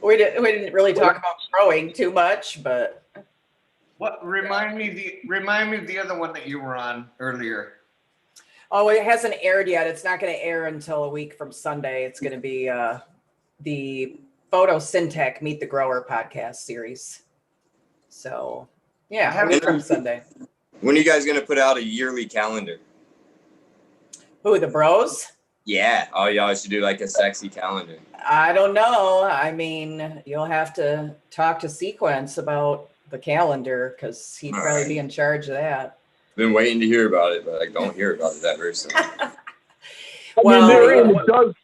we didn't really talk about growing too much, but What remind me of the other one that you were on earlier. oh, it hasn't aired yet. It's not going to air until a week from Sunday. It's going to be the Photosyntac Meet the Grower podcast series. So yeah, a week from Sunday. When are you guys going to put out a yearly calendar? Who, the bros? Yeah. Oh, y'all should do like a sexy calendar. I don't know. I mean, you'll have to talk to Sequence about the calendar because he'd probably be in charge of that. Been waiting to hear about it, but I don't hear about it that very soon. I'm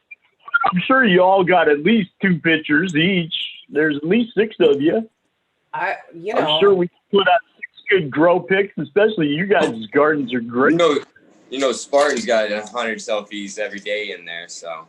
sure you all got at least 2 pictures each. There's at least 6 of you. I'm sure we can put out 6 good grow pics, especially you guys' gardens are great. You know, Spartan's got 100 selfies every day in there, so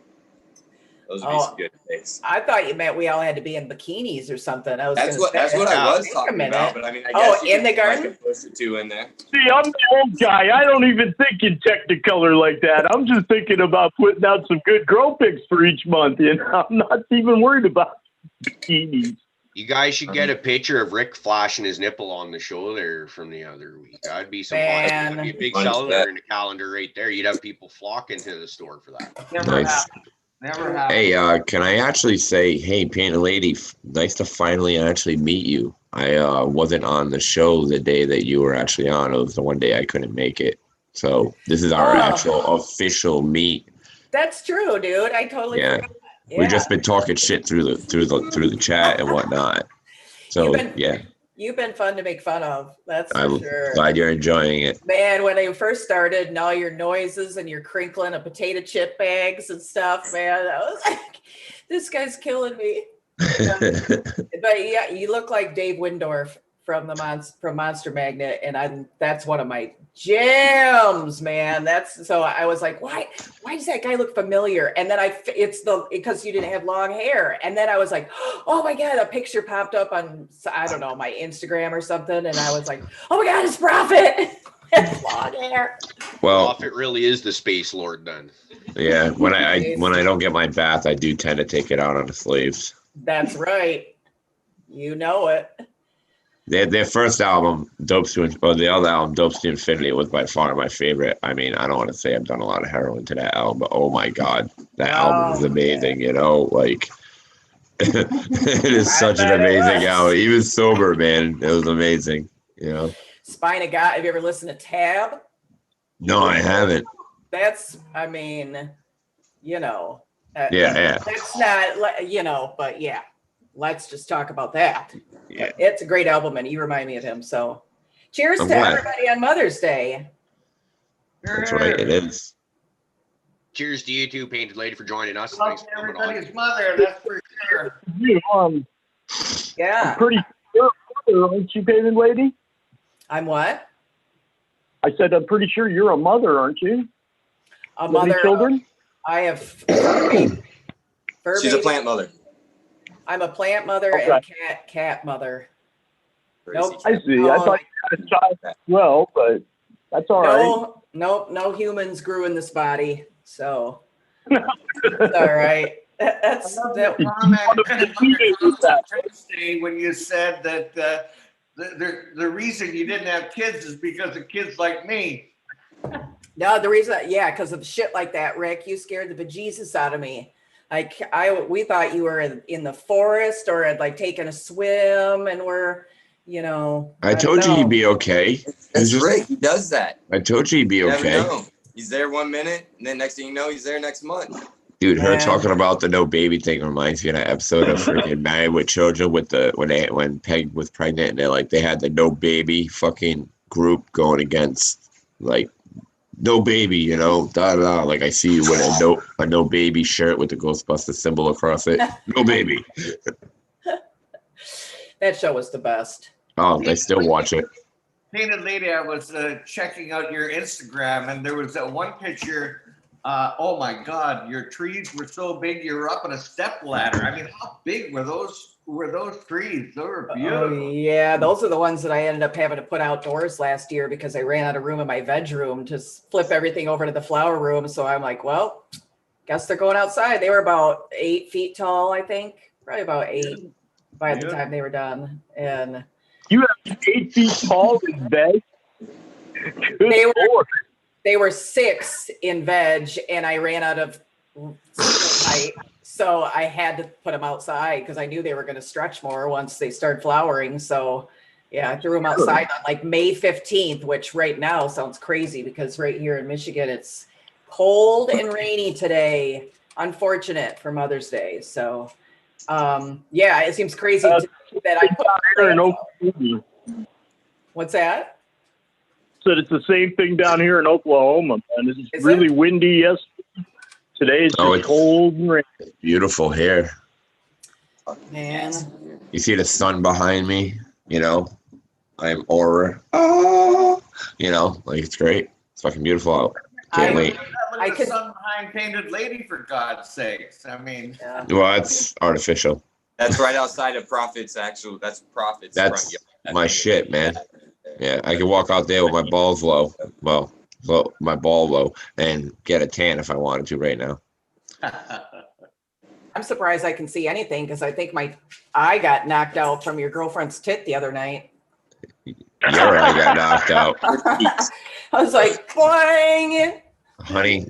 those would be some good pics. I thought you meant we all had to be in bikinis or something. That's what I was talking about, but I mean, I guess in the garden? Push the 2 in there. See, I'm the old guy. I don't even think in Technicolor like that. I'm just thinking about putting out some good grow pics for each month, and I'm not even worried about bikinis. You guys should get a picture of Rick flashing his nipple on the show there from the other week. That'd be some fun. That'd be a big seller in the calendar right there. You'd have people flocking to the store for that. Never happened. Hey, can I actually say, hey, Painted Lady, nice to finally actually meet you. I wasn't on the show the day that you were actually on. It was the one day I couldn't make it. So this is our actual official meet. That's true, dude. I totally forgot. Yeah. We've just been talking shit through the chat and whatnot. So you've been fun to make fun of. That's for sure. I'm glad you're enjoying it. Man, when I first started and all your noises and your crinkling of potato chip bags and stuff, man, I was like, this guy's killing me. But yeah, you look like Dave Windorf from Monster Magnet, and that's one of my jams, man. So I was like, why does that guy look familiar? And then because you didn't have long hair. And then I was like, oh my God, a picture popped up on, I don't know, my Instagram or something. And I was like, oh my God, it's Prophet. Long hair. Well, Prophet really is the Space Lord then. Yeah, when I don't get my bath, I do tend to take it out on the slaves. That's right. You know it. Their first album, the other album, Dopes to Infinity, was by far my favorite. I mean, I don't want to say I've done a lot of heroin to that album, but oh my God, that album is amazing, you know? Like, it is such an amazing album. Even sober, man, it was amazing, you know? Spine of God, have you ever listened to Tab? No, I haven't. That's, I mean, you know. Yeah. That's not, you know, but yeah. Let's just talk about that. Yeah. It's a great album, and you remind me of him. So cheers to everybody on Mother's Day. That's right, it is. Cheers to you too, Painted Lady, for joining us. Thanks for everybody's mother, that's for sure. Yeah. I'm pretty sure, aren't you, Painted Lady? I'm what? I said, I'm pretty sure you're a mother, aren't you? A mother. Children? I have fur She's a plant mother. I'm a plant mother and cat mother. Nope. I see. I thought you had a child as well, but that's all right. No humans grew in this body, so it's all right. That's that. When you said that the reason you didn't have kids is because of kids like me. No, the reason, because of shit like that, Rick. You scared the bejesus out of me. Like we thought you were in the forest or had like taken a swim and were, you know. I told you he'd be okay. That's Rick. He does that. I told you he'd be okay. He's there 1 minute, and then next thing you know, he's there next month. Dude, her talking about the no baby thing reminds me of that episode of freaking Married with Children with when Peg was pregnant and they had the no baby fucking group going against like no baby, you know, like I see you with a no baby shirt with the Ghostbuster symbol across it. No baby. That show was the best. Oh, I still watch it. Painted Lady, I was checking out your Instagram, and there was that one picture. Oh my God, your trees were so big you were up on a step ladder. I mean, how big were those trees? They were beautiful. Oh, yeah, those are the ones that I ended up having to put outdoors last year because I ran out of room in my veg room to flip everything over to the flower room. So I'm like, well, guess they're going outside. They were about 8 feet tall, I think. probably about 8 by the time they were done. And you have 8 feet tall in veg. They were 6 in veg, and I ran out of height, so I had to put them outside because I knew they were going to stretch more once they started flowering. So yeah, I threw them outside on like May 15th, which right now sounds crazy because right here in Michigan it's cold and rainy today. Unfortunate for Mother's Day. So yeah, it seems crazy that I put here in Oklahoma. What's that? Said it's the same thing down here in Oklahoma, man. It's really windy yesterday. Today it's just cold and rainy. Beautiful here. Man. You see the sun behind me, you know? I'm aura. Oh, you know, like it's great. It's fucking beautiful out. Can't wait. I could sun behind Painted Lady, for God's sakes. I mean, well, that's artificial. That's right outside of Profit's actual. That's Profit's. That's my shit, man. Yeah, I can walk out there with my balls low. Well, my ball low, and get a tan if I wanted to right now. I'm surprised I can see anything because I think my eye got knocked out from your girlfriend's tit the other night. Your eye got knocked out. I was like, boing. Honey,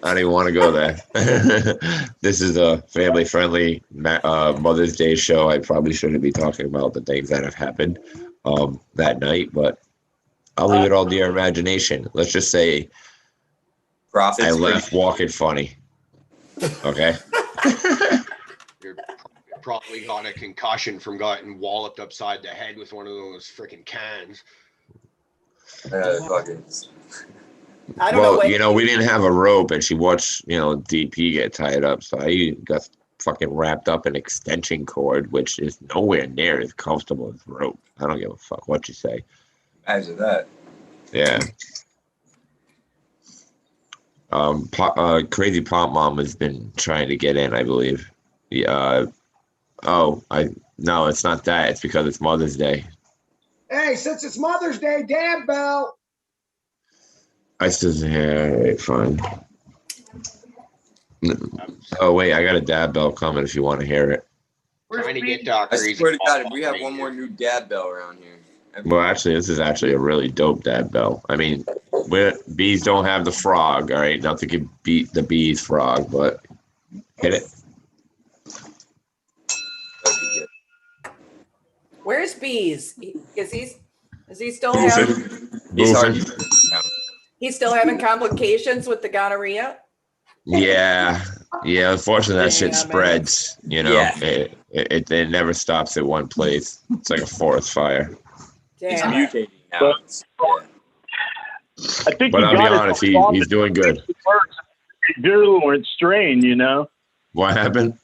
I don't even want to go there. This is a family-friendly Mother's Day show. I probably shouldn't be talking about the things that have happened that night, but I'll leave it all to your imagination. Let's just say I left walking funny. Okay? You're probably got a concussion from getting walloped upside the head with one of those freaking cans. I don't know. You know, we didn't have a rope, and she watched, you know, DP get tied up, so I got fucking wrapped up in extension cord, which is nowhere near as comfortable as rope. I don't give a fuck what you say. Imagine that. Yeah. Crazy Pop Mom has been trying to get in, I believe. Yeah. No, it's not that. It's because it's Mother's Day. Hey, since it's Mother's Day, dab bell. I still wait, fine. Oh wait, I got a dab bell coming if you want to hear it. We're trying to get Dr. I swear to God, if we have one more new dab bell around here. Well, actually, this is actually a really dope dab bell. I mean, bees don't have the frog, all right? Nothing can beat the bees frog, but hit it. Where's Bees? Is he still having? He's still having complications with the gonorrhea. Yeah. Unfortunately, that shit spreads. You know, it never stops at one place. It's like a forest fire. It's mutating now. I think, but I'll be honest, he's doing good. Virulent strain, you know. What happened?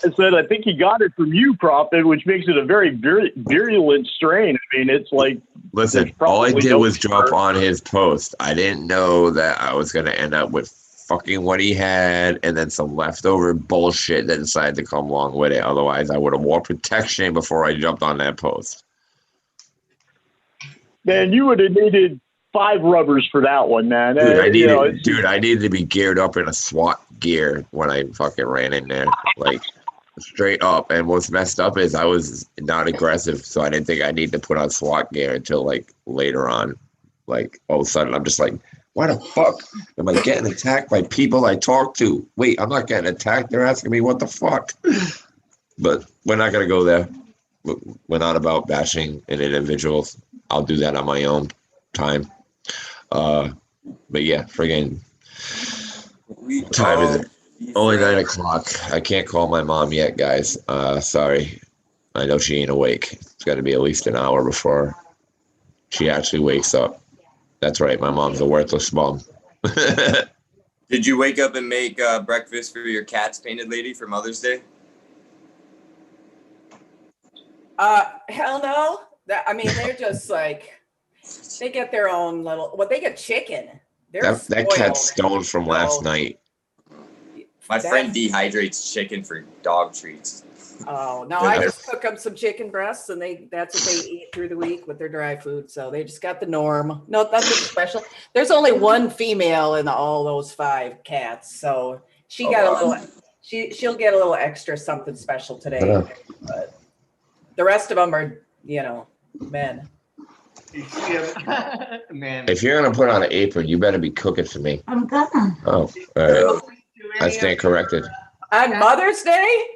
I said, I think he got it from you, Prophet, which makes it a very virulent strain. I mean, it's like... Listen, all I did was drop on his post. I didn't know that I was going to end up with fucking what he had and then some leftover bullshit that decided to come along with it. Otherwise, I would have wore protection before I jumped on that post. Man, you would have needed 5 rubbers for that one, man. Dude, I needed to be geared up in a SWAT gear when I fucking ran in there. Like... straight up. And what's messed up is I was not aggressive, so I didn't think I need to put on SWAT gear until like later on. Like all of a sudden I'm just like, why the fuck am I getting attacked by people I talk to? Wait, I'm not getting attacked. They're asking me what the fuck. But we're not gonna go there. We're not about bashing an individual. I'll do that on my own time. But yeah, friggin' time is it? Only 9 o'clock. I can't call my mom yet, guys. Sorry. I know she ain't awake. It's got to be at least an hour before she actually wakes up. That's right. My mom's a worthless mom. Did you wake up and make breakfast for your cats, Painted Lady, for Mother's Day? Hell no. They're just like, they get their own little, they get chicken. That cat's stoned from last night. My friend dehydrates chicken for dog treats. Oh, no, I just cook them some chicken breasts, and that's what they eat through the week with their dry food. So they just got the norm. No, nothing special. There's only one female in all those 5 cats. So she got she'll get a little extra something special today. But the rest of them are, men. Man. If you're gonna put on an apron, you better be cooking for me. I'm gonna. Oh, all right. I stand corrected. On Mother's Day?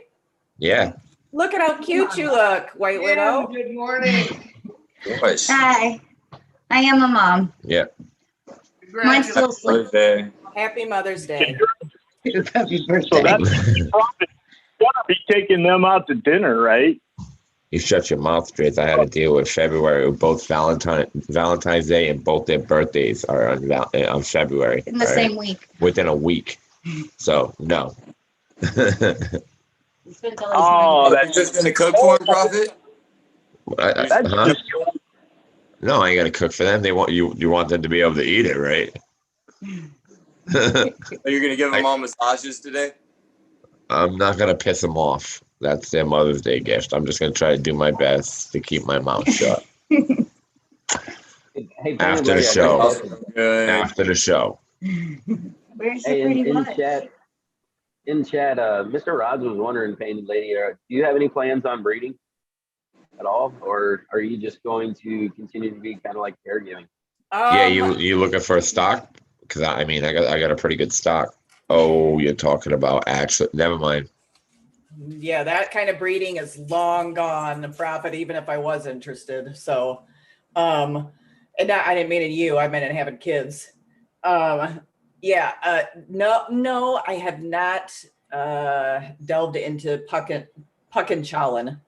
Yeah. Look at how cute you look, White Widow. Good morning. Hi. I am a mom. Yeah. Mine's still sleeping. Happy Mother's Day. Happy birthday. So that's probably gonna be taking them out to dinner, right? You shut your mouth, Drace. I had to deal with February. Both Valentine's Day and both their birthdays are on February. In the same week. Within a week. So, no. Oh, that's just gonna cook for him, Prophet? No, I ain't gonna cook for them. They want you want them to be able to eat it, right? Are you gonna give them all massages today? I'm not gonna piss them off. That's their Mother's Day gift. I'm just gonna try to do my best to keep my mouth shut. After the show. After the show. Where's the Hey, pretty in butt? chat, Mr. Rods was wondering, Painted Lady, do you have any plans on breeding at all, or are you just going to continue to be kind of like caregiving? Yeah, you looking for a stock? Because I got a pretty good stock. Oh, you're talking about actually? Never mind. Yeah, that kind of breeding is long gone, Prophet, even if I was interested. So, and I didn't mean in you, I meant in having kids. No, I have not delved into puck and challen.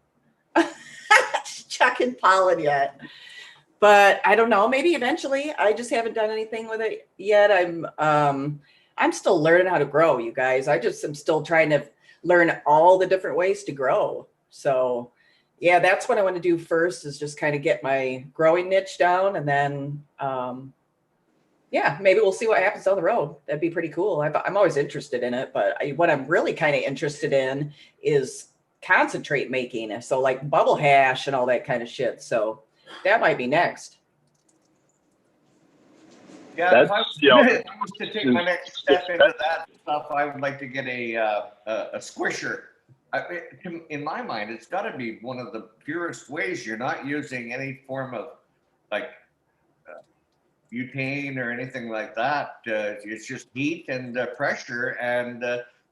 Chuck and pollen yet. But I don't know, maybe eventually. I just haven't done anything with it yet. I'm still learning how to grow, you guys. I just am still trying to learn all the different ways to grow. So yeah, that's what I want to do first, is just kind of get my growing niche down, and then yeah, maybe we'll see what happens down the road. That'd be pretty cool. I'm always interested in it, but what I'm really kind of interested in is concentrate making. So like bubble hash and all that kind of shit. So that might be next. Yeah, if I was to take my next step into that stuff, I would like to get a squisher. In my mind, it's got to be one of the purest ways. You're not using any form of like butane or anything like that. It's just heat and pressure, and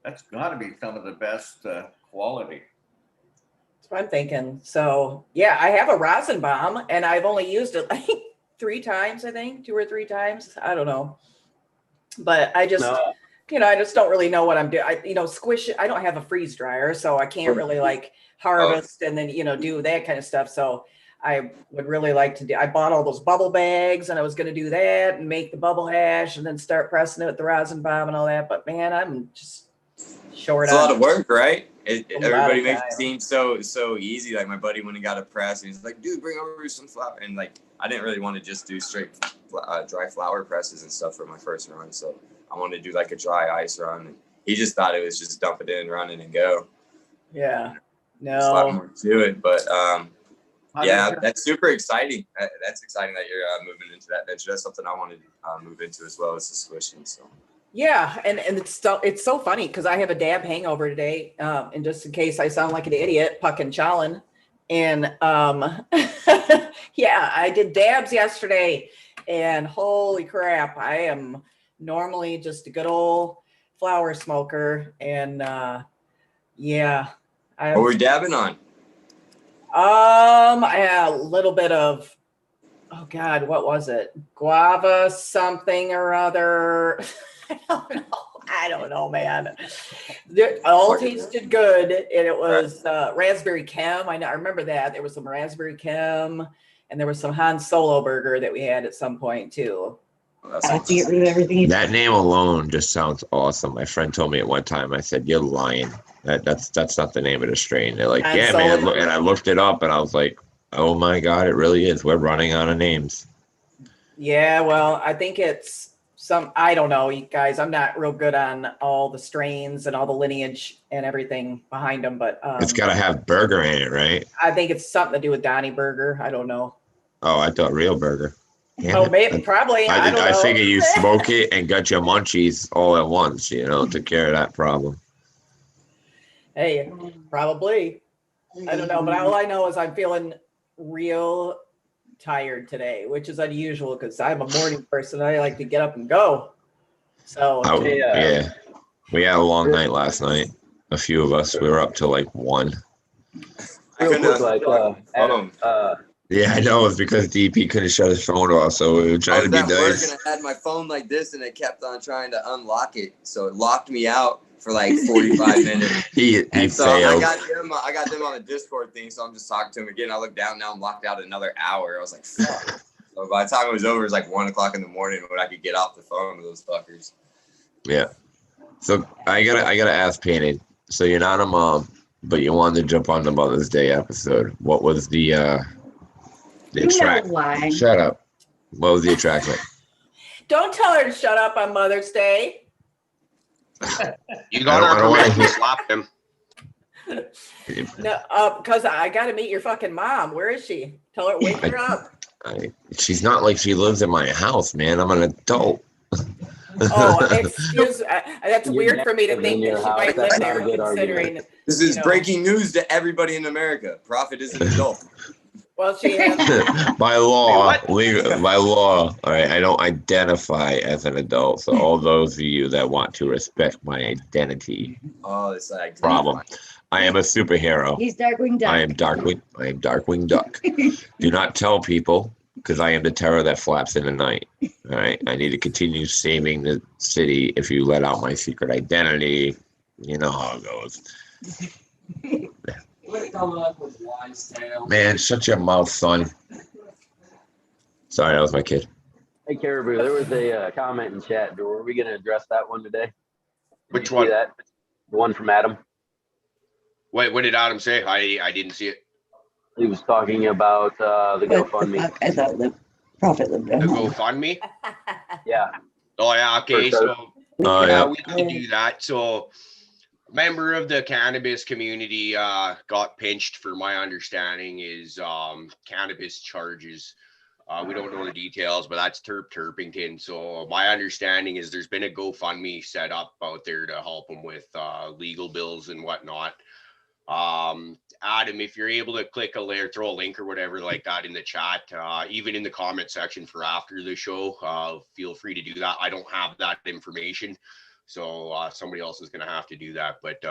that's got to be some of the best quality. That's what I'm thinking. So yeah, I have a rosin bomb, and I've only used it like 3 times, I think, 2 or 3 times. I don't know, but I just, I just don't really know what I'm doing. Squish it. I don't have a freeze dryer, so I can't really like harvest and then, do that kind of stuff. So I would really like to I bought all those bubble bags, and I was going to do that and make the bubble hash and then start pressing it with the rosin bomb and all that. But man, I'm just short. It's a lot of work, right? Everybody makes it seem so easy. Like my buddy went and got a press, and he's like, "Dude, bring over some flour." And like, I didn't really want to just do straight dry flour presses and stuff for my first run, so I wanted to do like a dry ice run. And he just thought it was just dump it in, run it, and go. Yeah, no, there's a lot more to it, but yeah, that's super exciting. That's exciting that you're moving into that venture. That's something I wanted to move into as well as the squishing. So. Yeah, and it's so funny because I have a dab hangover today, and just in case I sound like an idiot, puck and challen, and yeah, I did dabs yesterday, and holy crap, I am normally just a good old flower smoker, and yeah, what were you dabbing on? I had a little bit of, oh God, what was it? Guava something or other. I don't know, man. It all tasted good, and it was raspberry chem. I remember that. There was some raspberry chem, and there was some Han Solo burger that we had at some point too. I have to get rid of everything. That name alone just sounds awesome. My friend told me at one time. I said, "You're lying. That's not the name of the strain." They're like, "Yeah, man." And I looked it up, and I was like, "Oh my God, it really is. We're running out of names." Yeah, well, I think it's I don't know, you guys. I'm not real good on all the strains and all the lineage and everything behind them, but it's got to have burger in it, right? I think it's something to do with Donnie Burger. I don't know. Oh, I thought real burger. Maybe, probably. I don't know. I figure you smoke it and got your munchies all at once, took care of that problem. Hey, probably. I don't know, but all I know is I'm feeling real tired today, which is unusual because I'm a morning person. I like to get up and go. So yeah, we had a long night last night. A few of us, we were up till like 1. Yeah, I know. It's because DP couldn't shut his phone off, so we were trying to be nice. I was at work and I had my phone like this, and it kept on trying to unlock it, so it locked me out for like 45 minutes. He so failed. I got them on the Discord thing, so I'm just talking to him again. I look down, now I'm locked out another hour. I was like, fuck. So by the time it was over, it was like 1 o'clock in the morning when I could get off the phone with those fuckers. Yeah. So I gotta ask Painted. So you're not a mom, but you wanted to jump on the Mother's Day episode. What was the attraction? Shut up. What was the attraction? Don't tell her to shut up on Mother's Day. You got our permission to slap him. No, because I got to meet your fucking mom. Where is she? Tell her, wake her up. She's not like she lives in my house, man. I'm an adult. Oh, excuse. That's weird for me to think that she might live there, considering. This is breaking news to everybody in America. Prophet is an adult. Well, she is. By law, by law, all right, I don't identify as an adult. So all those of you that want to respect my identity, it's like problem. I am a superhero. He's Darkwing Duck. I am Darkwing Duck. Do not tell people, because I am the terror that flaps in the night. All right, I need to continue saving the city. If you let out my secret identity, you know how it goes. Man, shut your mouth, son. Sorry, that was my kid. Hey, Caribou, there was a comment in chat. Were we going to address that one today? Which one? The one from Adam. What did Adam say? I didn't see it. He was talking about the GoFundMe. I thought the Prophet lived at The home. GoFundMe? Yeah. Oh, yeah, okay. Sure. So, we can do that. So, member of the cannabis community got pinched, for my understanding, is cannabis charges. We don't know the details, but that's Turpington. So my understanding is there's been a GoFundMe set up out there to help him with legal bills and whatnot. Adam, if you're able to click a link, throw a link or whatever like that in the chat, even in the comment section for after the show, feel free to do that. I don't have that information. So somebody else is going to have to do that. But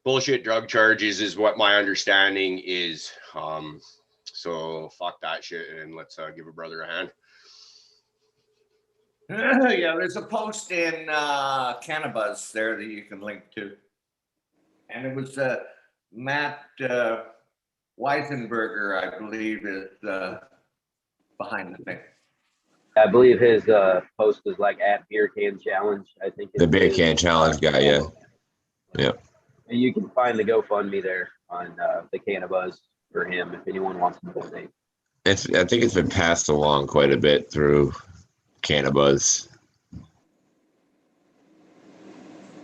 bullshit drug charges is what my understanding is. So fuck that shit and let's give a brother a hand. Yeah, there's a post in Cannabis there that you can link to. And it was Matt Weisenberger, I believe, is behind the thing. I believe his post is like at Beer Can Challenge. I think the Beer Can Challenge guy, yeah. Yep. And you can find the GoFundMe there on the Cannabis for him if anyone wants to donate. I think it's been passed along quite a bit through Cannabis.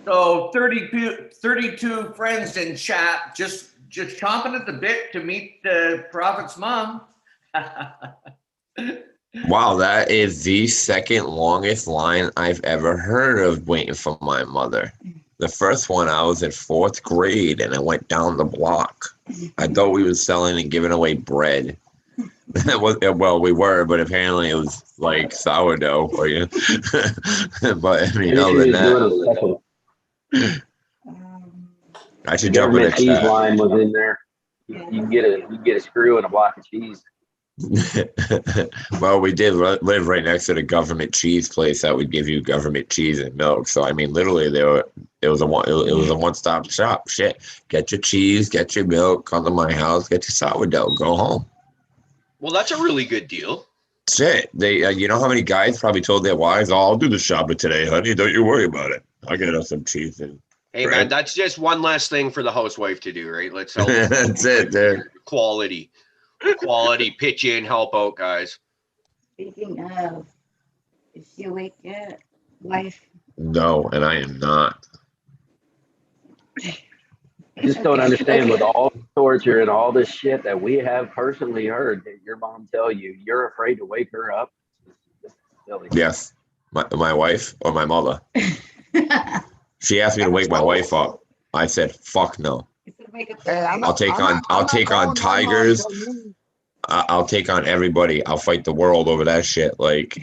So 32 friends in chat just chomping at the bit to meet the Prophet's mom. Wow, that is the second longest line I've ever heard of waiting for my mother. The first one, I was in 4th grade and I went down the block. I thought we were selling and giving away bread. Well, we were, but apparently it was like sourdough for you. But I mean, other than that, I should jump in the cheese line was in there. You can get a screw and a block of cheese. Well, we did live right next to the government cheese place that would give you government cheese and milk. So I mean, literally, it was a one-stop shop. Shit, get your cheese, get your milk, come to my house, get your sourdough, go home. Well, that's a really good deal. Shit, they you know how many guys probably told their wives, "Oh, I'll do the shopping today, honey. Don't you worry about it. I'll get us some cheese and." Hey bread. Man, that's just one less thing for the housewife to do, right? Let's help. That's it, dude. Quality, pitch in, help out, guys. Speaking of, is she awake yet, wife? No, and I am not. I just don't understand with all the torture and all this shit that we have personally heard that your mom tell you, you're afraid to wake her up. This is silly. Yes, my wife or my mother. She asked me to wake my wife up. I said, fuck no. Hey, I'll take on tigers. I'll take on everybody. I'll fight the world over that shit. Like,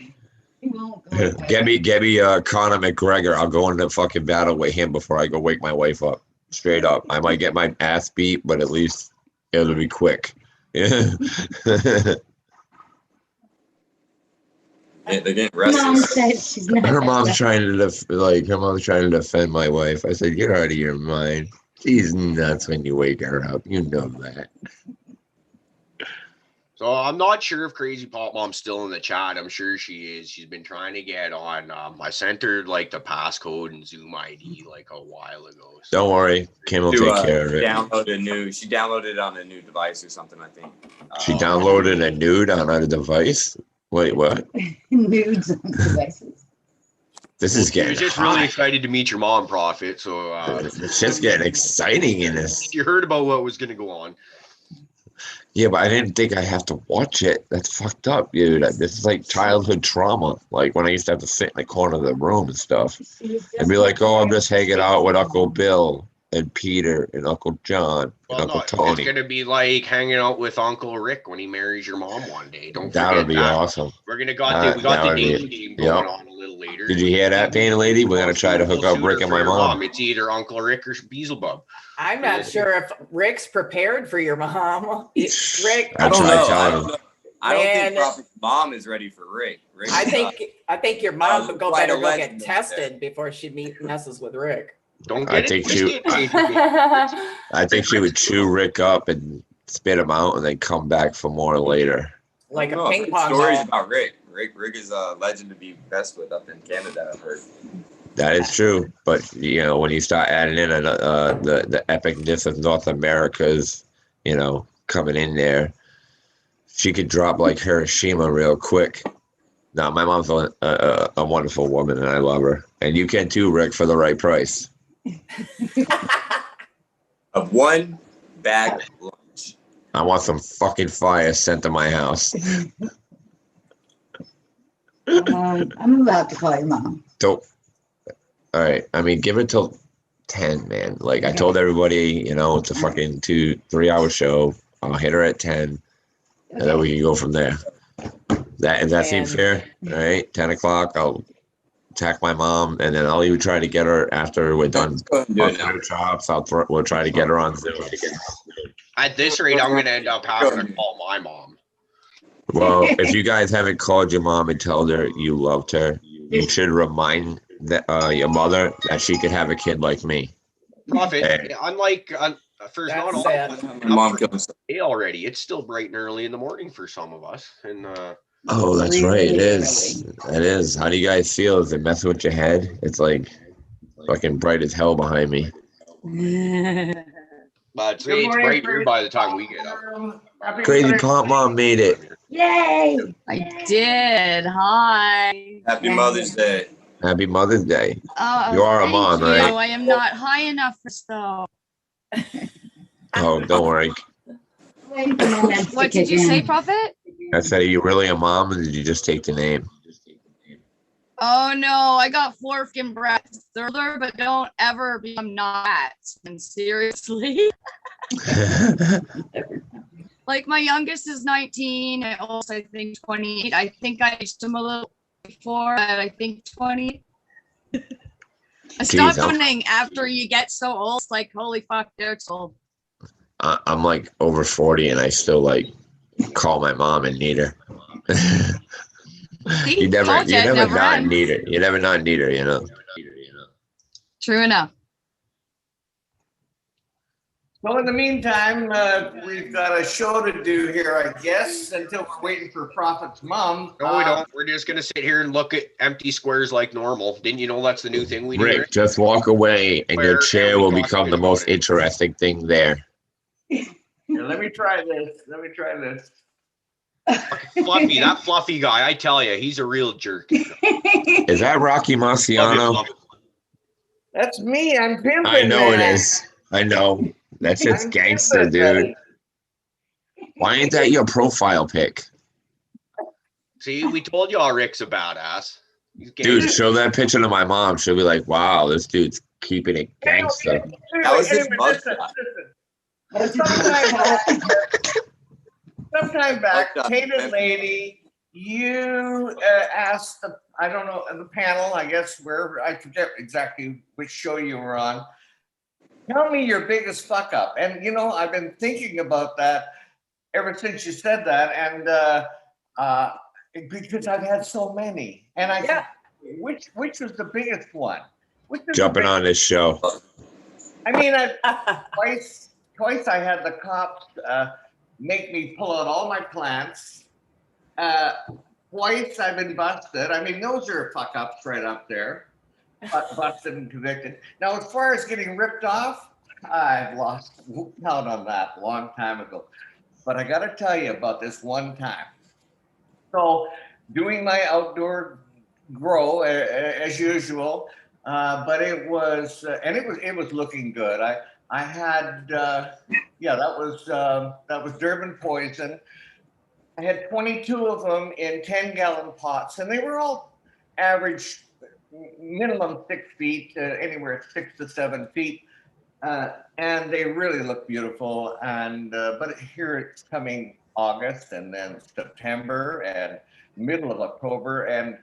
get me Conor McGregor. I'll go into fucking battle with him before I go wake my wife up. Straight up. I might get my ass beat, but at least it'll be quick. Yeah. They're getting restless. Her mom's trying to defend my wife. I said, "You're out of your mind. She's nuts when you wake her up. You know that." So I'm not sure if Crazy Pop Mom's still in the chat. I'm sure she is. She's been trying to get on. I sent her like the passcode and Zoom ID like a while ago. So. Don't worry, Kim will take care of it. She downloaded it on a new device or something, I think. She downloaded a nude on a device. Wait, what? Nudes on devices. This is getting. She's just really excited to meet your mom, Prophet. So it's just getting exciting in this. You heard about what was going to go on. Yeah, but I didn't think I have to watch it. That's fucked up, dude. This is like childhood trauma. Like when I used to have to sit in the corner of the room and stuff, and be like, "Oh, I'm just hanging out with Uncle Bill and Peter and Uncle John and Uncle Tony." It's gonna be like hanging out with Uncle Rick when he marries your mom one day. Don't that forget would be that. awesome. We got the dating game going on a little later. Did you hear that, Dana lady? We're gonna try to hook up Rick and my mom. It's either Uncle Rick or Beelzebub. I'm not sure if Rick's prepared for your mom. Rick, I don't know. I don't Man. think Prophet's mom is ready for Rick. I think your mom would better go get tested before she messes with Rick. I think she would chew Rick up and spit him out and then come back for more later. Like a ping pong stories ball. about Rick. Rick is a legend to be best with up in Canada, I've heard. That is true, but you know when you start adding in the epicness of North America's, you know, coming in there, she could drop like Hiroshima real quick. Now my mom's a wonderful woman and I love her, and you can too, Rick, for the right price. Of one bag lunch. I want some fucking fire sent to my house. I'm about to call your mom. Don't. All right. I mean, give it till 10, man. Like I told everybody, you know, it's a fucking 2-3 hour show. I'll hit her at 10, and then we can go from there. That seems fair? All right. 10 o'clock. I'll attack my mom, and then I'll even try to get her after we're done. Chops. We'll try to get her on Zoom. At this rate, I'm going to end up having to call my mom. Well, if you guys haven't called your mom and told her you loved her, you should remind your mother that she could have a kid like me. Prophet, unlike first not all mom kills already. It's still bright and early in the morning for some of us, and oh, that's right. It is. It is. How do you guys feel? Does it mess with your head? It's like fucking bright as hell behind me. But it's bright here by the time we get up. Crazy Pop Mom made it. Yay! I did. Hi. Happy Mother's Day. Happy Mother's Day. Oh, you are a mom, right? I am not high enough for so. Oh, don't worry. What did you say, Prophet? I said, are you really a mom, or did you just take the name? Oh no, I got foreskin breasts earlier, but don't ever become not. And seriously. Like my youngest is 19, and also I think 28. I think I aged him a little before, but I think 20. I stopped counting after you get so old. It's like, holy fuck, they're old. I'm like over 40, and I still like call my mom and need her. You never not need her. You never not need her, you know. True enough. Well, in the meantime, we've got a show to do here, I guess, until we're waiting for Prophet's mom. No, we don't. We're just going to sit here and look at empty squares like normal. Didn't you know that's the new thing we do? Rick, just walk away, and your chair will become the most interesting thing there. Here, let me try this. Fluffy, that Fluffy guy, I tell you, he's a real jerk. Is that Rocky Marciano? That's me. I'm pimping. I know it is. I know. That's just gangster, dude. Why ain't that your profile pic? See, we told y'all Rick's a badass. Dude, show that picture to my mom. She'll be like, wow, this dude's keeping it gangster. That was his mug listen. shot. Sometime back, Painted Lady, you asked the panel, I guess, wherever, I forget exactly which show you were on. Tell me your biggest fuck up. And, I've been thinking about that ever since you said that. And because I've had so many. And which was the biggest one? Jumping on this show. I mean, twice I had the cops make me pull out all my plants. Twice I've been busted. I mean, those are fuck ups right up there. Busted and convicted. Now, as far as getting ripped off, I've lost count on that a long time ago. But I got to tell you about this one time. So, doing my outdoor grow as usual, but it was looking good. I had that was Durban poison. I had 22 of them in 10-gallon pots, and they were all average, minimum 6 feet, anywhere 6 to 7 feet, and they really look beautiful. And but here it's coming August, and then September, and middle of October, and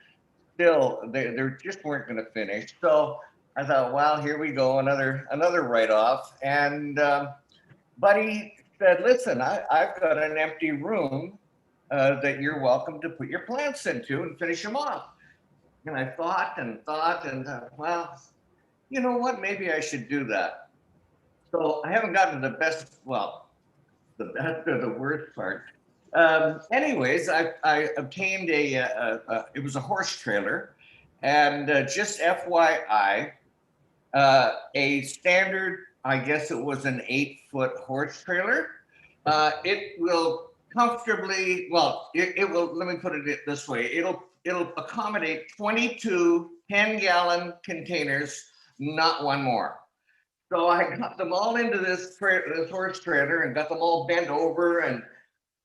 still they just weren't going to finish. So I thought, well, here we go, another write-off. And Buddy said, listen, I've got an empty room that you're welcome to put your plants into and finish them off. And I thought, well, you know what? Maybe I should do that. So I haven't gotten to the best or the worst part. Anyways, I obtained it was a horse trailer, and just FYI, a standard, I guess it was an 8-foot horse trailer. It will comfortably, it will, let me put it this way, it'll accommodate 22 10-gallon containers, not one more. So I got them all into this horse trailer and got them all bent over and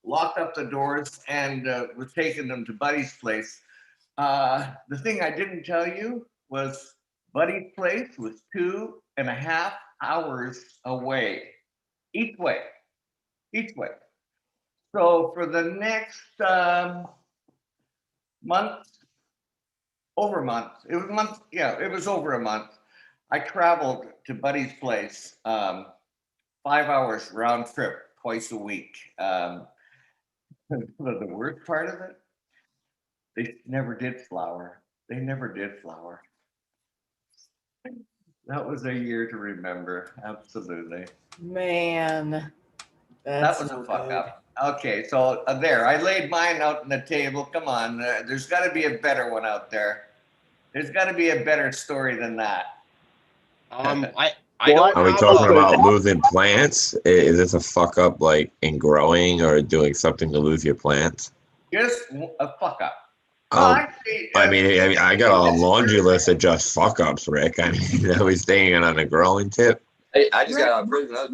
locked up the doors, and was taking them to Buddy's place. The thing I didn't tell you was Buddy's place was 2.5 hours away, each way. So for the next month, over a month, I traveled to Buddy's place, 5 hours round trip, twice a week. The worst part of it, they never did flower. That was a year to remember. Absolutely. Man. That was a fuck up. Okay, so there, I laid mine out on the table. Come on, there's got to be a better one out there. There's got to be a better story than that. Are we talking about losing plants? Is this a fuck up like in growing or doing something to lose your plants? Just a fuck up. I mean, I got a laundry list of just fuck ups, Rick. I mean, are we staying on a growing tip? I just got another pretty good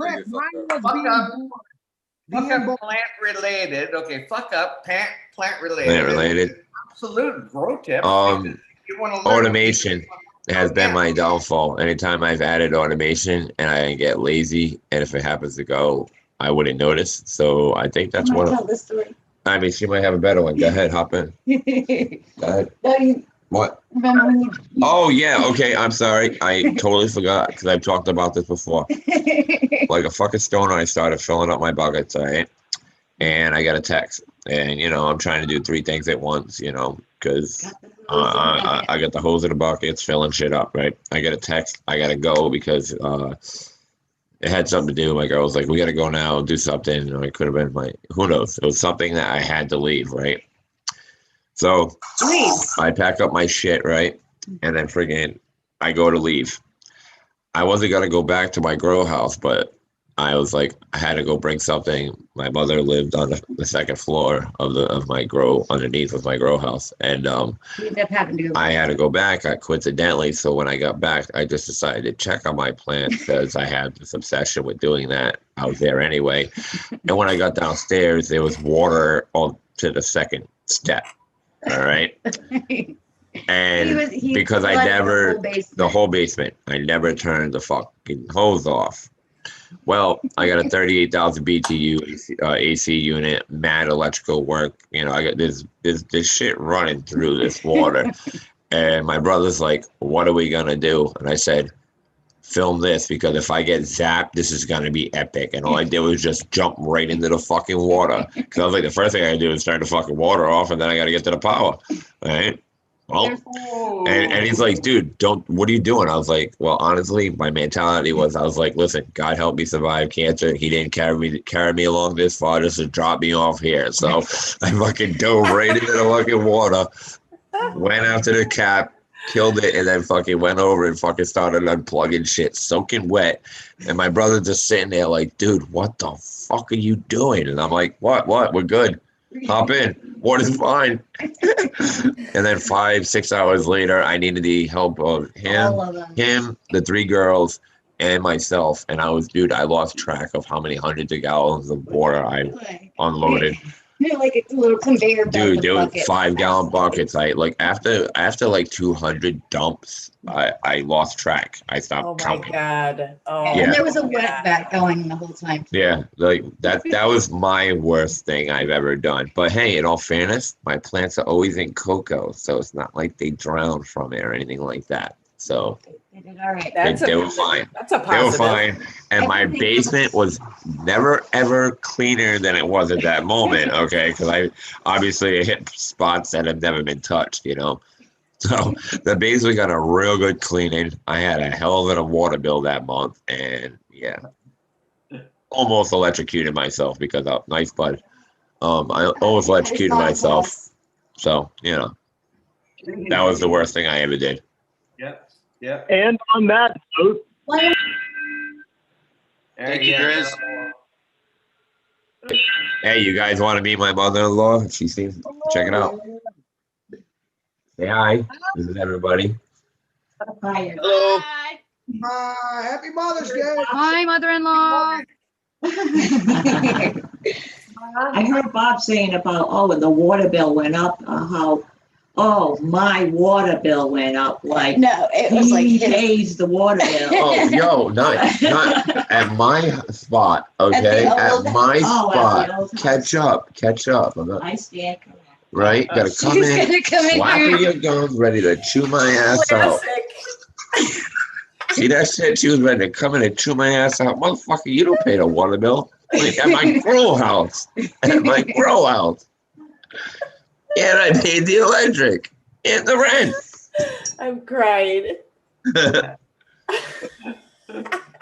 fuck up. Fuck up plant related. Okay, fuck up plant related. Plant related. Absolute grow tip. Automation has been my downfall. Anytime I've added automation and I get lazy, and if it happens to go, I wouldn't notice. So I think that's one of the story. I mean, she might have a better one. Go ahead, hop in. Go ahead. What? Oh, yeah. Okay. I'm sorry. I totally forgot because I've talked about this before. Like a fucking stoner, I started filling up my buckets, right? And I got a text. And, I'm trying to do 3 things at once, because I got the hose in the buckets, filling shit up, right? I get a text. I got to go because it had something to do. My girl was like, we got to go now, do something. It could have been who knows? It was something that I had to leave, right? So I pack up my shit, right? And then friggin' I go to leave. I wasn't going to go back to my grow house, but I was like, I had to go bring something. My mother lived on the second floor of my grow, underneath of my grow house. And I had to go back coincidentally. So when I got back, I just decided to check on my plant because I had this obsession with doing that. I was there anyway. And when I got downstairs, there was water on to the second step. All right. And He because I flooded never, the whole basement. basement, I never turned the fucking hose off. Well, I got a 38,000 BTU AC unit, mad electrical work. You know, I got this shit running through this water. And my brother's like, what are we going to do? And I said, film this, because if I get zapped, this is going to be epic. And all I did was just jump right into the fucking water. Because I was like, the first thing I do is turn the fucking water off, and then I got to get to the power. Right? Well, and he's like, dude, what are you doing? I was like, well, honestly, my mentality was, I was like, listen, God help me survive cancer. He didn't carry me along this far just to drop me off here. So I fucking dove right into the fucking water, went after the cap, killed it, and then fucking went over and fucking started unplugging shit, soaking wet. And my brother just sitting there like, dude, what the fuck are you doing? And I'm like, what? We're good. Hop in. Water's fine. And then 5-6 hours later, I needed the help of him, the 3 girls, and myself. And I lost track of how many hundreds of gallons of water I unloaded. Like a little conveyor belt. Dude, there was 5-gallon buckets. I like after like 200 dumps, I lost track. I stopped counting. Oh my God. Oh, and there was a wet vac going the whole time. Yeah, like that was my worst thing I've ever done. But hey, in all fairness, my plants are always in cocoa, so it's not like they drown from it or anything like that. So they did all right. They were fine. That's a positive. They were fine. And my basement was never, ever cleaner than it was at that moment, okay? Because I obviously hit spots that have never been touched, you know? So the basement got a real good cleaning. I had a hell of a water bill that month. And, yeah, almost electrocuted myself because of nice bud. I almost electrocuted myself. So, you know, that was the worst thing I ever did. Yep. And on that note, Thank you, Grizz. Hey, you guys want to meet my mother-in-law? She seems. Check it out. Say hi. This is everybody. Hi. Hello. Happy Mother's Day. Hi, mother-in-law. I heard Bob saying about, when the water bill went up, my water bill went up. Like, No, it was like he pays the water bill. Oh, yo, not at my spot, okay? At my spot. Catch up. I'm not, I stand corrected. right? Gotta come in, slapping your gums, ready to chew my ass out. See that shit? She was ready to come in and chew my ass out. Motherfucker, you don't pay the water bill. Like, at my grow house. And I paid the electric and the rent. I'm crying.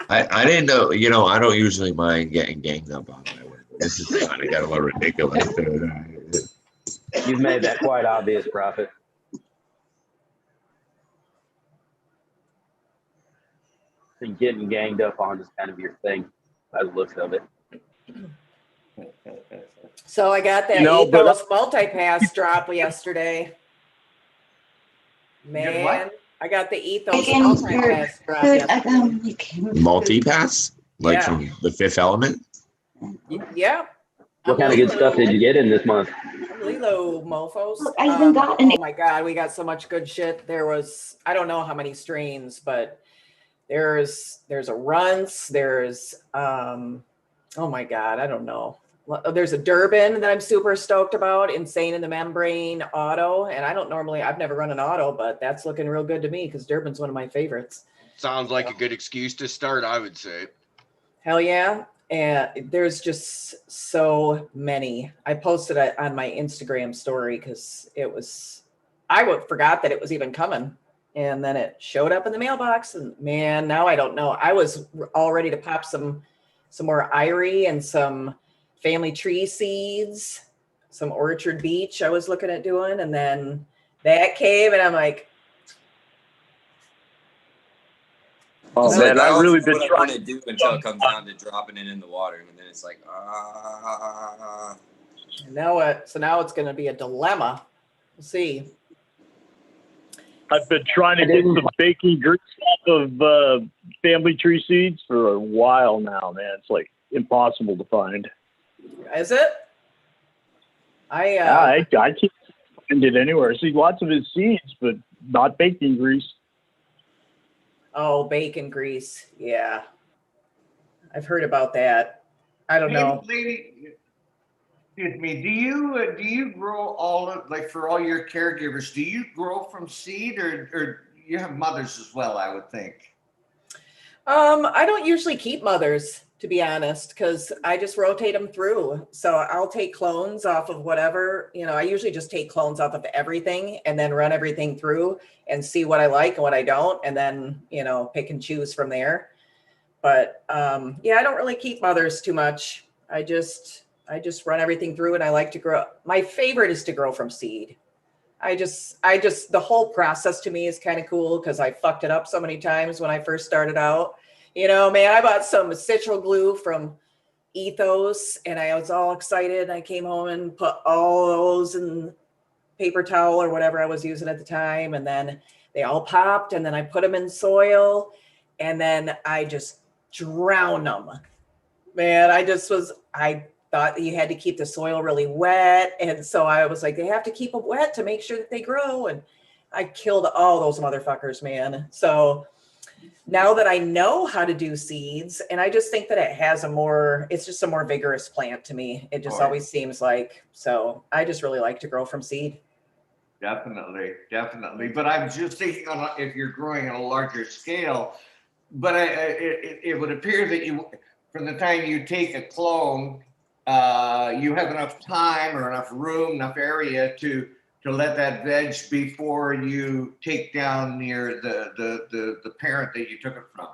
I didn't know, you know, I don't usually mind getting ganged up on my way. This is kind of got a little ridiculous. You've made that quite obvious, Prophet. And getting ganged up on is kind of your thing, by the looks of it. So I got that Ethos multi-pass drop yesterday. Man, I got the Ethos multi-pass drop yesterday. Multi-pass? Like from the Fifth Element? Yeah. What kind of good stuff did you get in this month? Lilo mofos. Look, I even got oh my God, we got so much good shit. There was, I don't know how many strains, but there's a Runts, there's, oh my God, I don't know. There's a Durban that I'm super stoked about, Insane in the Membrane Auto. And I've never run an auto, but that's looking real good to me because Durban's one of my favorites. Sounds like a good excuse to start, I would say. Hell yeah. And there's just so many. I posted it on my Instagram story because I forgot that it was even coming. And then it showed up in the mailbox and man, now I don't know. I was all ready to pop some more Irie and some family tree seeds, some Orchard Beach I was looking at doing, and then that came and I'm like, oh so man, I really been trying to do until it comes down to dropping it in the water, and then it's like, Now what? So now it's going to be a dilemma. We'll see. I've been trying to get some baking grease off of family tree seeds for a while now, man. It's like impossible to find. Is it? I can't. find it anywhere. I see lots of his seeds, but not bacon grease. Oh, bacon grease. Yeah. I've heard about that. I don't know. Lady, excuse me. Do you grow all of, like, for all your caregivers? Do you grow from seed, or you have mothers as well? I would think. I don't usually keep mothers, to be honest, because I just rotate them through. So I'll take clones off of whatever, I usually just take clones off of everything and then run everything through and see what I like and what I don't, and then, pick and choose from there. But yeah, I don't really keep mothers too much. I just run everything through, and I like to grow. My favorite is to grow from seed. The whole process to me is kind of cool because I fucked it up so many times when I first started out. Man, I bought some citral glue from Ethos and I was all excited. I came home and put all those in paper towel or whatever I was using at the time. And then they all popped, and then I put them in soil, and then I just drowned them. Man, I thought you had to keep the soil really wet. And so I was like, they have to keep them wet to make sure that they grow. And I killed all those motherfuckers, man. So now that I know how to do seeds, and I just think that it's just a more vigorous plant to me. It just always seems like, so I just really like to grow from seed. Definitely. But I'm just thinking if you're growing on a larger scale, but it would appear that from the time you take a clone, you have enough time or enough room, enough area to let that veg before you take down near the parent that you took it from.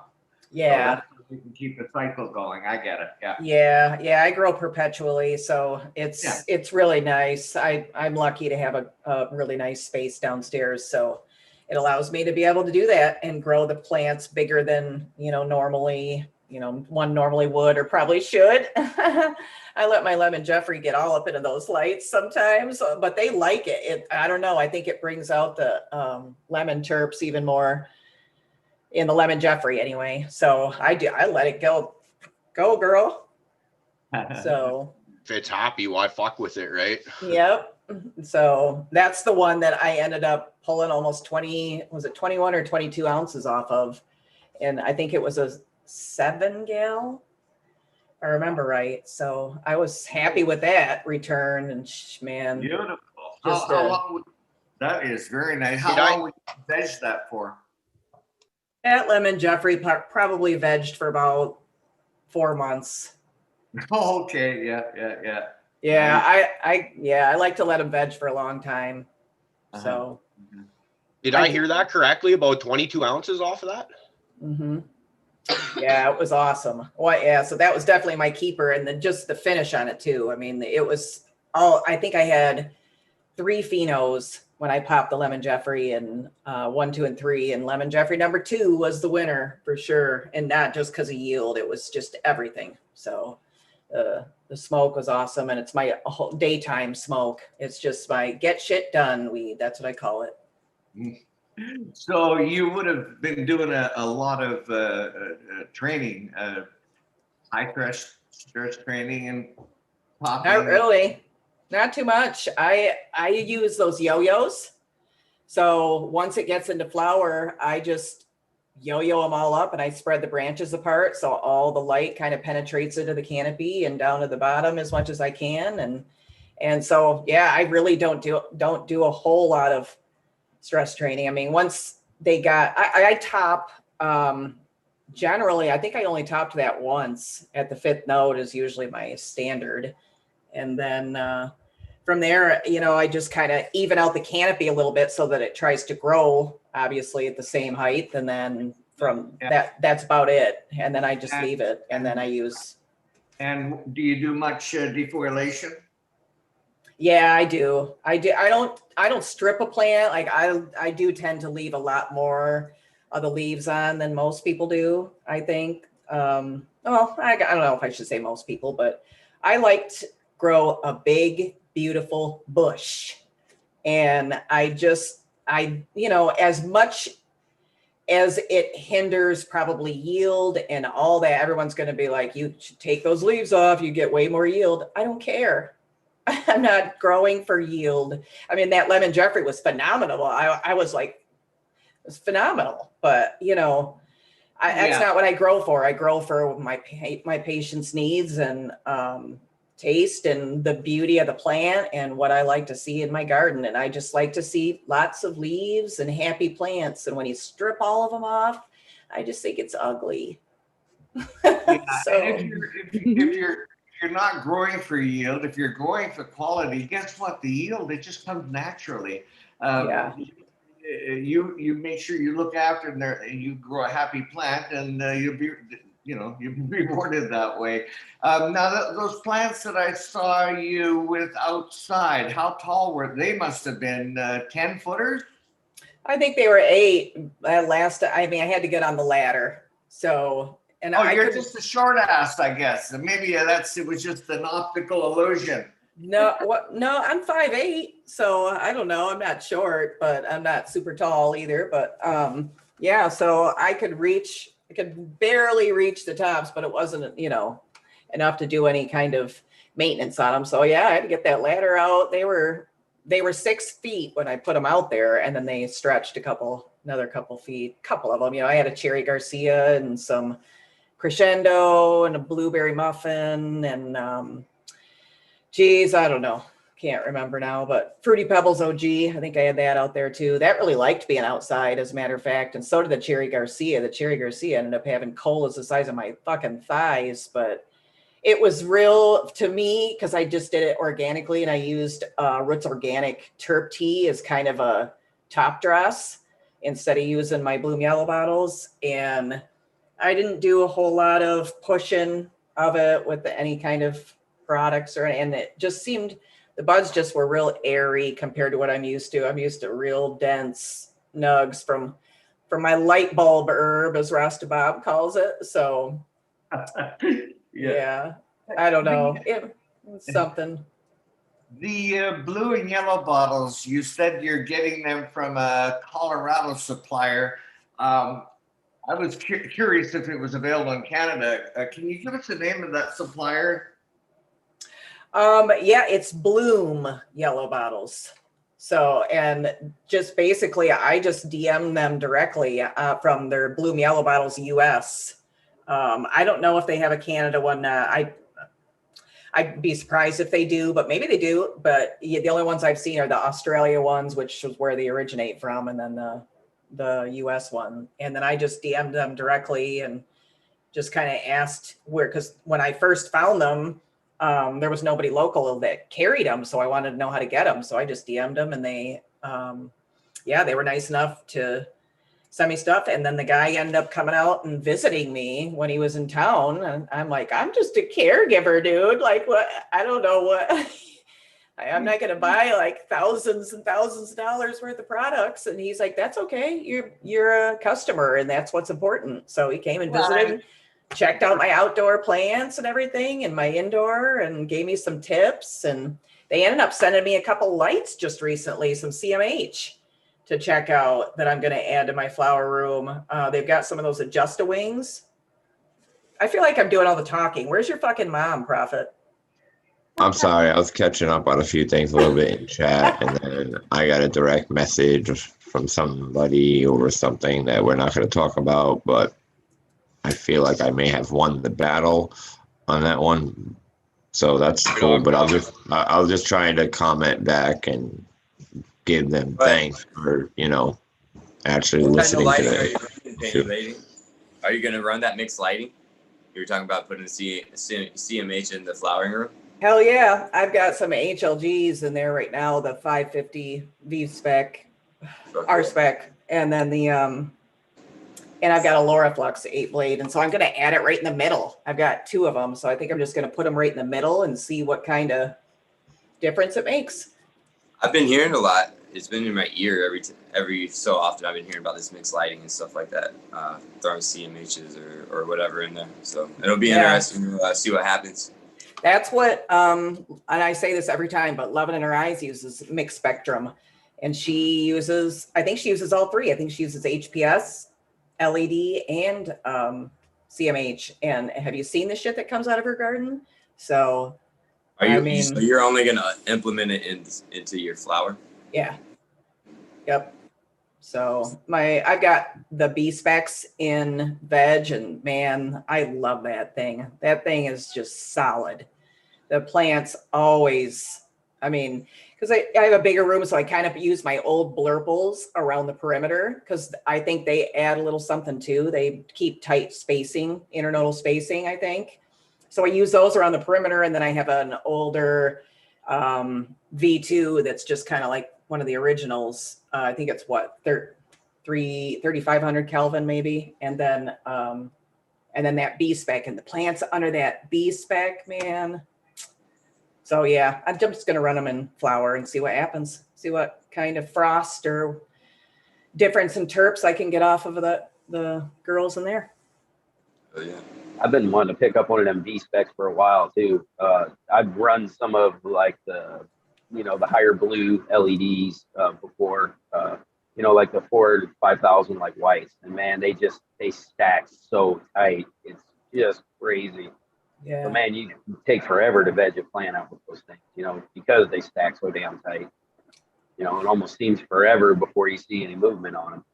Yeah. So you can keep the cycle going. I get it. Yeah. Yeah. I grow perpetually. So it's really nice. I'm lucky to have a really nice space downstairs. So it allows me to be able to do that and grow the plants bigger than, normally, one normally would or probably should. I let my lemon Jeffrey get all up into those lights sometimes, but they like it. I don't know. I think it brings out the lemon terps even more in the lemon Jeffrey anyway. So I let it go girl. So if it's happy, why fuck with it, right? Yep. So that's the one that I ended up pulling almost 21 or 22 ounces off of. And I think it was a 7-gal, if I remember right. So I was happy with that return, and man. Beautiful. How long that is very nice. How long would you veg that for? That lemon Jeffrey probably vegged for about 4 months. Oh, okay. Yeah. Yeah, I like to let them veg for a long time. So did I hear that correctly? About 22 ounces off of that? Mm-hmm. Yeah, it was awesome. Well, yeah, so that was definitely my keeper, and then just the finish on it too. I mean, it was I think I had 3 phenos when I popped the lemon Jeffrey, and 1, 2, and 3, and lemon Jeffrey number 2 was the winner for sure, and not just because of yield. It was just everything. So the smoke was awesome, and it's my whole daytime smoke. It's just my get shit done weed. That's what I call it. So you would have been doing a lot of training, high stress training, and popping. Not really, not too much. I use those yo-yos. So once it gets into flower, I just yo-yo them all up, and I spread the branches apart so all the light kind of penetrates into the canopy and down to the bottom as much as I can. And so yeah, I really don't do a whole lot of stress training. I mean, once they got, I top, generally, I think I only topped that once at the 5th node is usually my standard. And then from there, I just kind of even out the canopy a little bit so that it tries to grow obviously at the same height. And then from that's about it. And then I just leave it. And then I use. And do you do much defoliation? Yeah, I do. I don't strip a plant. Like I do tend to leave a lot more of the leaves on than most people do, I think. Well, I don't know if I should say most people, but I like to grow a big, beautiful bush. And as much as it hinders probably yield and all that, everyone's going to be like, you should take those leaves off. You get way more yield. I don't care. I'm not growing for yield. I mean, that lemon Jeffrey was phenomenal. I was like, it was phenomenal. But you know, that's not what I grow for. I grow for my patient's needs and taste and the beauty of the plant and what I like to see in my garden. And I just like to see lots of leaves and happy plants. And when you strip all of them off, I just think it's ugly. So and if you're not growing for yield, if you're growing for quality, guess what? The yield, it just comes naturally. You make sure you look after them and you grow a happy plant, and you'll be rewarded that way. Now those plants that I saw you with outside, how tall were they? Must have been 10 footers. I think they were 8 last. I mean, I had to get on the ladder. So, and you're just a short ass, I guess. And maybe it was just an optical illusion. No, I'm 5'8", so I don't know. I'm not short, but I'm not super tall either. But yeah, so I could barely reach the tops, but it wasn't, enough to do any kind of maintenance on them. So yeah, I had to get that ladder out. They were 6 feet when I put them out there, and then they stretched another couple feet, couple of them. I had a Cherry Garcia and some Crescendo and a Blueberry Muffin and geez, I don't know. Can't remember now, but Fruity Pebbles OG, I think I had that out there too. That really liked being outside, as a matter of fact. And so did the Cherry Garcia. The Cherry Garcia ended up having colas the size of my fucking thighs, but it was real to me because I just did it organically, and I used Roots Organic Terp Tea as kind of a top dress instead of using my Bloom Yellow bottles. And I didn't do a whole lot of pushing of it with any kind of products and it just seemed the buds just were real airy compared to what I'm used to. I'm used to real dense nugs from my light bulb herb, as Rasta Bob calls it. So yeah, I don't know. It's something. The blue and yellow bottles, you said you're getting them from a Colorado supplier. I was curious if it was available in Canada. Can you give us the name of that supplier? Yeah, it's Bloom Yellow Bottles. So, and just basically, I just DM them directly from their Bloom Yellow Bottles US. I don't know if they have a Canada one. I'd be surprised if they do, but maybe they do. But the only ones I've seen are the Australia ones, which is where they originate from, and then the US one. And then I just DM'd them directly and just kind of asked where, because when I first found them, there was nobody local that carried them. So I wanted to know how to get them. So I just DM'd them, and they were nice enough to send me stuff. And then the guy ended up coming out and visiting me when he was in town. And I'm like, I'm just a caregiver, dude. Like, what? I don't know what. I'm not going to buy like thousands and thousands of dollars worth of products. And he's like, that's okay. You're a customer, and that's what's important. So he came and visited, checked out my outdoor plants and everything, and my indoor, and gave me some tips. And they ended up sending me a couple lights just recently, some CMH to check out that I'm going to add to my flower room. They've got some of those Adjust-A-Wings. I feel like I'm doing all the talking. Where's your fucking mom, Prophet? I'm sorry, I was catching up on a few things a little bit in chat, and then I got a direct message from somebody over something that we're not going to talk about, but I feel like I may have won the battle on that one, so that's cool. But I'll just try to comment back and give them thanks for actually listening to it. Are you going to run that mixed lighting? You were talking about putting CMH in the flowering room. Hell yeah. I've got some HLGs in there right now, the 550 V spec, R spec, and then and I've got a Laura Flux 8-blade. And so I'm going to add it right in the middle. I've got 2 of them. So I think I'm just going to put them right in the middle and see what kind of difference it makes. I've been hearing a lot. It's been in my ear every so often. I've been hearing about this mixed lighting and stuff like that, throwing CMHs or whatever in there. So it'll be interesting to see what happens. That's what, and I say this every time, but Lovin' in Her Eyes uses mixed spectrum, and I think she uses all 3. I think she uses HPS, LED, and CMH. And have you seen the shit that comes out of her garden? So Are you? So you're only gonna implement it into your flower? Yeah. Yep. So I've got the B specs in veg, and man, I love that thing. That thing is just solid. The plants always, I mean, because I have a bigger room, so I kind of use my old blurples around the perimeter because I think they add a little something too. They keep tight spacing, internodal spacing, I think. So I use those around the perimeter, and then I have an older V2 that's just kind of like one of the originals. I think it's what, 3,500 Kelvin maybe. And then that B spec, and the plants under that B spec, man. So yeah, I'm just gonna run them in flower and see what happens. See what kind of frost or difference in terps I can get off of the girls in there. Oh yeah. I've been wanting to pick up one of them B specs for a while too. I've run some of like the higher blue LEDs before, like the 4,000 to 5,000 like whites, and man, they stack so tight. It's just crazy. Yeah. But man, you take forever to veg a plant out with those things, because they stack so damn tight. It almost seems forever before you see any movement on them.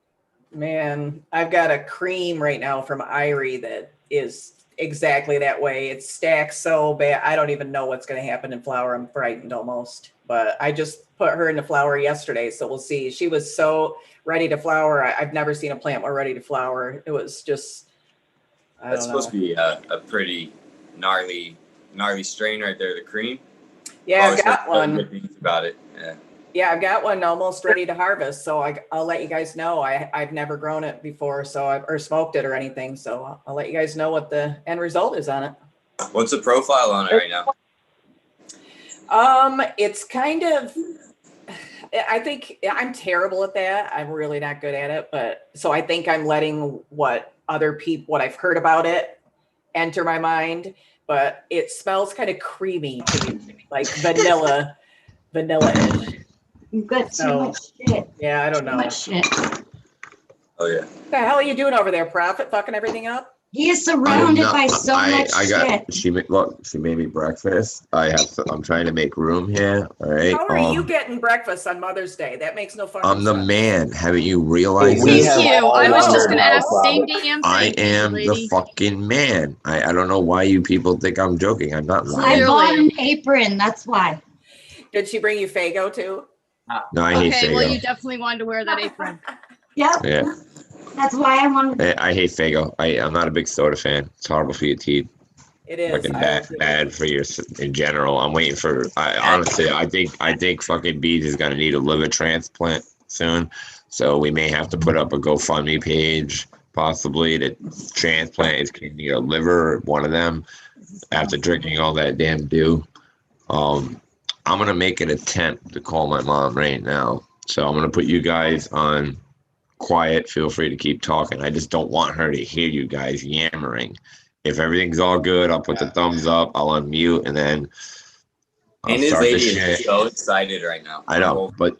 Man, I've got a cream right now from Irie that is exactly that way. It stacks so bad. I don't even know what's going to happen in flower. I'm frightened almost. But I just put her into flower yesterday, so we'll see. She was so ready to flower. I've never seen a plant more ready to flower. It was just, That's supposed to be a pretty gnarly strain right there, the cream. Yeah, I've got one. Good things about it. Yeah. Yeah, I've got one almost ready to harvest, so I'll let you guys know. I've never grown it before, or smoked it or anything, so I'll let you guys know what the end result is on it. What's the profile on it right now? It's kind of, I think I'm terrible at that. I'm really not good at it, but so I think I'm letting what I've heard about it enter my mind, but it smells kind of creamy to me, like vanilla-ish. You've got too much shit. Yeah, I don't know. Too much shit. Oh yeah. What the hell are you doing over there, Prophet? Fucking everything up? He is surrounded by so much shit. She made me breakfast. I'm trying to make room here. All right. How are you getting breakfast on Mother's Day? That makes no fucking sense. I'm the man. Haven't you realized Thank this? you. I was just gonna ask the same damn thing. I am the fucking man. I don't know why you people think I'm joking. I'm not lying. I bought an apron. That's why. Did she bring you Faygo too? No, I hate Faygo. Okay, well, you definitely wanted to wear that apron. Yep. Yeah. That's why I wanted. I hate Faygo. I'm not a big soda fan. It's horrible for your teeth. It is. Fucking bad for your in general. I'm waiting for. Honestly, I think fucking Bees is gonna need a liver transplant soon. So we may have to put up a GoFundMe page possibly to transplant his kidney or liver, or one of them, after drinking all that damn dew. I'm gonna make an attempt to call my mom right now. So I'm gonna put you guys on quiet. Feel free to keep talking. I just don't want her to hear you guys yammering. If everything's all good, I'll put the thumbs up. I'll unmute, and then I'll and his start the lady shit. is so excited right now. I know, but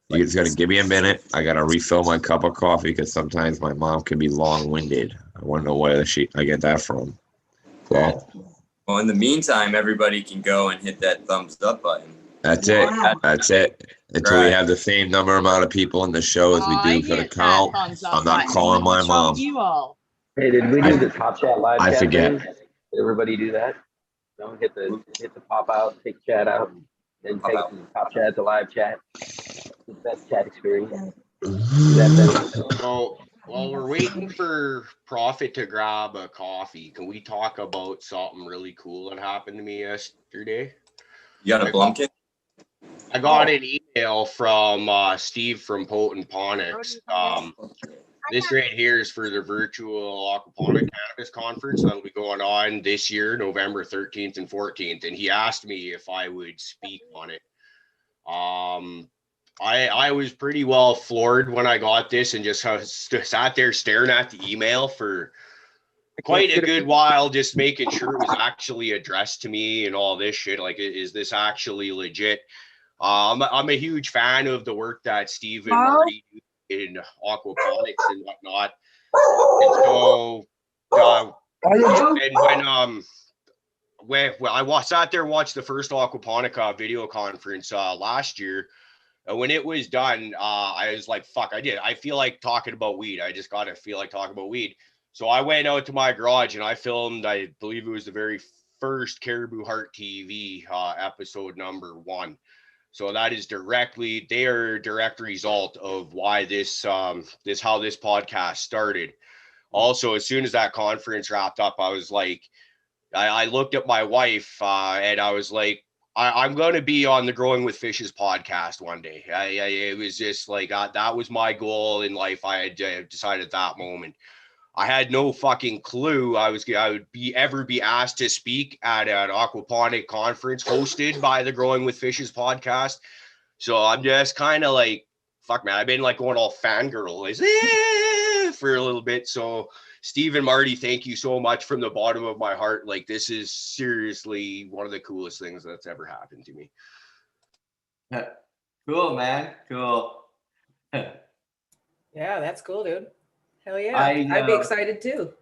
you just gotta give me a minute. I gotta refill my cup of coffee because sometimes my mom can be long-winded. I want to know where I get that from. Well, in the meantime, everybody can go and hit that thumbs up button. That's it. That's it. Until we have the same amount of people in the show as we do for the count, I'm not calling my mom. You all. Hey, did we do the Top Chat live chat? I forget. Did everybody do that? Don't hit the pop out, take chat out, then take from the Top Chat to live chat. The best chat experience. So while we're waiting for Prophet to grab a coffee, can we talk about something really cool that happened to me yesterday? You got a Blumpkin? I got an email from Steve from Potent Ponics. This right here is for the virtual aquaponic cannabis conference that'll be going on this year, November 13th and 14th. And he asked me if I would speak on it. I was pretty well floored when I got this and just sat there staring at the email for quite a good while, just making sure it was actually addressed to me and all this shit. Like, is this actually legit? I'm a huge fan of the work that Steve and Marty do in aquaponics and whatnot. And so, and when I sat there and watched the first aquaponica video conference last year. And when it was done, I was like, fuck, I feel like talking about weed. I just got to feel like talking about weed. So I went out to my garage and I filmed, I believe it was the very first Caribou Heart TV episode number 1. So that is they are a direct result of why how this podcast started. Also, as soon as that conference wrapped up, I was like, I looked at my wife and I was like, I'm going to be on the Growing with Fishes podcast one day. It was just like, that was my goal in life. I had decided at that moment. I had no fucking clue I would ever be asked to speak at an aquaponic conference hosted by the Growing with Fishes podcast. So I'm just kind of like, fuck, man, I've been like going all fangirl for a little bit. So Steve and Marty, thank you so much from the bottom of my heart. Like, this is seriously one of the coolest things that's ever happened to me. Cool, man. Cool. Yeah, that's cool, dude. Hell yeah. I'd be excited too.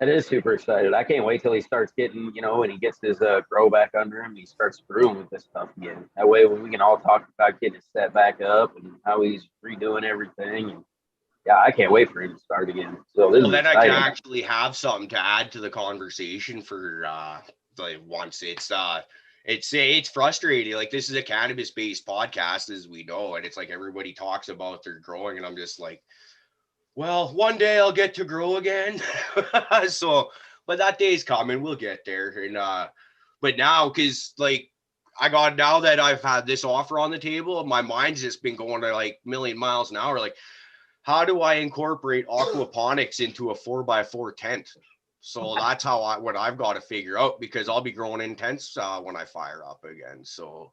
It is super excited. I can't wait till he starts getting, and he gets his grow back under him. He starts screwing with this stuff again. That way we can all talk about getting it set back up and how he's redoing everything. And yeah, I can't wait for him to start again. So this is then exciting. I can actually have something to add to the conversation for once it's frustrating. Like, this is a cannabis-based podcast, as we know, and it's like everybody talks about their growing, and I'm just like, well, one day I'll get to grow again. So, but that day's coming. We'll get there. And but now, because like now that I've had this offer on the table, my mind's just been going to like a million miles an hour. Like, how do I incorporate aquaponics into a 4x4 tent? So that's what I've got to figure out, because I'll be growing in tents when I fire up again. So,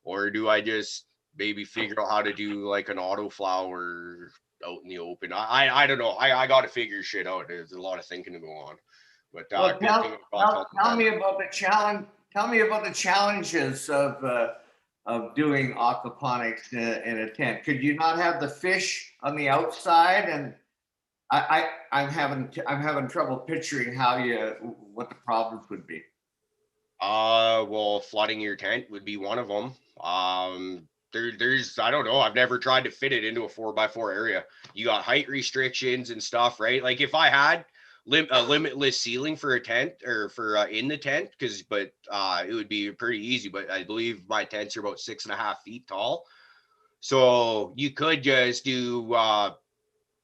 or do I just maybe figure out how to do like an autoflower out in the open? I don't know. I got to figure shit out. There's a lot of thinking to go on. But tell me about the challenge. Tell me about the challenges of doing aquaponics in a tent. Could you not have the fish on the outside? And I'm having trouble picturing what the problems would be. Well, flooding your tent would be one of them. There's I don't know. I've never tried to fit it into a 4x4 area. You got height restrictions and stuff, right? Like, if I had a limitless ceiling for a tent or for in the tent, but it would be pretty easy. But I believe my tents are about 6.5 feet tall, so you could just do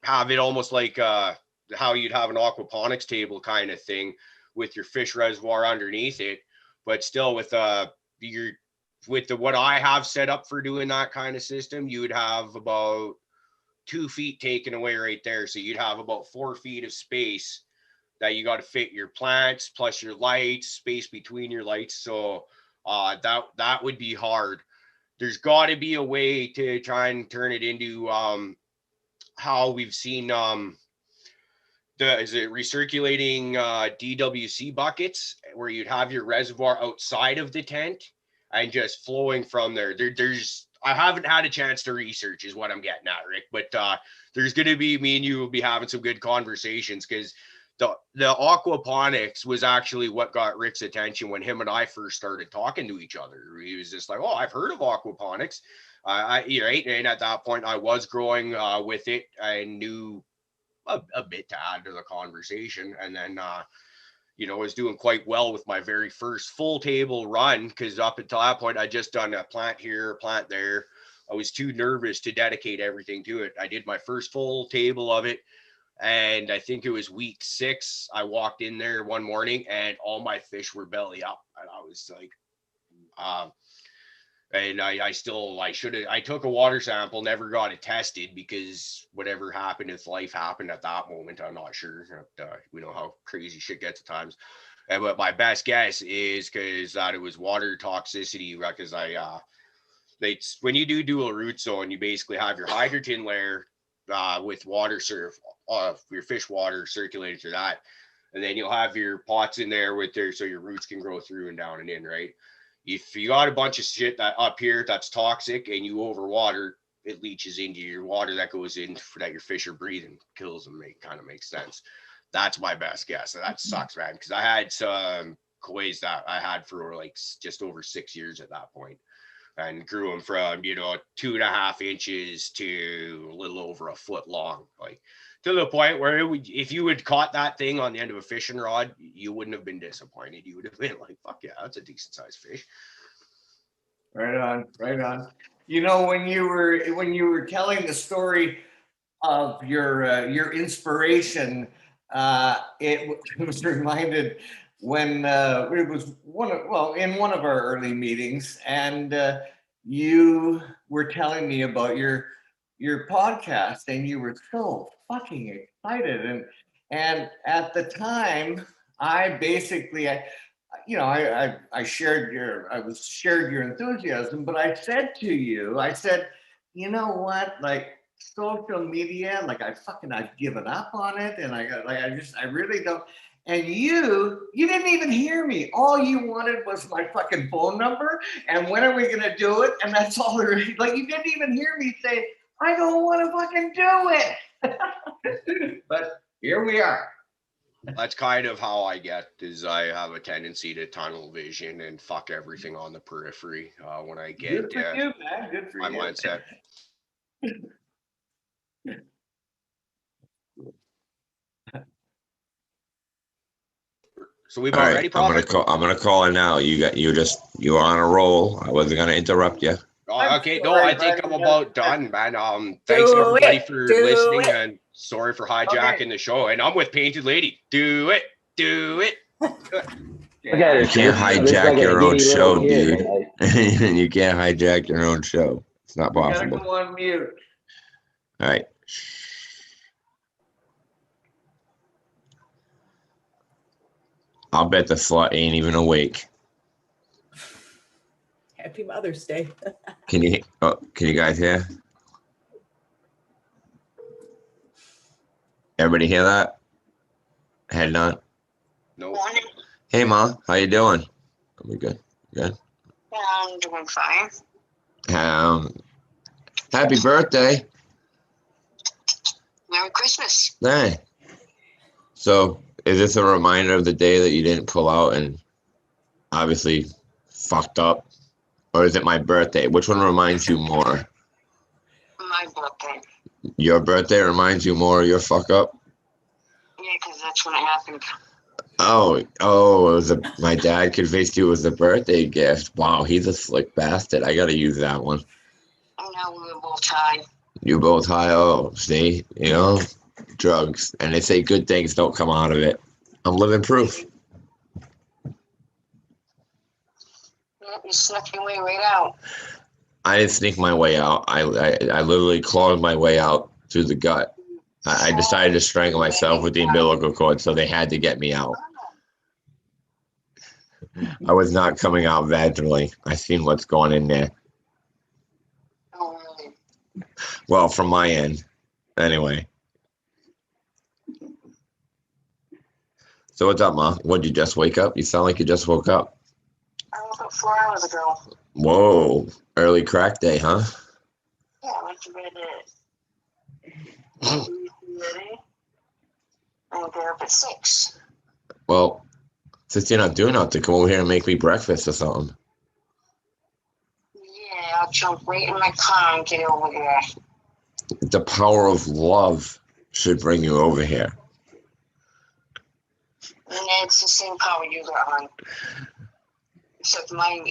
have it almost like how you'd have an aquaponics table kind of thing with your fish reservoir underneath it, but still with what I have set up for doing that kind of system, you would have about 2 feet taken away right there. So you'd have about 4 feet of space that you got to fit your plants plus your lights, space between your lights. So that would be hard. There's got to be a way to try and turn it into how we've seen is it recirculating DWC buckets, where you'd have your reservoir outside of the tent and just flowing from there. I haven't had a chance to research is what I'm getting at, Rick, but there's going to be, me and you will be having some good conversations, because the aquaponics was actually what got Rick's attention when him and I first started talking to each other. He was just like, oh, I've heard of aquaponics. Right. And at that point I was growing with it. I knew a bit to add to the conversation. And then, was doing quite well with my very first full table run, because up until that point, I just done a plant here, a plant there. I was too nervous to dedicate everything to it. I did my first full table of it, and I think it was week 6. I walked in there one morning and all my fish were belly up, and I was like, and I took a water sample, never got it tested, because whatever happened, if life happened at that moment, I'm not sure. We know how crazy shit gets at times. But my best guess is that it was water toxicity, because when you do dual root zone, you basically have your hydrogen layer with water your fish water circulating through that. And then you'll have your pots in there so your roots can grow through and down and in, right? If you got a bunch of shit that up here that's toxic and you overwater, it leaches into your water that goes in that your fish are breathing, kills them. It kind of makes sense. That's my best guess. And that sucks, man, because I had some koi's that I had for like just over 6 years at that point, and grew them from 2.5 inches to a little over a foot long, like to the point where if you had caught that thing on the end of a fishing rod, you wouldn't have been disappointed. You would have been like, fuck yeah, that's a decent sized fish. Right on, right on. When you were telling the story of your inspiration, it was reminded when it was in one of our early meetings, and you were telling me about your podcast, and you were so fucking excited, and at the time I basically I shared your enthusiasm, but I said to you, you know what, like social media, like I've given up on it, and I really don't. And you didn't even hear me. All you wanted was my fucking phone number, and when are we gonna do it? And that's all. Like, you didn't even hear me say, I don't want to fucking do it. But here we are. That's kind of how I get, is I have a tendency to tunnel vision and fuck everything on the periphery when I get Good for you, man. Good for my you. mindset. So we've already. I'm gonna call it now. You are on a roll. I wasn't gonna interrupt you. Oh, okay, no, I think I'm about done, man. Thanks everybody for listening, and sorry for hijacking the show. And I'm with Painted Lady. Do it. You can't hijack your own show, dude. You can't hijack your own show. It's not possible. Gotta go on mute. All right. I'll bet the slut ain't even awake. Happy Mother's Day. Can you guys hear? Everybody hear that? Head on. No. Hey, Ma, how you doing? Are we good? Good. I'm doing fine. Happy birthday. Merry Christmas. Hey. So, is this a reminder of the day that you didn't pull out and obviously fucked up? Or is it my birthday? Which one reminds you more? My birthday. Your birthday reminds you more of your fuck up? Yeah, because that's when it happened. Oh, it was my dad convinced you it was a birthday gift. Wow, he's a slick bastard. I gotta use that one. Oh, no, we were both high. You both high? Oh, see, drugs. And they say good things don't come out of it. I'm living proof. You snuck your way right out. I didn't sneak my way out. I literally clawed my way out through the gut. I decided to strangle myself with the umbilical cord, so they had to get me out. I was not coming out vaginally. I seen what's going in there. Oh, really? Well, from my end. Anyway. So what's up, Ma? What, did you just wake up? You sound like you just woke up. I woke up 4 hours ago. Whoa. Early crack day, huh? Yeah, I went to bed at ready and get up at 6. Well, since you're not doing nothing, come over here and make me breakfast or something. Yeah, I'll jump right in my car and get over there. The power of love should bring you over here. And it's the same power you got on. Except my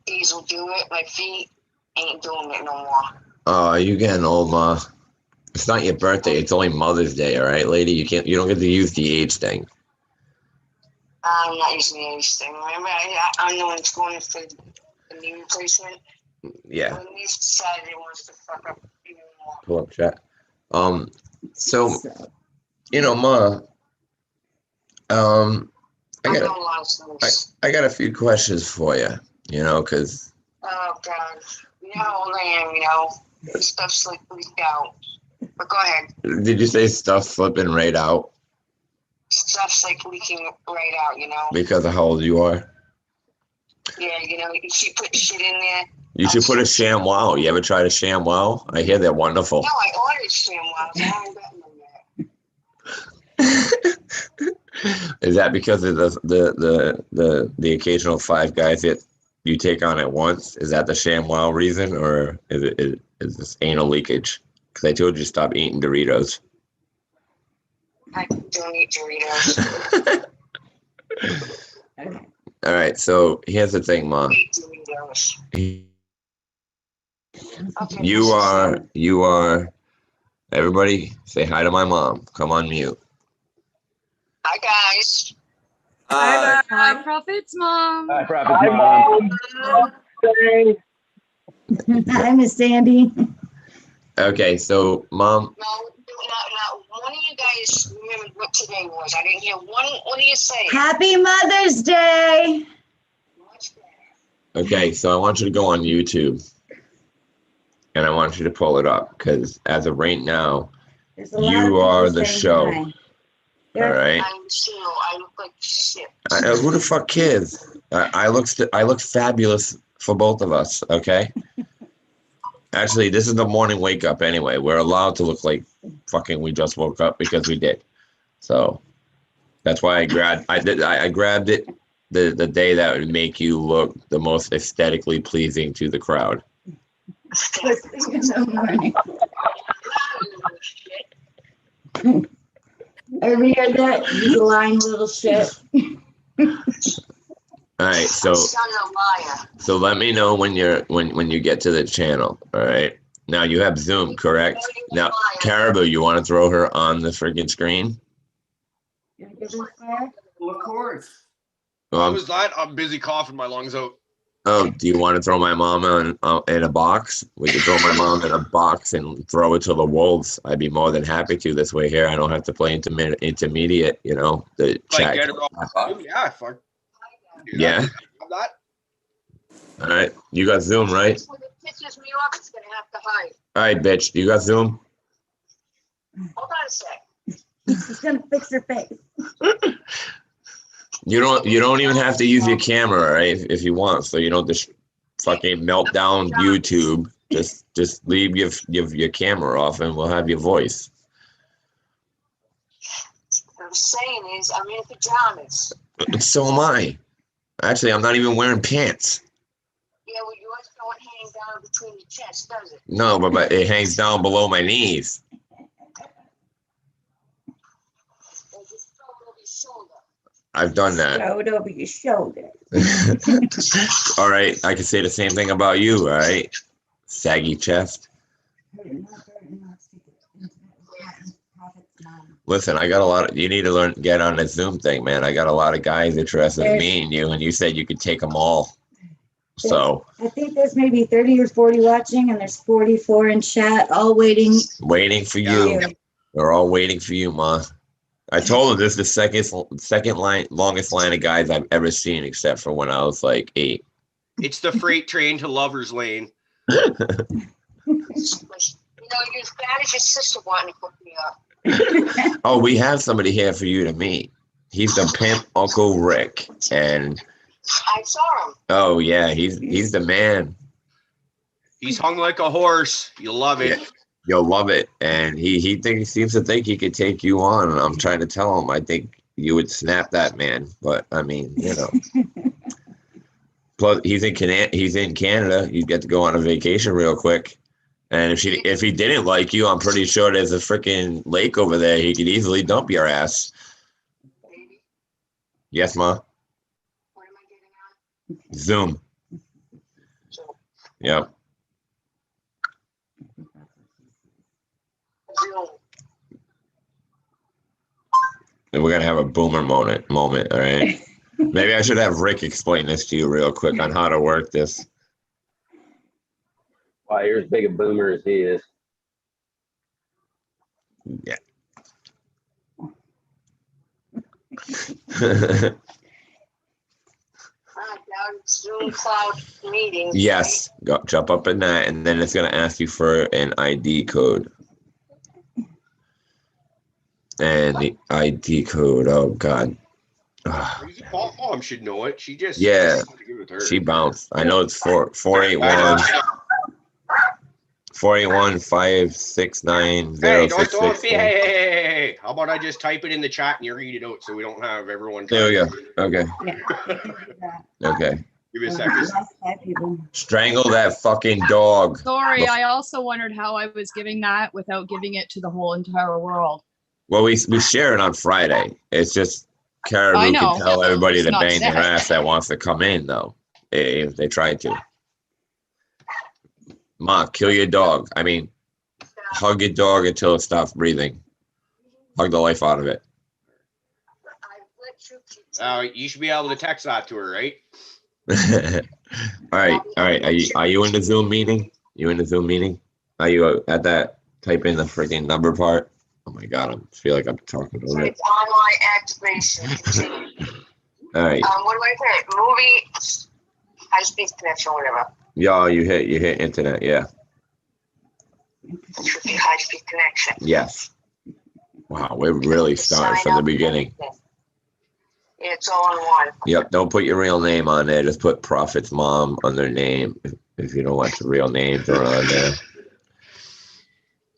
knees will do it, my feet ain't doing it no more. Oh, you getting old, Ma. It's not your birthday. It's only Mother's Day, all right, lady? You don't get to use the age thing. I'm not using the age thing. Remember, I'm the one that's going for the knee replacement. Yeah. When he decided he wants to fuck up even more. Pull up chat. So, Ma, I got a few questions for you, because. Oh, God. You know how old I am, stuff's like leaked out. But go ahead. Did you say stuff slipping right out? Stuff's like leaking right out, Because of how old you are? Yeah, you should put shit in there. You should put a ShamWow. You ever tried a ShamWow? I hear they're wonderful. No, I ordered ShamWows. I haven't gotten them yet. Is that because of the occasional 5 guys that you take on at once? Is that the ShamWow reason, or is this anal leakage? Because I told you to stop eating Doritos. I don't eat Doritos. All right, so here's the thing, Mom. You are. Everybody, say hi to my mom. Come on mute. Hi, guys. Hi, Prophet's mom. Hi, Prophet's mom. Hi, Miss Sandy. Okay, so Mom. No, one of you guys remembered what today was. I didn't hear one of you say it. Happy Mother's Day. Okay, so I want you to go on YouTube. And I want you to pull it up because as of right now, you are the show. All right. I'm still. I look like shit. Who the fuck cares? I look fabulous for both of us. Okay. Actually, this is the morning wake up anyway. We're allowed to look like fucking we just woke up because we did. So that's why I grabbed it the day that would make you look the most aesthetically pleasing to the crowd. Ever hear that? You lying little shit. All right, so let me know when you get to the channel. All right. Now you have Zoom, correct? Now, Caribou, you want to throw her on the freaking screen? Well, of course. What was that? I'm busy coughing my lungs out. Oh, do you want to throw my mom in a box? We could throw my mom in a box and throw it to the wolves. I'd be more than happy to this way here. I don't have to play intermediate, you know, the chat. Get her off. Yeah, fuck. Yeah. All right. You got Zoom, right? When it pisses me off, it's going to have to hide. All right, bitch. You got Zoom? Hold on a sec. She's going to fix her face. You don't even have to use your camera, right? If you want, so you don't just fucking melt down YouTube. Just leave your camera off, and we'll have your voice. What I'm saying is, I'm in pajamas. So am I. Actually, I'm not even wearing pants. Yeah, well, yours don't hang down between your chest, does it? No, but it hangs down below my knees. Or just throw it over your shoulder. I've done that. Throw it over your shoulder. All right, I can say the same thing about you. All right, saggy chest. Listen, I got a lot of. You need to get on the Zoom thing, man. I got a lot of guys interested in me and you, and you said you could take them all. So I think there's maybe 30 or 40 watching, and there's 44 in chat, all waiting. Waiting for you. They're all waiting for you, Ma. I told them this is the second longest line of guys I've ever seen, except for when I was like 8. It's the freight train to Lover's Lane. You know, you're as bad as your sister wanting to hook me up. Oh, we have somebody here for you to meet. He's the pimp Uncle Rick, and I saw him. Oh yeah, he's the man. He's hung like a horse. You'll love it. Yeah, you'll love it. And he seems to think he could take you on. And I'm trying to tell him I think you would snap that man. But I mean, you know. Plus he's in Canada. You'd get to go on a vacation real quick. And if he didn't like you, I'm pretty sure there's a freaking lake over there. He could easily dump your ass. Baby. Yes, Ma. What am I getting on? Zoom. Yep. Zoom. And we're gonna have a boomer moment, all right? Maybe I should have Rick explain this to you real quick on how to work this. Wow, you're as big a boomer as he is. Yeah. Zoom cloud meeting. Yes, jump up in that, and then it's gonna ask you for an ID code. And the ID code, oh God. Mom should know it. She just she bounced. I know it's 481 481-569-0662. Hey, don't see. Hey. How about I just type it in the chat and you read it out so we don't have everyone. There we go. Okay. Okay. Give me a second. Strangle that fucking dog. Sorry, I also wondered how I was giving that without giving it to the whole entire world. Well, we share it on Friday. It's just Caribou can tell everybody to bang their ass that wants to come in, though. If they try to. Ma, kill your dog. I mean, hug your dog until it stops breathing. Hug the life out of it. You should be able to text that to her, right? All right. Are you in the Zoom meeting? You in the Zoom meeting? Are you at that? Type in the freaking number part. Oh my god, I feel like I'm talking over it. It's online activation. All right. What do I say? Movie, high speed connection, whatever. Yeah, you hit internet. Yeah. It should be high speed connection. Yes. Wow, we're really starting from the beginning. It's all in one. Yep. Don't put your real name on there. Just put Prophet's mom on their name if you don't want the real names are on there.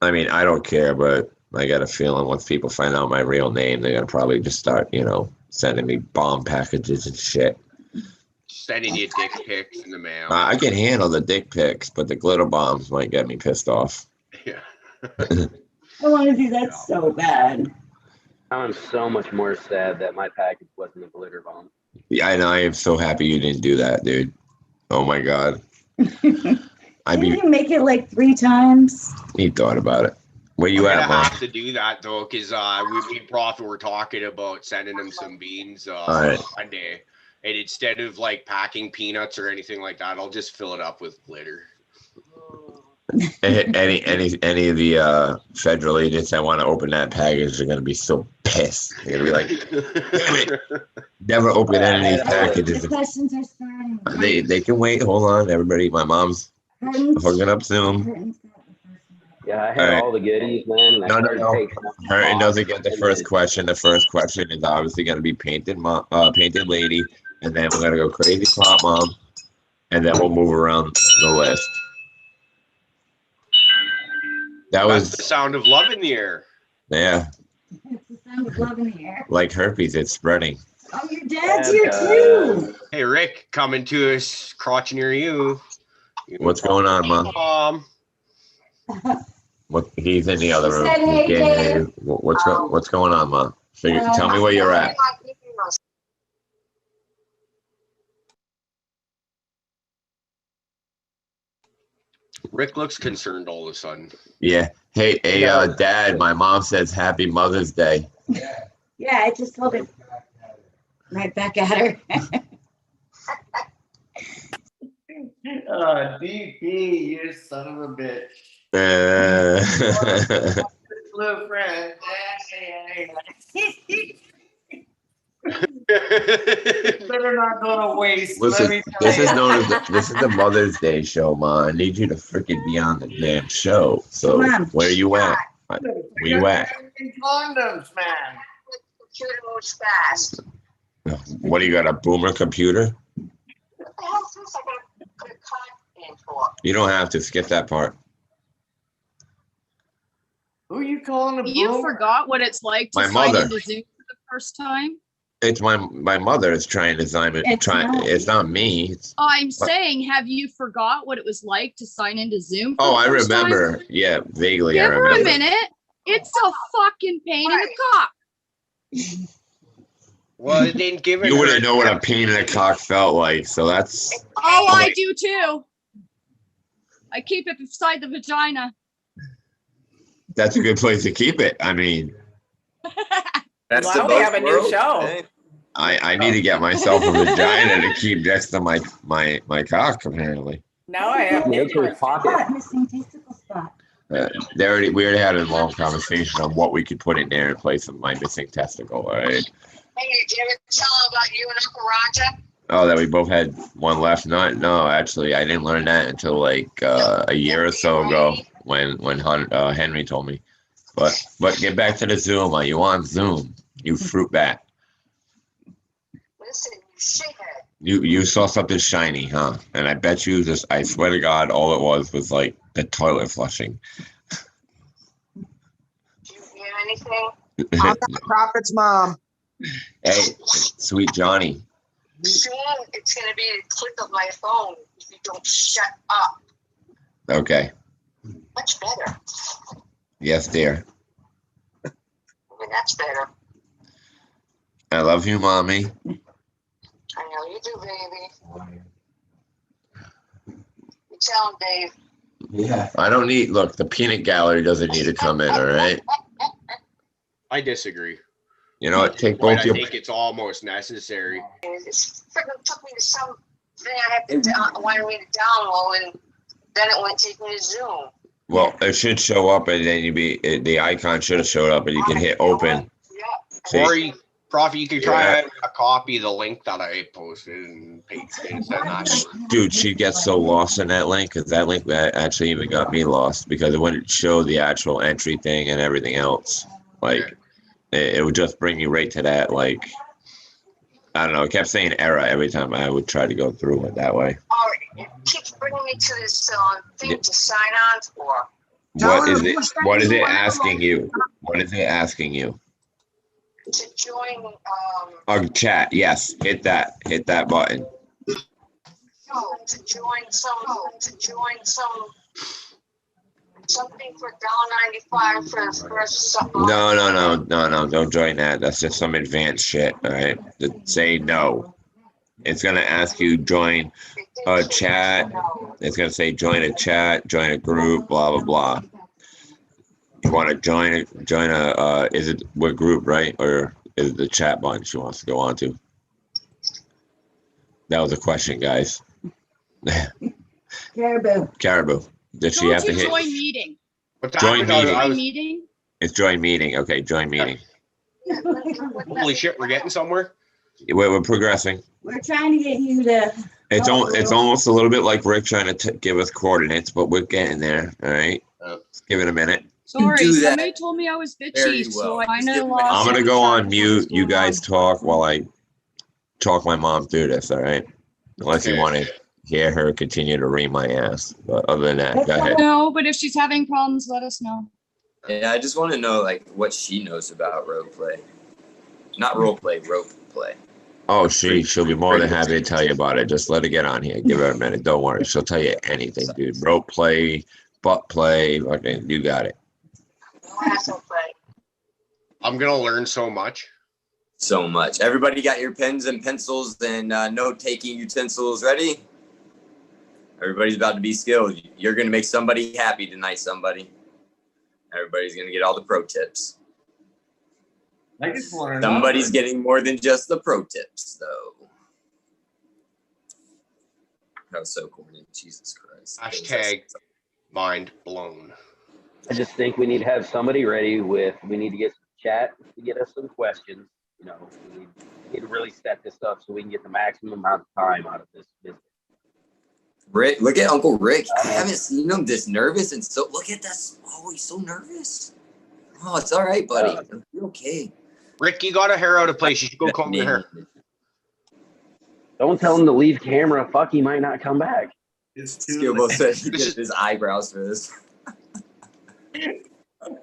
I mean, I don't care, but I got a feeling once people find out my real name, they're gonna probably just start, sending me bomb packages and shit. Sending you dick pics in the mail. I can handle the dick pics, but the glitter bombs might get me pissed off. Yeah. I want to do that so bad. I'm so much more sad that my package wasn't a glitter bomb. Yeah, I know. I am so happy you didn't do that, dude. Oh my god. Didn't you make it like 3 times? He thought about it. Where you at, Mom? I have to do that though, because we Prophet were talking about sending him some beans Monday, and instead of like packing peanuts or anything like that, I'll just fill it up with glitter. Any of the federal agents that want to open that package are gonna be so pissed. They're gonna be like, damn it, never open any of these packages. The questions are starting. They can wait. Hold on, everybody. My mom's hooking up Zoom. Yeah, I had all the goodies, man. No. Hurton doesn't get the first question. The first question is obviously gonna be painted lady, and then we're gonna go crazy pop mom, and then we'll move around the list. That's the sound of love in the air. Yeah. It's the sound of love in the air. Like herpes, it's spreading. Oh, your dad's here too. Hey, Rick, coming to us, crotch near you. What's going on, Mom? What? He's in the other room. What's going on, Mom? Tell me where you're at. Rick looks concerned all of a sudden. Yeah. Hey, Dad, my mom says Happy Mother's Day. Yeah, I just told her. Right back at her. DP, you son of a bitch. Little friend. Better not go to waste. Listen, this is the Mother's Day show, Ma. I need you to freaking be on the damn show. So where you at? Where you at? Condoms, man. Computer moves fast. What do you got? A boomer computer? You don't have to skip that part. Who are you calling a boomer? You forgot what it's like to sign into Zoom for the first time? It's my mother is trying to sign it. It's not me. I'm saying, have you forgot what it was like to sign into Zoom? Oh, I remember. Time? Yeah, vaguely. Give I remember. her a minute. It's a fucking pain in the cock. Well, it didn't give it. You wouldn't know what a pain in the cock felt like, so that's. Oh, I do too. I keep it beside the vagina. That's a good place to keep it. I mean. That's why we have a new show. I need to get myself a vagina to keep next to my cock. Apparently. Now I have missing testicle spot. We already had a long conversation on what we could put in there in place of my missing testicle. All right. Hey, did you ever tell them about you and Uncle Roger? Oh, that we both had one left. No, actually, I didn't learn that until like a year or so ago when Henry told me. But get back to the Zoom. Are you on Zoom? You fruit bat. Listen, you shithead. You saw something shiny, huh? And I bet you just, I swear to God, all it was like the toilet flushing. Do you hear anything? I'm not Prophet's mom. Hey, sweet Johnny. Soon it's going to be a click of my phone if you don't shut up. Okay. Much better. Yes, dear. I mean, that's better. I love you, mommy. I know you do, baby. You tell him, Dave. Yeah. I don't need, look, the peanut gallery doesn't need to come in, all right? I disagree. You know what? Take But both I your. think it's almost necessary. This freaking took me to some thing I had to wanted me to download, and then it went take me to Zoom. Well, it should show up, and then the icon should have showed up, and you can hit open. Yeah. Or Prof, you could try a copy of the link that I posted and paste it and send that. Dude, she gets so lost in that link because that link actually even got me lost because it wouldn't show the actual entry thing and everything else. Like, it would just bring you right to that. Like, I don't know. It kept saying error every time I would try to go through it that way. Oh, it keeps bringing me to this thing to sign on for. What is it? What is it asking you? What is it asking you? To join. Chat. Yes, hit that. Hit that button. No, to join something for $1.95 for the first. No. Don't join that. That's just some advanced shit. All right. Say no. It's gonna ask you join a chat. It's gonna say join a chat, join a group, blah blah blah. You want to join a is it what group, right? Or is it the chat button she wants to go on to? That was a question, guys. Caribou. Did she have to hit join meeting? Join meeting. Join meeting? It's join meeting. Okay, join meeting. Holy shit, we're getting somewhere. We're progressing. We're trying to get you to. It's almost a little bit like Rick trying to give us coordinates, but we're getting there. All right. Let's give it a minute. Sorry, somebody told me I was bitchy, so I kind of lost. I'm gonna go on mute. You guys talk while I talk my mom through this. All right. Unless you want to hear her continue to read my ass. But other than that, go ahead. No, but if she's having problems, let us know. Yeah, I just want to know like what she knows about rope play. Not role play, rope play. Oh, she'll be more than happy to tell you about it. Just let her get on here. Give her a minute. Don't worry. She'll tell you anything, dude. Rope play, butt play. Okay, you got it. I'm gonna learn so much. So much. Everybody got your pens and pencils and note-taking utensils ready? Everybody's about to be skilled. You're gonna make somebody happy tonight, somebody. Everybody's gonna get all the pro tips. I just want to Somebody's getting more than just the pro tips, though. That was so corny. Jesus Christ. Hashtag mind blown. I just think we need to have somebody ready we need to get some chat to get us some questions. You know, we need to really set this up so we can get the maximum amount of time out of this business. Rick, look at Uncle Rick. I haven't seen him this nervous, and so look at this. Oh, he's so nervous. Oh, it's all right, buddy. You're okay. Rick, you got a hair out of place. You should go comb your hair. Don't tell him to leave camera. Fuck, he might not come back. Skillbo said he did his eyebrows for this. Oh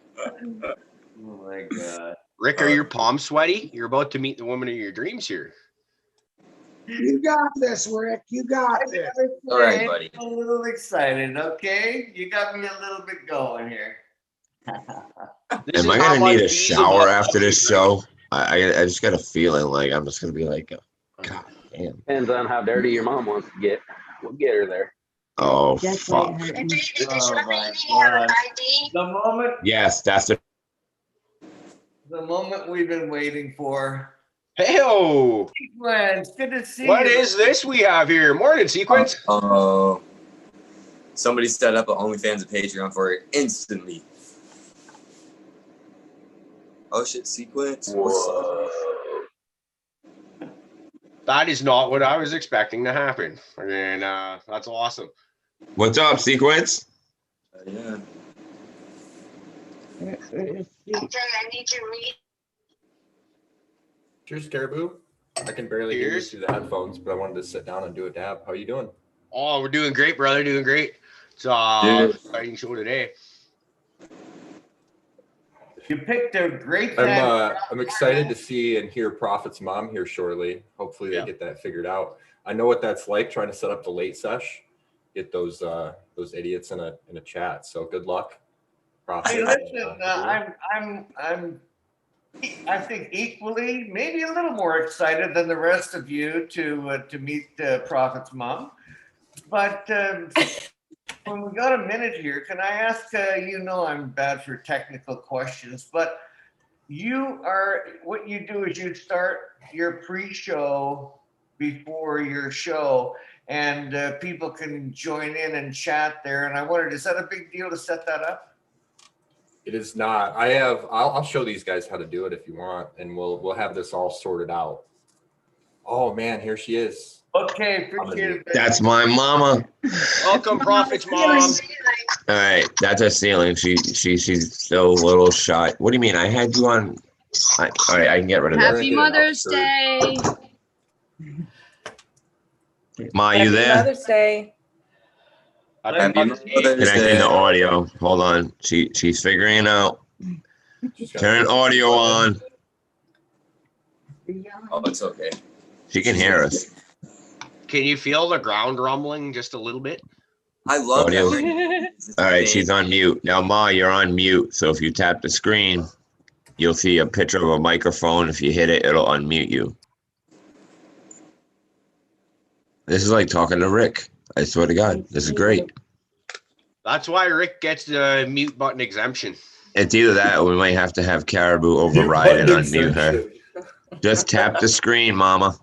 my God. Rick, are your palms sweaty? You're about to meet the woman of your dreams here. You got this, Rick. You got this. All right, buddy. A little excited, okay? You got me a little bit going here. Am I gonna need a shower after this show? I just got a feeling like I'm just gonna be like, God damn. Depends on how dirty your mom wants to get. We'll get her there. Oh fuck. Oh my God. The moment. Yes, that's it. The moment we've been waiting for. Hey-o! Sequence, good to see you. What is this we have here? Morning, Sequence. Oh. Somebody set up an OnlyFans and Patreon for it instantly. Oh shit, Sequence. What's up? That is not what I was expecting to happen. And that's awesome. What's up, Sequence? Yeah. Okay, I need your meat. Cheers, Caribou. I can barely hear you through the headphones, but I wanted to sit down and do a dab. How you doing? Oh, we're doing great, brother. Doing great. It's exciting show today. You picked a great time. I'm excited to see and hear Prophet's mom here shortly. Hopefully they get that figured out. I know what that's like trying to set up the late sesh. Get those idiots in a chat. So good luck, Prophet. Hey, listen, I think equally, maybe a little more excited than the rest of you to meet Prophet's mom. But when we got a minute here, can I ask? I'm bad for technical questions, but what you do is you start your pre-show before your show, and people can join in and chat there. And I wondered, is that a big deal to set that up? It is not. I'll show these guys how to do it if you want, and we'll have this all sorted out. Oh man, here she is. Okay, appreciate it. That's my mama. Welcome, Prophet's mom. All right, that's her ceiling. She's still a little shy. What do you mean? I had you on. All right, I can get rid of that. Happy Mother's Day. Ma, you there? Happy Mother's Day. Connecting the audio. Hold on. She's figuring it out. Turn audio on. Oh, it's okay. She can hear us. Can you feel the ground rumbling just a little bit? I love audio. that. All right, she's on mute. Now, Ma, you're on mute. So if you tap the screen, you'll see a picture of a microphone. If you hit it, it'll unmute you. This is like talking to Rick. I swear to God, this is great. That's why Rick gets the mute button exemption. It's either that or we might have to have Caribou override and unmute her. Just tap the screen, Mama.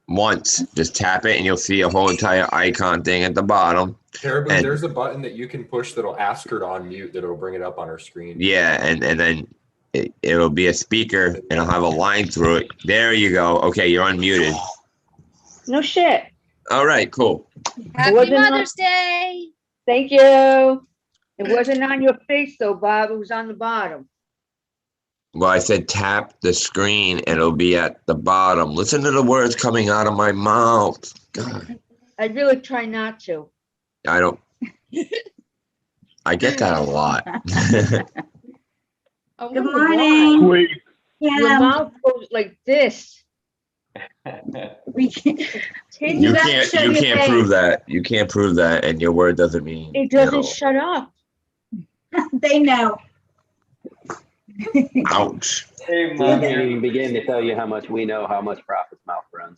Once. Just tap it and you'll see a whole entire icon thing at the bottom. Caribou, there's a button that you can push that'll ask her to unmute, that'll bring it up on her screen. Yeah, and then it'll be a speaker and it'll have a line through it. There you go. Okay, you're unmuted. No shit. All right, cool. Happy Mother's Day. Thank you. It wasn't on your face though, Bob. It was on the bottom. Well, I said tap the screen and it'll be at the bottom. Listen to the words coming out of my mouth. God. I really try not to. I don't. I get that a lot. Good morning. Sweet. Your mouth goes like this. You can't prove that. You can't prove that, and your word doesn't mean it doesn't shut up. They know. Ouch. Hey, We can't even begin to tell you how much we know how much Prophet's mouth runs.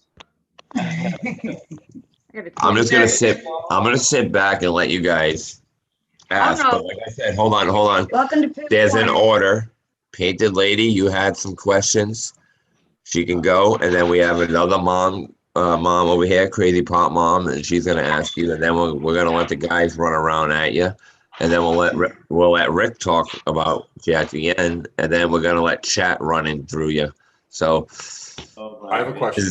I'm just gonna sit. I'm gonna sit back and let you guys ask. But like I said, hold on. Welcome to There's an order. Painted lady, you had some questions. She can go, and then we have another mom over here, Crazy Pop Mom, and she's gonna ask you, and then we're gonna let the guys run around at you, and then we'll let Rick talk about you at the end, and then we're gonna let chat run in through you. So, I have a question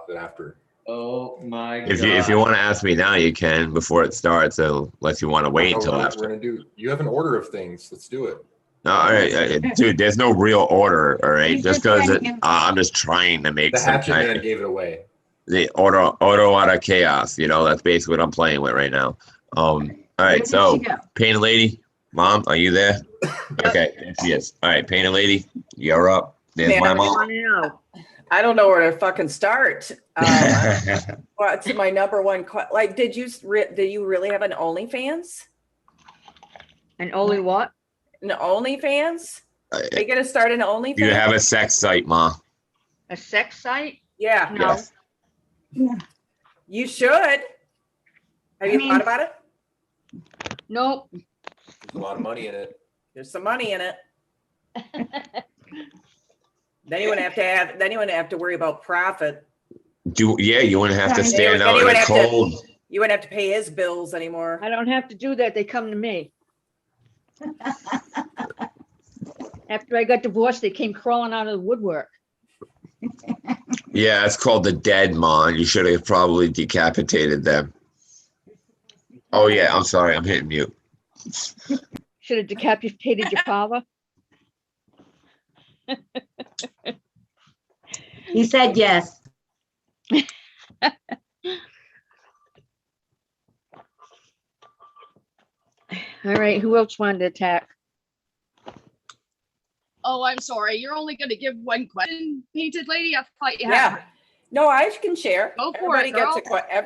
for after. Oh my God! If you want to ask me now, you can before it starts, unless you want to wait until after. We're gonna do. You have an order of things. Let's do it. No, all right, dude. There's no real order, all right. Just because I'm just trying to make the some Hatchet Man gave it away. The auto out of chaos. You know, that's basically what I'm playing with right now. All right, so Painted Lady, Mom, are you there? Okay, there she is. All right, Painted Lady, you're up. There's my mom. I don't know where to fucking start. What's my number one? Like, did you really have an OnlyFans? An only what? An OnlyFans? Are you gonna start an OnlyFans? You have a sex site, Ma. A sex site? Yeah. No. Yes. Yeah. You should. Have you thought about it? Nope. There's a lot of money in it. There's some money in it. Then you wouldn't have to worry about profit. You wouldn't have to stand out in the cold. You wouldn't have to pay his bills anymore. I don't have to do that. They come to me. After I got divorced, they came crawling out of the woodwork. Yeah, it's called the dead, Ma. You should have probably decapitated them. Oh yeah, I'm sorry, I'm hitting mute. Should have decapitated your father. You said yes. All right, who else wanted to attack? Oh, I'm sorry. You're only going to give one question, Painted Lady? I thought you had. Yeah. No, I can share. Go for it, girl.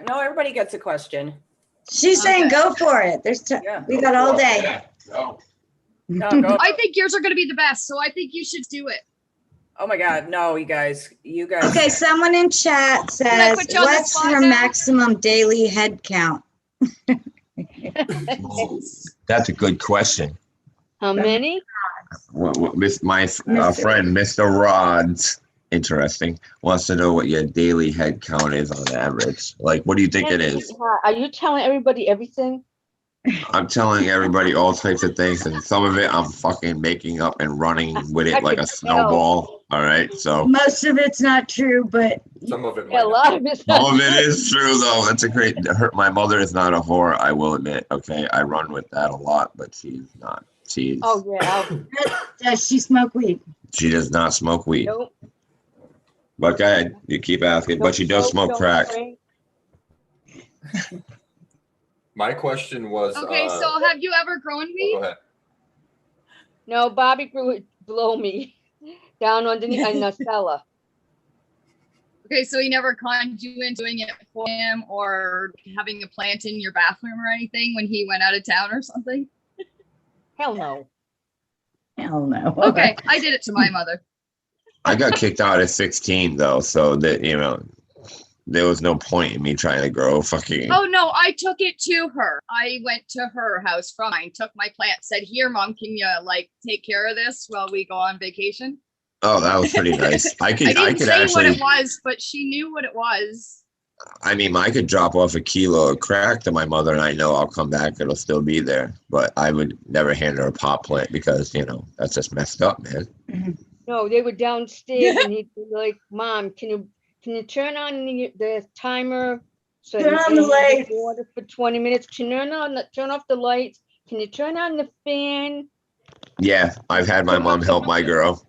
No, everybody gets a question. She's saying go for it. We got all day. Yeah, go. No, go. I think yours are going to be the best, so I think you should do it. Oh my God, no, you guys. Okay, someone in chat says, what's her maximum daily head count? That's a good question. How many? My friend, Mr. Rods, interesting, wants to know what your daily head count is on average. Like, what do you think it is? Are you telling everybody everything? I'm telling everybody all types of things, and some of it I'm fucking making up and running with it like a snowball. All right, so most of it's not true, but some of it. Yeah, a lot of it's not. Some of it is true though. That's a great. My mother is not a whore. I will admit. Okay, I run with that a lot, but she's not. She's. Oh yeah. Does she smoke weed? She does not smoke weed. Nope. But go ahead. You keep asking, but she does smoke crack. My question was. Okay, so have you ever grown weed? Go ahead. No, Bobby grew it below me, down underneath in the cellar. Okay, so he never conned you into doing it for him or having a plant in your bathroom or anything when he went out of town or something? Hell no. Hell no. Okay, I did it to my mother. I got kicked out at 16 though, so that there was no point in me trying to grow fucking. Oh no, I took it to her. I went to her house from mine, took my plant, said, "Here, Mom, can you take care of this while we go on vacation?" Oh, that was pretty nice. I could say actually what it was, but she knew what it was. I mean, I could drop off a kilo of crack to my mother, and I know I'll come back; it'll still be there. But I would never hand her a pot plant because that's just messed up, man. No, they were downstairs, and he'd be like, "Mom, can you turn on the timer so turn on the lights water for 20 minutes? Turn off the lights. Can you turn on the fan?" Yeah, I've had my mom help my girl.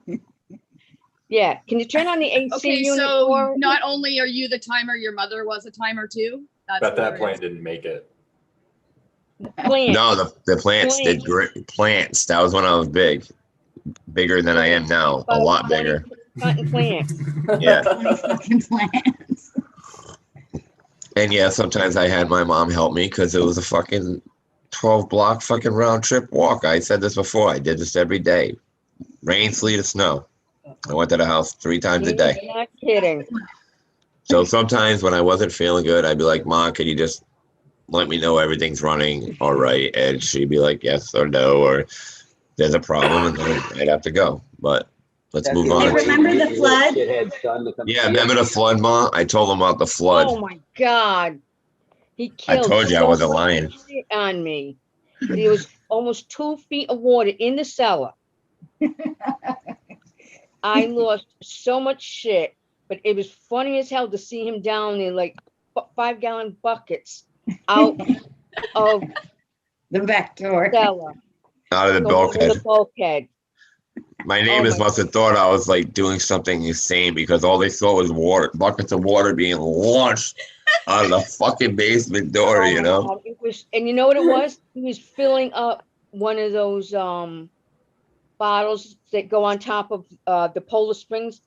Yeah, can you turn on the AC Okay, unit? so not only are you the timer, your mother was a timer too? But that plant didn't make it. Plants. No, the plants did great. Plants. That was when I was bigger than I am now. A lot bigger. Plants. Yeah. 20 fucking plants. And yeah, sometimes I had my mom help me because it was a fucking 12-block fucking round trip walk. I said this before. I did this every day. Rain, sleet, or snow. I went to the house 3 times a day. You're not kidding. So sometimes when I wasn't feeling good, I'd be like, "Mom, could you just let me know everything's running all right?" And she'd be like, "Yes" or "No," or "There's a problem," and then I'd have to go. But let's move on. Remember the flood? Yeah, remember the flood, Ma? I told him about the flood. Oh my God. He I killed told you I so wasn't much lying. shit on me. There was almost 2 feet of water in the cellar. I lost so much shit, but it was funny as hell to see him down in 5-gallon buckets out of the back door. Cellar. Out of the Going to bulkhead. the bulkhead. My neighbors must have thought I was doing something insane because all they saw was water, buckets of water being launched out of the fucking basement door, God, it was, and you know what it was? He was filling up one of those bottles that go on top of the Polar Springs.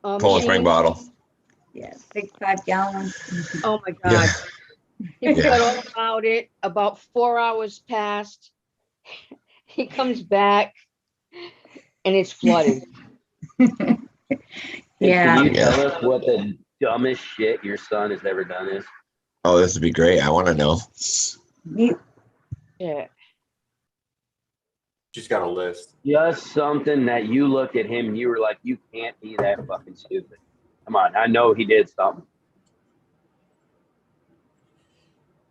Polar Spring bottle. Yeah, big 5-gallon. Oh my God. Yeah. He forgot all about it. About 4 hours passed. He comes back and it's flooded. Yeah. Can you tell us what the dumbest shit your son has ever done is? Oh, this would be great. I want to know. Yeah. Just got a list. Just something that you looked at him and you were like, you can't be that fucking stupid. Come on, I know he did something.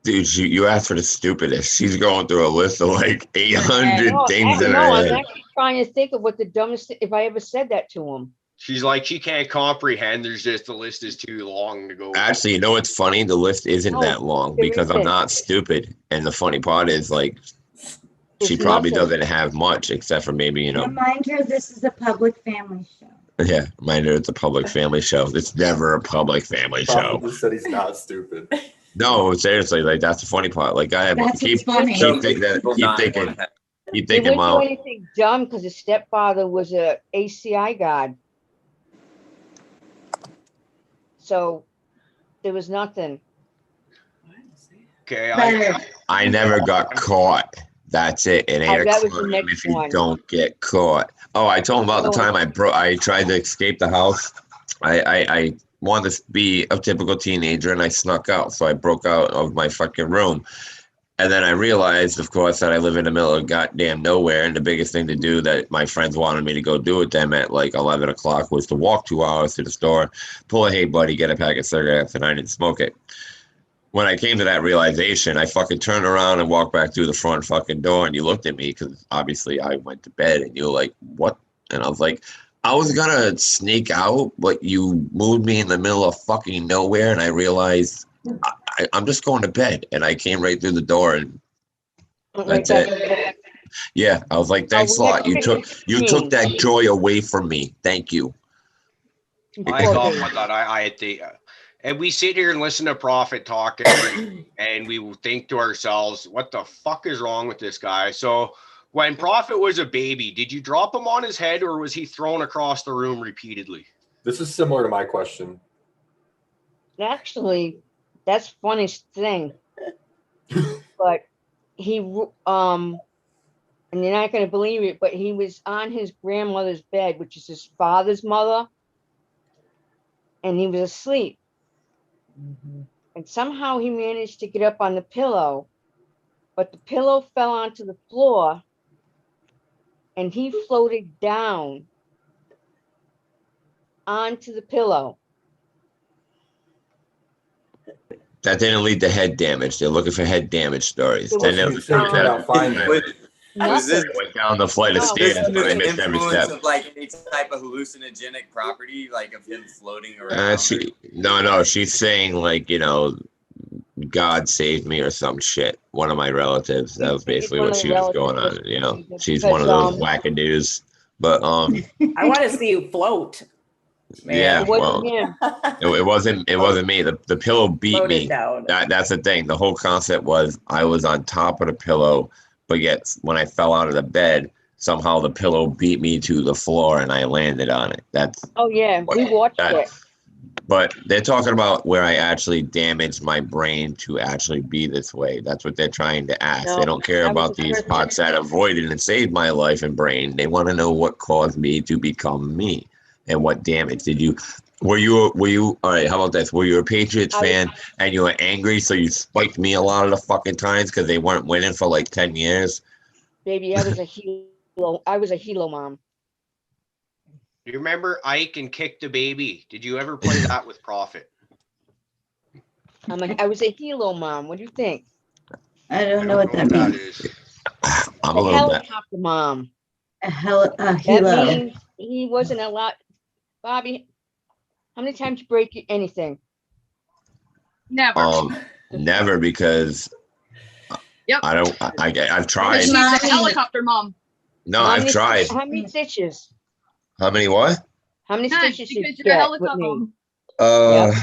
Dude, you asked for the stupidest. She's going through a list of 800 things in her I'm head. actually trying to think of what the dumbest, if I ever said that to him. She's like, she can't comprehend. There's just, the list is too long to go. Actually, you know what's funny? The list isn't that long because I'm not stupid. And the funny part is she probably doesn't have much except for maybe, Remind her this is a public family show. Yeah, reminder, it's a public family show. It's never a public family show. Just said he's not stupid. No, seriously, like that's the funny part. Like I have keep funny. thinking, keep They thinking, wouldn't do Mom. anything dumb because his stepfather was a ACI guard. So there was nothing. Okay, I never got caught. That's it. It ain't that a was the crime next if you one. don't get caught. Oh, I told him about the time I tried to escape the house. I wanted to be a typical teenager and I snuck out. So I broke out of my fucking room. And then I realized, of course, that I live in the middle of goddamn nowhere. And the biggest thing to do that my friends wanted me to go do with them at like 11 o'clock was to walk 2 hours to the store, pull a hey buddy, get a pack of cigarettes, and I didn't smoke it. When I came to that realization, I fucking turned around and walked back through the front fucking door, and you looked at me because obviously I went to bed, and you were like, what? And I was like, I was gonna sneak out, but you moved me in the middle of fucking nowhere, and I realized I'm just going to bed. And I came right through the door, and that's it. Yeah, I was like, thanks a lot. You took that joy away from me. Thank you. I got with that. I think, and we sit here and listen to Prophet talk, and we think to ourselves, "What the fuck is wrong with this guy?" So, when Prophet was a baby, did you drop him on his head, or was he thrown across the room repeatedly? This is similar to my question. Actually, that's the funniest thing. But he and you're not going to believe it, but he was on his grandmother's bed, which is his father's mother, and he was asleep. And somehow he managed to get up on the pillow, but the pillow fell onto the floor, and he floated down onto the pillow. That didn't lead to head damage. They're looking for head damage stories. Then they'll Was this went down the flight of stairs, but I missed every step. of like any type of hallucinogenic property, like of him floating around? She's saying like, God saved me or some shit. One of my relatives. That was basically what she was going on. She's one of those wackadoos. But I want to see you float. Man. Yeah, it wasn't me. The pillow beat Floated me. Down. That's the thing. The whole concept was I was on top of the pillow, but yet when I fell out of the bed, somehow the pillow beat me to the floor and I landed on it. We watched it. But they're talking about where I actually damaged my brain to actually be this way. That's what they're trying to ask. They don't care about these parts that avoided and saved my life and brain. They want to know what caused me to become me. And what damage did you? Were you? All right. How about this? Were you a Patriots fan and you were angry, so you spiked me a lot of the fucking times because they weren't winning for like 10 years? Baby, I was a helo. I was a helo mom. Do you remember Ike and Kick the Baby? Did you ever play that with Prophet? I was a helo mom. What do you think? I don't know what that means. I'm a helicopter mom. A helo. That means he wasn't allowed. Bobby, how many times you break anything? Never. Never, because I don't. I've tried. She's a helicopter mom. No, I've tried. How many stitches? How many what? How many stitches did you you're a get helicopter with me? mom.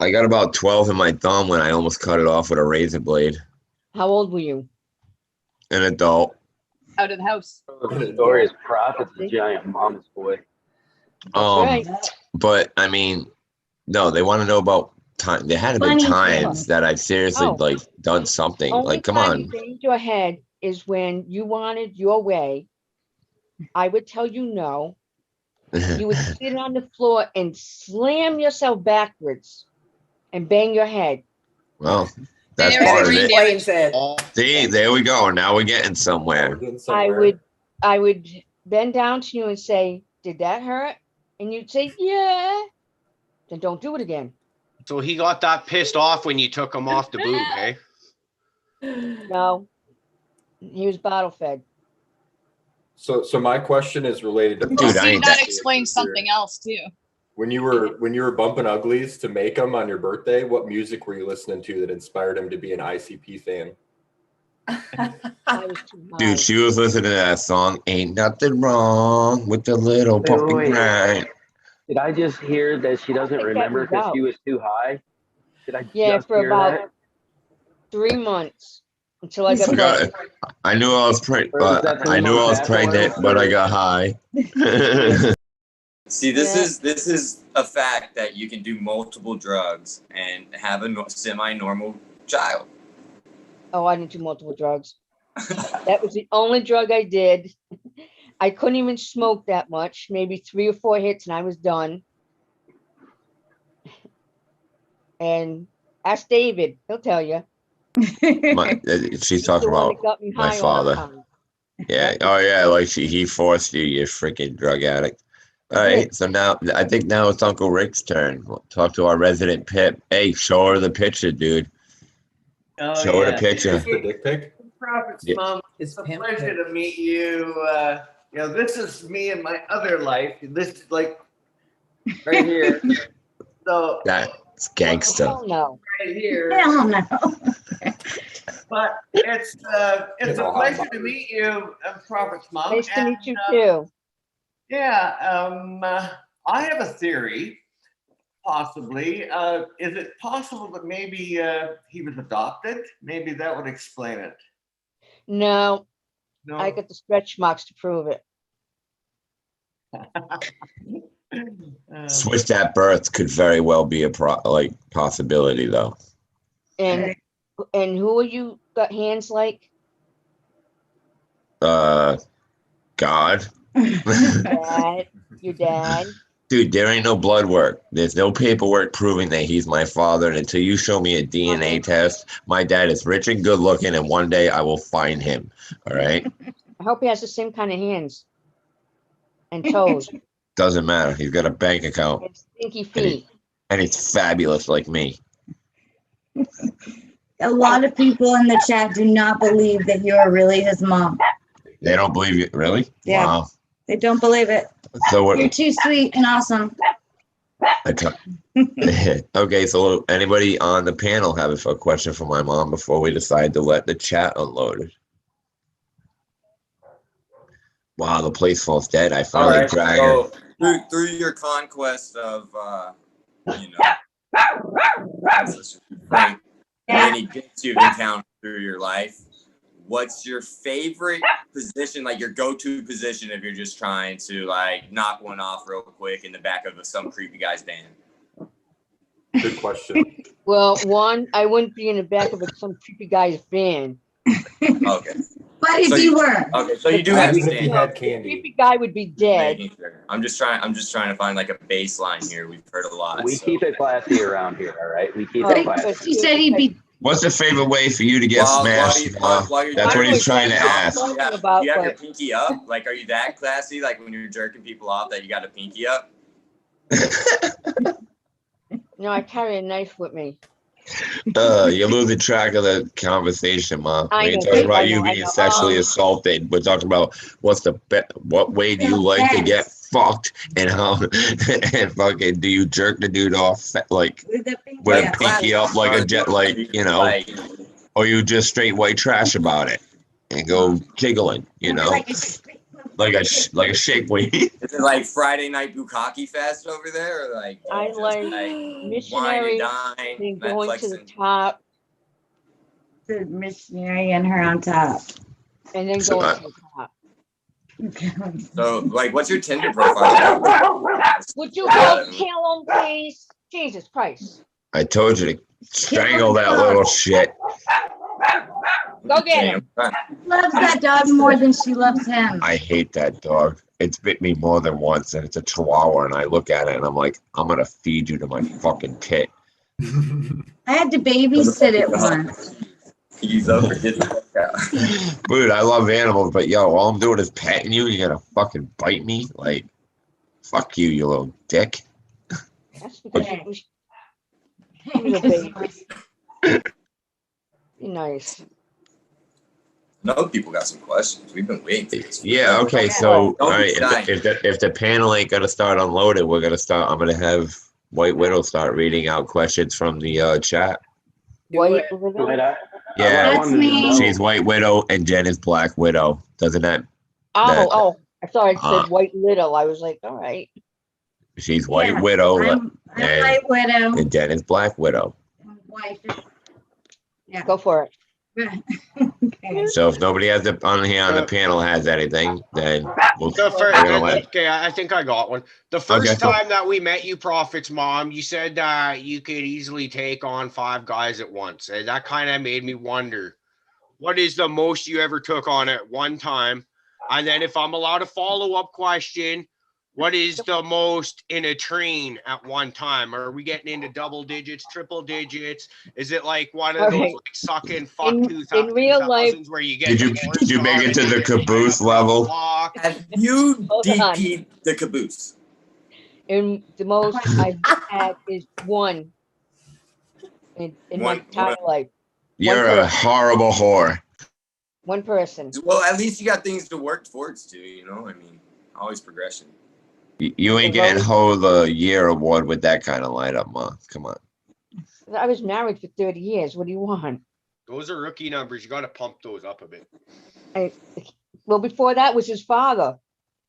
I got about 12 in my thumb when I almost cut it off with a razor blade. How old were you? An adult. Out of the house. The story is Prophet's a giant mama's boy. But I mean, no, they want to know about time. There had to be times that I've seriously like done something. Only like, come time on. you banged your head is when you wanted your way. I would tell you no. You would sit on the floor and slam yourself backwards and bang your head. Well, that's part of it. See, there we go. Now we're getting somewhere. I would bend down to you and say, "Did that hurt?" And you'd say, "Yeah." Then don't do it again. So he got that pissed off when you took him off the boob, hey? No, he was bottle fed. So my question is related to that explains something else too. When you were bumping uglies to make them on your birthday, what music were you listening to that inspired him to be an ICP fan? Dude, she was listening to that song, "Ain't Nothing Wrong with the Little Pumpkin Grind." Did I just hear that she doesn't remember because she was too high? Did I just for hear about that? 3 months until I got pregnant. I knew I was pregnant. But I got high. See, this is a fact that you can do multiple drugs and have a semi-normal child. Oh, I didn't do multiple drugs. That was the only drug I did. I couldn't even smoke that much, maybe 3 or 4 hits and I was done. And ask David, he'll tell you. She's talking about my father. Yeah. Oh yeah, like he forced you, you freaking drug addict. All right, so now I think now it's Uncle Rick's turn. We'll talk to our resident Pip. Hey, show her the picture, dude. Show her the picture. The dick pic? Prophet's Mom, it's a pleasure to meet you. This is me in my other life. This is like right here. So that's gangster. No. Right here. Hell no. But it's a pleasure to meet you, Prophet's Mom. Nice to meet you too. Yeah, I have a theory, possibly. Is it possible that maybe he was adopted? Maybe that would explain it. No, I got the stretch marks to prove it. Switched at birth could very well be a possibility, though. And who are you got hands like? God. Your dad. Dude, there ain't no blood work. There's no paperwork proving that he's my father. And until you show me a DNA test, my dad is rich and good looking, and one day I will find him. All right? I hope he has the same kind of hands and toes. Doesn't matter. He's got a bank account. And stinky feet. And he's fabulous like me. A lot of people in the chat do not believe that you're really his mom. They don't believe you? Really? Yeah. Wow. They don't believe it. So you're too sweet and awesome. Okay, so anybody on the panel have a question for my mom before we decide to let the chat unload? Wow, the place falls dead. I finally drag her. Through your conquest of, many dicks you've encountered through your life, what's your favorite position, like your go-to position if you're just trying to like knock one off real quick in the back of some creepy guy's van? Good question. Well, one, I wouldn't be in the back of some creepy guy's van. Okay. But if you were. Okay, so you do have if you had candy. The creepy guy would be dead. Sure. I'm just trying to find like a baseline here. We've heard a lot. We keep it classy around here, all right? We keep it classy. He said he'd be. What's the favorite way for you to get smashed? That's what he's trying to ask. You have your pinky up? Like, are you that classy? Like when you're jerking people off that you got a pinky up? No, I carry a knife with me. You're losing track of the conversation, Mom. We ain't talking about you being sexually assaulted. We're talking about what way do you like to get fucked and how and fucking do you jerk the dude off like with a pinky up like a jet, like or you just straight white trash about it and go giggling, like a shake weight. Is it like Friday night bukkake fest over there, or like I like missionary and going to the top. The missionary and her on top. And then going to the top. So, like, what's your Tinder profile? Would you go kill him, please? Jesus Christ. I told you to strangle that little shit. Go get him. Loves that dog more than she loves him. I hate that dog. It's bit me more than once, and it's a Chihuahua, and I look at it, and I'm like, I'm going to feed you to my fucking tit. I had to babysit it once. He's over his Dude, I love animals, but yo, all I'm doing is petting you. You gotta fucking bite me? Like, fuck you, you little dick. That's because he was a baby. Be nice. No, people got some questions. We've been waiting for this. Yeah, okay, so all right, if the panel ain't gonna start unloaded, we're gonna start. I'm gonna have White Widow start reading out questions from the chat. White Widow? Yeah, that's me. She's White Widow and Jen is Black Widow. Doesn't that? I thought it said White Widow. I was like, all right. She's White Widow. I'm White Widow. And Jen is Black Widow. Wife. Yeah. Go for it. Okay. So if nobody has on here on the panel has anything, then we'll Okay, I think I got one. The first cool. time that we met you, Prophet's mom, you said that you could easily take on 5 guys at once. And that kind of made me wonder, what is the most you ever took on at one time? And then if I'm allowed a follow-up question, what is the most in a train at one time? Are we getting into double digits, triple digits? Is it like one of those like sucking fuck in real life where you get Did you make it to the caboose level? Have you DP'd the caboose? And the most I've had is one in my entire life. You're a horrible whore. One person. Well, at least you got things to work towards too, you know? I mean, always progression. You ain't getting Ho the Year award with that kind of lineup, Ma. Come on. I was married for 30 years. What do you want? Those are rookie numbers. You got to pump those up a bit. Well, before that was his father,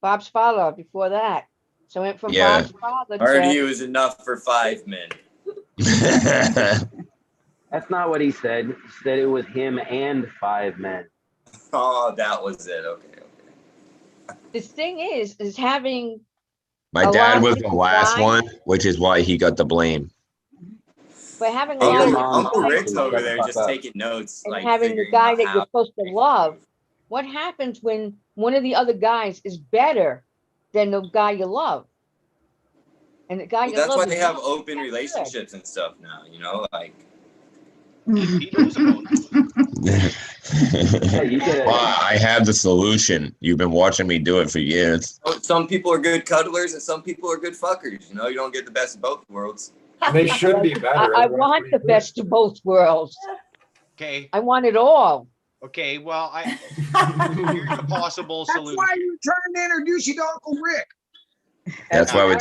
Bob's father. Before that, so I went from Bob's father. Already, it was enough for 5 men. That's not what he said. He said it was him and 5 men. Oh, that was it. Okay. The thing is having. My dad was the last one, which is why he got the blame. But having Uncle Rick's over there just taking notes. And like having the guy that you're supposed to love, what happens when one of the other guys is better than the guy you love? And the guy you love. That's why they have open relationships and stuff now, you know, like. I have the solution. You've been watching me do it for years. Some people are good cuddlers and some people are good fuckers. You know, you don't get the best of both worlds. They should be better. I want the best of both worlds. Okay. I want it all. Okay, well, here's a possible solution. That's why you trying to introduce you to Uncle Rick. That's why we're.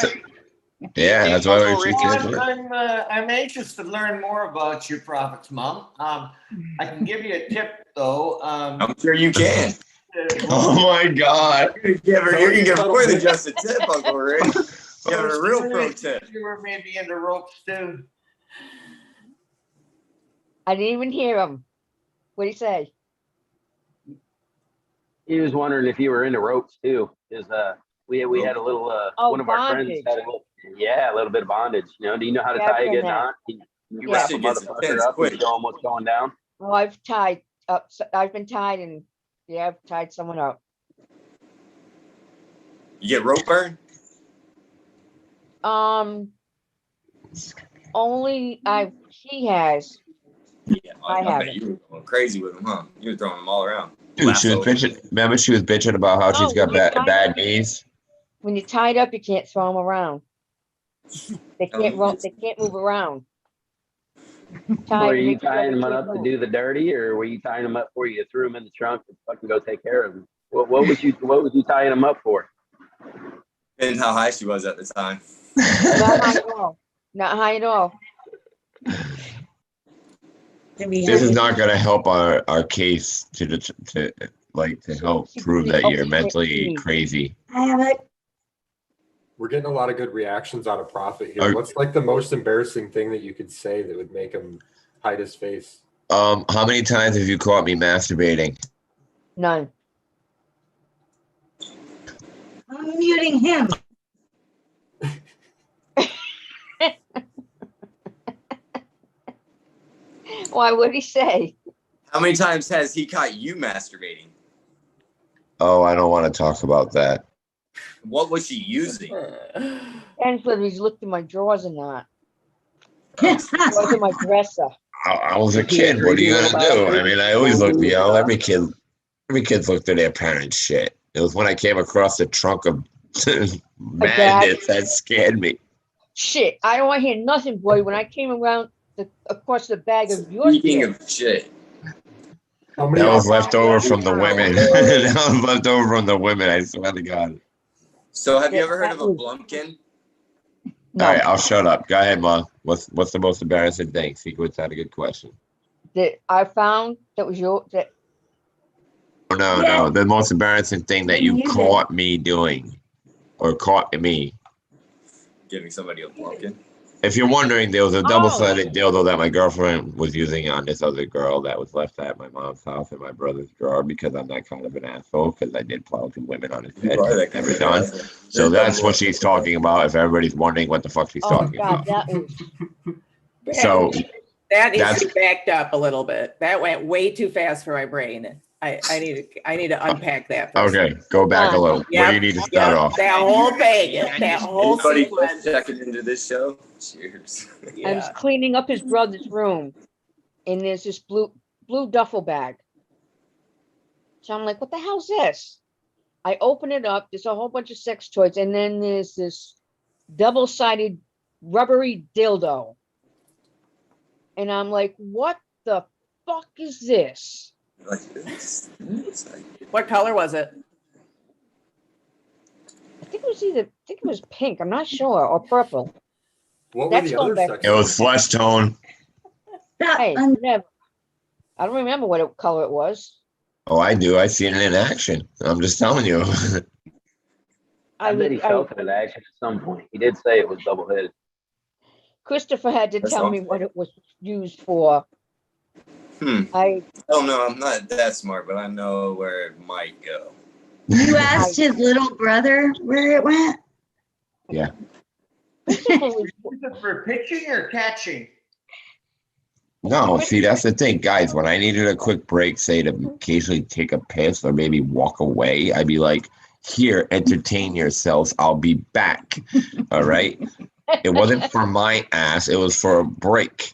That's why we're. I'm anxious to learn more about your Prophet's mom. I can give you a tip though. I'm sure you can. Oh my God! You can give more than just a tip, Uncle Rick. Give her a real pro tip. You were maybe into ropes too. I didn't even hear him. What did he say? He was wondering if you were into ropes too. Because we had a little one of our friends had a little bit of bondage. You know, do you know how to tie a good knot? You wrap a motherfucker up and show them what's going down. Well, I've tied up. I've been tied and I've tied someone up. You get rope burn? Only he has. Yeah, I bet you were going crazy with him, huh? You were throwing them all around. Dude, she was bitching. Remember, she was bitching about how she's got bad knees. When you're tied up, you can't throw them around. They can't run. They can't move around. Were you tying them up to do the dirty, or were you tying them up for you threw them in the trunk and fucking go take care of them? What was you tying them up for? And how high she was at the time. Not high at all. Not high at all. This is not going to help our case to help prove that you're mentally crazy. I have it. We're getting a lot of good reactions out of Prophet here. What's like the most embarrassing thing that you could say that would make him hide his face? How many times have you caught me masturbating? None. I'm muting him. Why would he say? How many times has he caught you masturbating? Oh, I don't want to talk about that. What was she using? Depends whether he's looked in my drawers or not. Drawers in my dresser. I was a kid. What are you gonna do? I mean, I always looked. Every kid's looked at their parents' shit. It was when I came across the trunk of madness that scared me. Shit, I don't want to hear nothing, boy. When I came around across the bag of your Speaking of shit. That was left over from the women. That was left over from the women, I swear to God. So have you ever heard of a blumpkin? No. All right, I'll shut up. Go ahead, Mom. What's the most embarrassing thing? Secret's had a good question. That I found that was your that. No. The most embarrassing thing that you caught me doing, or caught me. giving somebody a pumpkin. If you're wondering, there was a double-sided dildo that my girlfriend was using on this other girl that was left at my mom's house in my brother's drawer because I'm that kind of an asshole because I did plow 2 women on his bed. Never done. So that's what she's talking about. If everybody's wondering what the fuck she's talking about. That was. So that needs to be backed up a little bit. That went way too fast for my brain. I need to unpack that. Okay, go back a little. Where do you need to start off? That whole thing. That whole sequence. Checking into this show. Cheers. I was cleaning up his brother's room, and there's this blue duffel bag. So I'm like, what the hell's this? I open it up. There's a whole bunch of sex toys, and then there's this double-sided rubbery dildo. And I'm like, what the fuck is this? What color was it? I think it was pink. I'm not sure, or purple. What were the other sections? It was flesh tone. Hey, never. I don't remember what color it was. Oh, I do. I seen it in action. I'm just telling you. I bet he felt it in action at some point. He did say it was double-headed. Christopher had to tell me what it was used for. I don't know. I'm not that smart, but I know where it might go. You asked his little brother where it went? Yeah. Is it for pitching or catching? No, see, that's the thing, guys. When I needed a quick break, say to occasionally take a piss or maybe walk away, I'd be like, here, entertain yourselves. I'll be back. All right. It wasn't for my ass. It was for a break.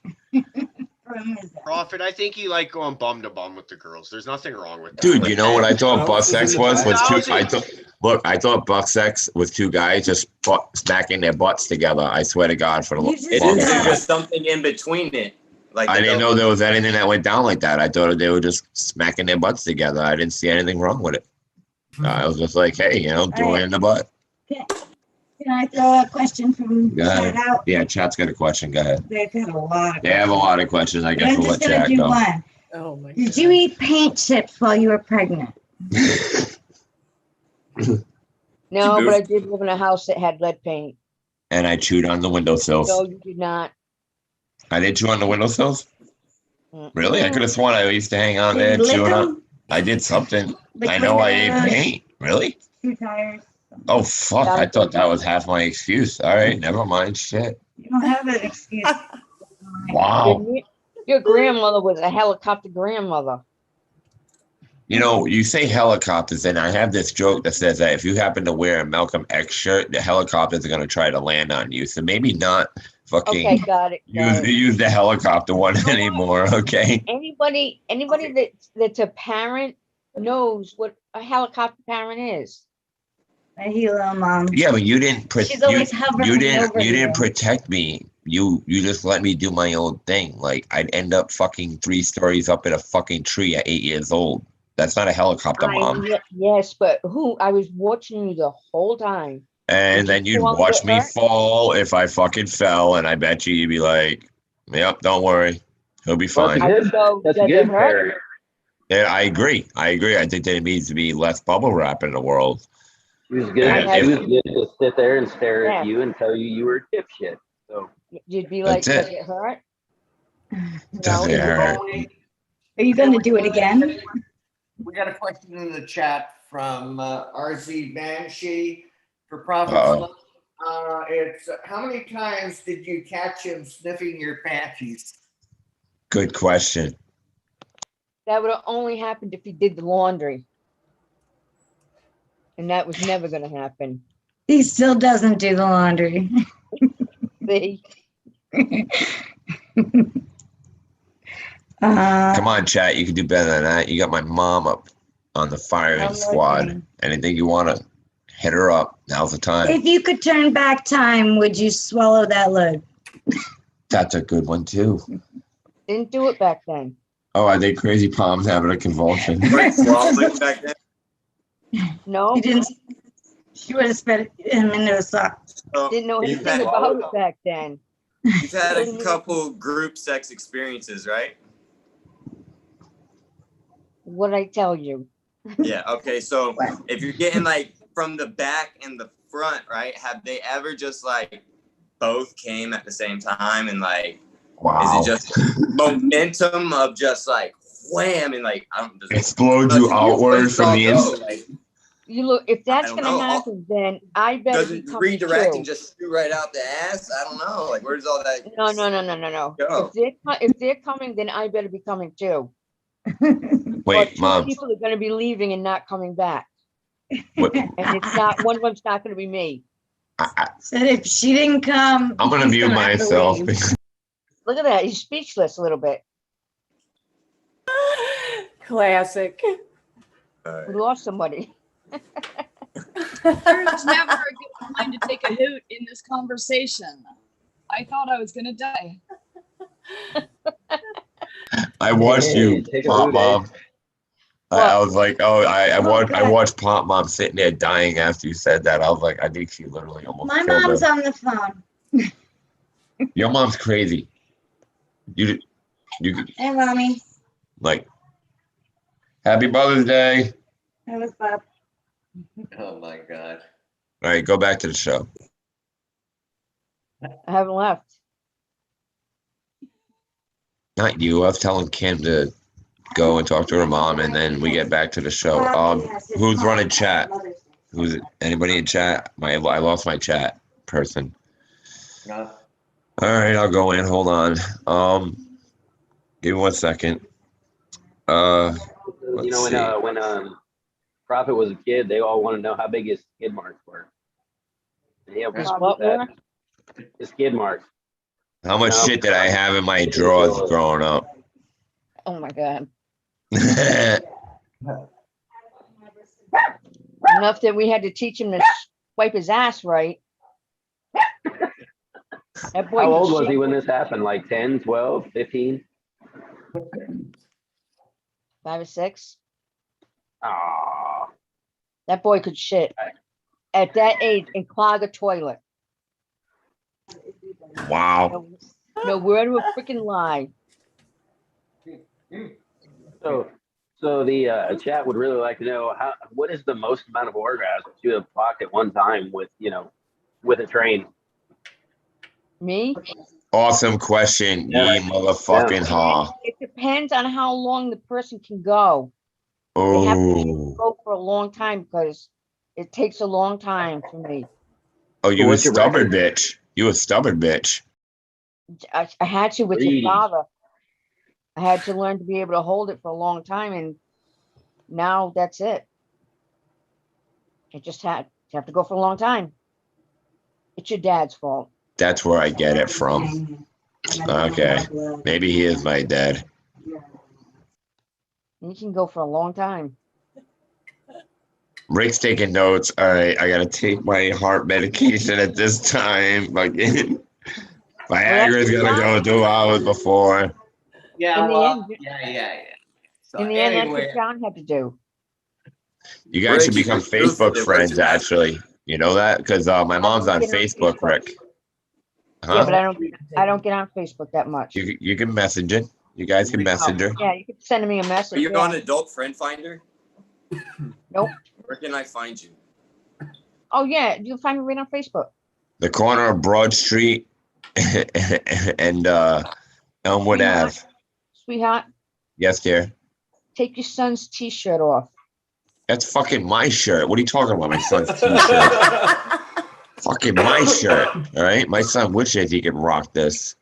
Prophet, I think you like going bum to bum with the girls. There's nothing wrong with that. Dude, you know what I thought butt sex was two. I thought butt sex with 2 guys just smacking their butts together. I swear to God, for the It's just something in between it. Like I didn't know there was anything that went down like that. I thought they were just smacking their butts together. I didn't see anything wrong with it. I was just like, hey, do it in the butt. Can I throw a question from chat out? Yeah, chat's got a question. Go ahead. They've got a lot of They have a lot of questions. I guess I'm we'll just let gonna chat do go. one. Oh my Did you eat paint chips while you were pregnant? No, but I did live in a house that had lead paint. And I chewed on the windowsills. No, you did not. I did chew on the windowsills? Really? I could have sworn I used to hang on there Did you chewing lick on. I did something. I Liquid know I ate manure? paint. Really? 2 tires. Oh, fuck. I thought that was half my excuse. All right. Never mind. Shit. You don't have an excuse. Wow. Your grandmother was a helicopter grandmother. You know, you say helicopters, and I have this joke that says that if you happen to wear a Malcolm X shirt, the helicopters are going to try to land on you. So maybe not fucking Okay, got it. use the helicopter one anymore, okay? Anybody that's a parent knows what a helicopter parent is. A helo mom. Yeah, but you didn't She's always hovering you didn't over protect me. You just let me do my own thing. Like I'd end up fucking 3 stories up in a fucking tree at 8 years old. That's not a helicopter, Mom. Yes, but I was watching you the whole time. And then you'd watch me fall if I fucking fell, and I bet you'd be like, "Yep, don't worry, he'll be fine." That's a good parent. Yeah, I agree. I think there needs to be less bubble wrap in the world. He was good. He was good to sit there and stare at you and tell you were a dipshit. So you'd be like, That's "Does it. it hurt?" Does it hurt? Are you going to do it again? We got a question in the chat from RZ Banshee for Prophet. It's how many times did you catch him sniffing your panties? Good question. That would have only happened if he did the laundry. And that was never going to happen. He still doesn't do the laundry. See? Come on, chat. You can do better than that. You got my mom up on the firing squad. Anything you want to hit her up, now's the time. If you could turn back time, would you swallow that load? That's a good one, too. Didn't do it back then. Oh, I think Crazy Palm's having a convulsion. No. He didn't. She would have spit him into a sock. Didn't know anything about it back then. You've had a couple group sex experiences, right? What'd I tell you? Yeah, okay. So if you're getting like from the back and the front, right? Have they ever just like both came at the same time, and like, wow, is it just momentum of just like wham and like I don't just explode you outward from the inside? Like, you look, if that's going to happen, then I better does it redirect and just shoot right out the ass? I don't know. Like, where does all that? No. Go? If they're coming, then I better be coming too. Wait, Mom. People are going to be leaving and not coming back. And it's not, one of them's not going to be me. Said if she didn't come, I'm going to mute myself. Look at that. He's speechless a little bit. Classic. We lost somebody. There's never a good time to take a hoot in this conversation. I thought I was gonna die. I watched you, Pop Mom. I was like, oh, I watched Pop Mom sitting there dying after you said that. I was like, I think she literally almost my killed mom's her. on the phone. Your mom's crazy. You Hey, Mommy. like, Happy Mother's Day. That was Bob. Oh my God. All right, go back to the show. I haven't left. Not you. I was telling Kim to go and talk to her mom, and then we get back to the show. Who's running chat? Who's it? Anybody in chat? I lost my chat person. No. All right, I'll go in. Hold on. Give me 1 second. Let's see. When Prophet was a kid, they all want to know how big his skid marks were. His skid marks. How much shit did I have in my drawers growing up? Oh my God. Enough that we had to teach him to wipe his ass right. That boy How old was he when this happened? Like 10, 12, 15? 5 or 6. Aww. That boy could shit at that age and clog a toilet. Wow. No word of a freaking lie. So the chat would really like to know what is the most amount of orgasms you have clocked at one time with a train? Me? Awesome question. Yeah. Ye motherfucking ha. It depends on how long the person can go. They have to go for a long time because it takes a long time for me. Oh, you a stubborn bitch. You a stubborn bitch. I had to with your father. I had to learn to be able to hold it for a long time, and now that's it. It just have to go for a long time. It's your dad's fault. That's where I get it from. Okay. Maybe he is my dad. You can go for a long time. Rick's taking notes. All right, I gotta take my heart medication at this time. Like, Viagra's gonna go 2 hours before. Yeah, So in the end, that's what John had to do. You guys should become Facebook friends, actually. You know that? Because my mom's on Facebook, Rick. Huh? Yeah, but I don't get on Facebook that much. You can message it. You guys can message her. Yeah, you can send me a message. Are you on Adult Friend Finder? Nope. Where can I find you? Oh yeah, you'll find me right on Facebook. The corner of Broad Street and Elmwood Ave. Sweetheart. Yes, dear. Take your son's t-shirt off. That's fucking my shirt. What are you talking about? My son's t-shirt. Fucking my shirt. All right, my son wishes he could rock this.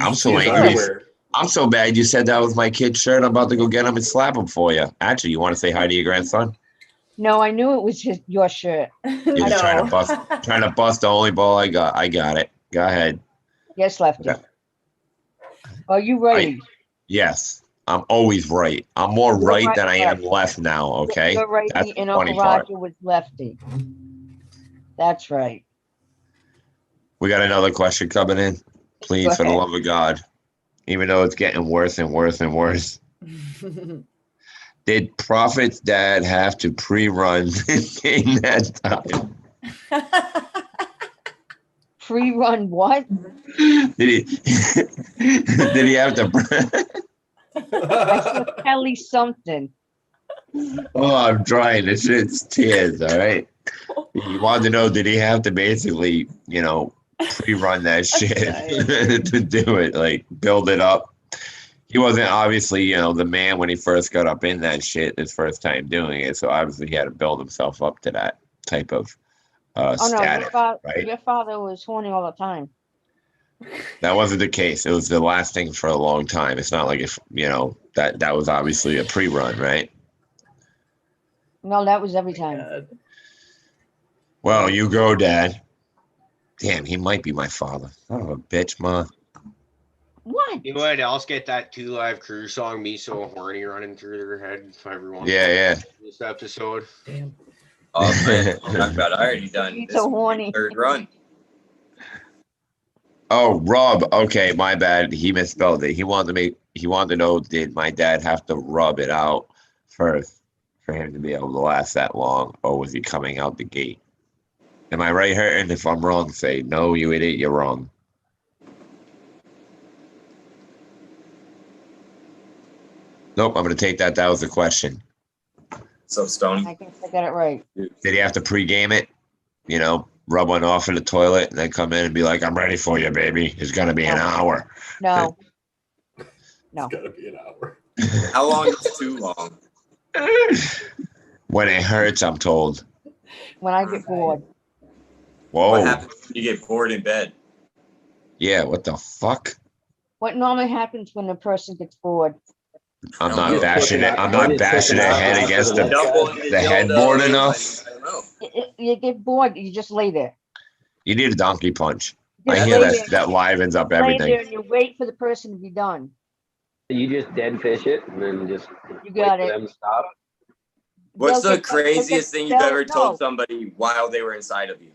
I'm so angry. I'm so bad you said that was my kid's shirt. I'm about to go get him and slap him for you. Actually, you want to say hi to your grandson? No, I knew it was your shirt. You're just trying to bust the only ball I got. I got it. Go ahead. Yes, Lefty. Okay. Are you ready? Yes, I'm always right. I'm more right than I am left now. Okay, you're righty, that's the and funny Uncle part. Roger was lefty. That's right. We got another question coming in. Please, for the love of God. Even though it's getting worse and worse and worse. Did Prophet's dad have to pre-run in that time? Pre-run what? Did he have to? I saw Kelly something. Oh, I'm trying. This shit's tears, all right? You wanted to know, did he have to basically, pre-run that shit to do it, like build it up. He wasn't obviously, the man when he first got up in that shit his first time doing it. So obviously he had to build himself up to that type of status, right? Your father was horny all the time. That wasn't the case. It was the last thing for a long time. It's not like if that was obviously a pre-run, right? No, that was every time. Well, you go, Dad. Damn, he might be my father. Son of a bitch, Ma. What? You know what else get that 2 Live Crew song, Me So Horny, running through their head everyone. Yeah. This episode. Damn. Oh man, I already done this so horny. third run. Oh, Rob. Okay, my bad. He misspelled it. He wanted to know, did my dad have to rub it out first for him to be able to last that long, or was he coming out the gate? Am I right, Hurtin? If I'm wrong, say no, you idiot. You're wrong. Nope, I'm gonna take that. That was the question. So Stony, I guess I got it right. Did he have to pregame it? Rub one off in the toilet and then come in and be like, "I'm ready for you, baby. It's gonna be an hour." No. It's gotta be an hour. How long is too long? When it hurts, I'm told. When I get bored. Whoa. What happens when you get bored in bed? Yeah, what the fuck? What normally happens when a person gets bored? I'm not bashing it. I'm not bashing their head against the headboard enough. You get bored, you just lay there. You need a donkey punch. Just I hear lay there. that livens up Lay there everything. and you wait for the person to be done. You just dead fish it and then just You got wait it. for them to stop. What's They'll the get- craziest thing you've they'll- ever told no. somebody while they were inside of you?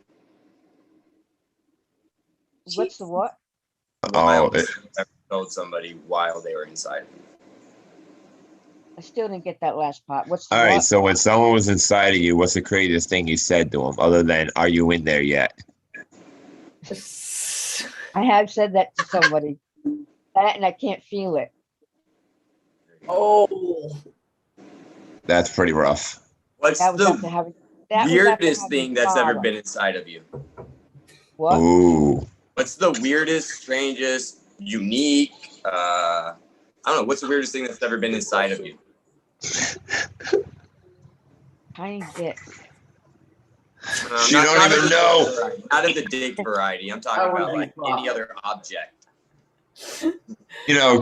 What's the what? Oh, You've ever told somebody while they were inside of you? I still didn't get that last part. What's the all right. what? So when someone was inside of you, what's the craziest thing you said to them, other than "Are you in there yet"? I have said that to somebody. That and I can't feel it. Oh. That's pretty rough. What's That was after the having that was after weirdest having thing that's ever father. been inside of you? What? Ooh. What's the weirdest, strangest, unique? I don't know. What's the weirdest thing that's ever been inside of you? Tiny dick. She don't even know. Variety, not of the dick variety. I'm talking about like any other object.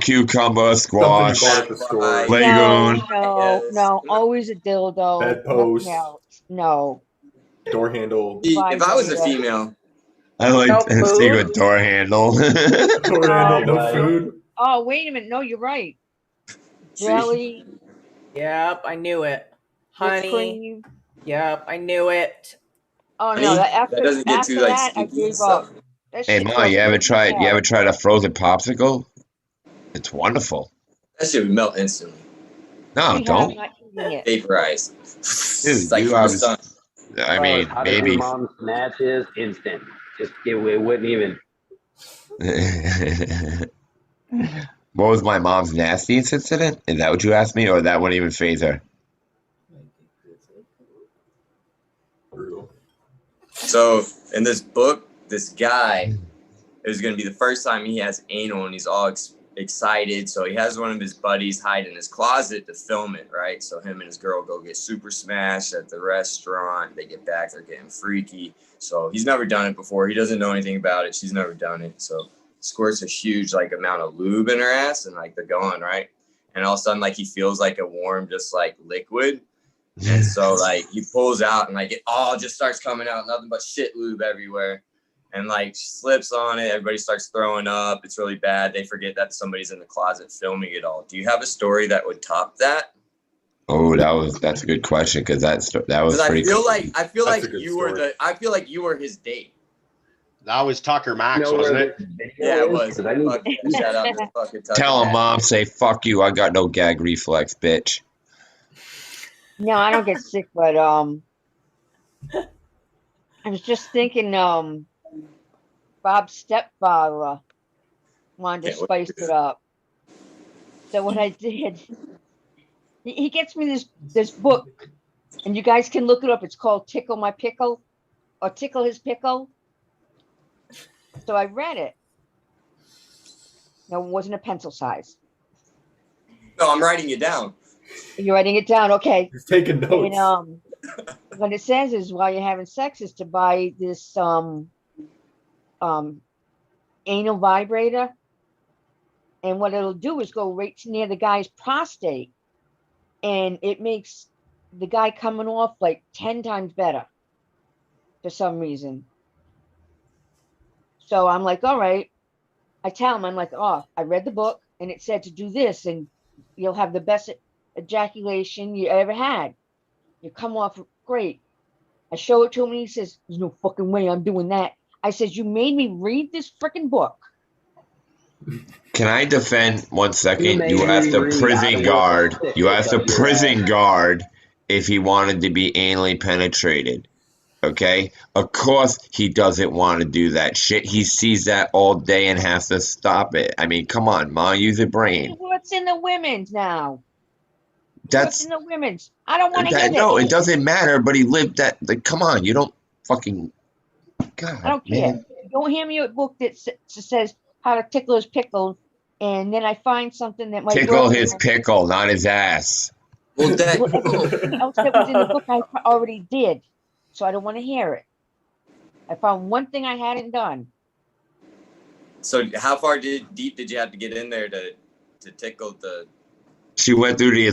Cucumber, squash, Legume. No. Always a dildo. Bedpost. Nothing else. No. Door handle. If I was a female, I like No to stick with door handle. Door handle, no food. Oh, wait a minute. No, you're right. Jelly. Yep, I knew it. Whipped Honey. cream. Yep, I knew it. Oh honey, no! that doesn't get after too like that, I sticky and gave stuff. up. That Hey, shit Ma, felt you ever really tried? You bad. ever tried a frozen popsicle? It's wonderful. That shit would melt instantly. No, We have don't. not eaten it. Vaporize. Dude, It's like you from the obviously. sun. I mean, How to do maybe. mom snatches instant. Just it wouldn't even. What was my mom's nastiest incident? Is that what you asked me, or that wouldn't even phase her? Brutal. So in this book, this guy, it was going to be the first time he has anal, and he's all excited. So he has one of his buddies hide in his closet to film it, right? So him and his girl go get super smashed at the restaurant. They get back, they're getting freaky. So he's never done it before. He doesn't know anything about it. She's never done it. So squirts a huge amount of lube in her ass, and they're going, right? And all of a sudden he feels like a warm, just liquid. And so he pulls out, and it all just starts coming out, nothing but shit lube everywhere. And she slips on it. Everybody starts throwing up. It's really bad. They forget that somebody's in the closet filming it all. Do you have a story that would top that? Oh, that's a good question, because that was pretty. I feel like you were his date. That was Tucker Max, wasn't it? Yeah, it was. Shout out to fucking Tucker Tell him, Max. Mom, say fuck you. I got no gag reflex, bitch. No, I don't get sick, but I was just thinking, Bob's stepfather wanted to spice it up. So what I did, he gets me this book, and you guys can look it up. It's called Tickle My Pickle, or Tickle His Pickle. So I read it. No, it wasn't a pencil size. No, I'm writing it down. You're writing it down, okay? He's taking notes. And what it says is while you're having sex is to buy this anal vibrator, and what it'll do is go right near the guy's prostate, and it makes the guy coming off like 10 times better for some reason. So I'm like, all right. I tell him, I'm like, oh, I read the book and it said to do this and you'll have the best ejaculation you ever had. You come off great. I show it to him and he says, there's no fucking way I'm doing that. I said, you made me read this freaking book. Can I defend 1 second? You asked a prison guard. You asked a prison guard if he wanted to be anally penetrated. Okay? Of course he doesn't want to do that shit. He sees that all day and has to stop it. I mean, come on, Ma, use your brain. What's in the women's now? That's What's in the women's? I don't want to hear that. No, it doesn't matter, but he lived that. Like, come on, you don't fucking. God, I don't care. Don't hand me a book that says how to tickle his pickles, and then I find something that might tickle his pickle, not his ass. Well, everything else that was in the book I already did, so I don't want to hear it. I found one thing I hadn't done. So how far deep did you have to get in there to tickle the? She went through the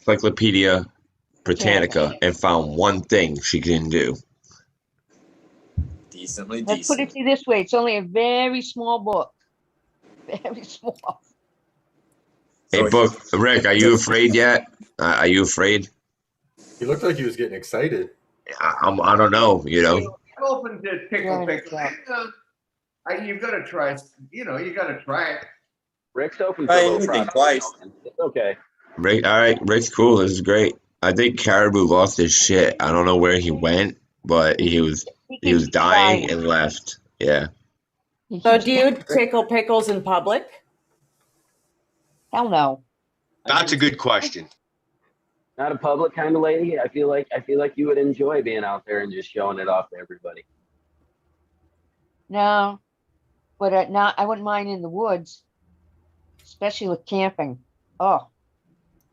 Encyclopedia Britannica and found one thing she can do. Decently Let's decent. put it to you this way. It's only a very small book. Very small. Hey, book, Rick, are you afraid yet? Are you afraid? He looked like he was getting excited. I don't know, you know. I'm open to tickle pickle. You've got to try. You got to try it. Rick's open for a little process. Twice. It's okay. Rick, all right, Rick's cool. This is great. I think Caribou lost his shit. I don't know where he went, but he was dying and left. Yeah. So do you tickle pickles in public? Hell no. That's a good question. Not a public kind of lady. I feel like you would enjoy being out there and just showing it off to everybody. No, but I wouldn't mind in the woods, especially with camping. Oh,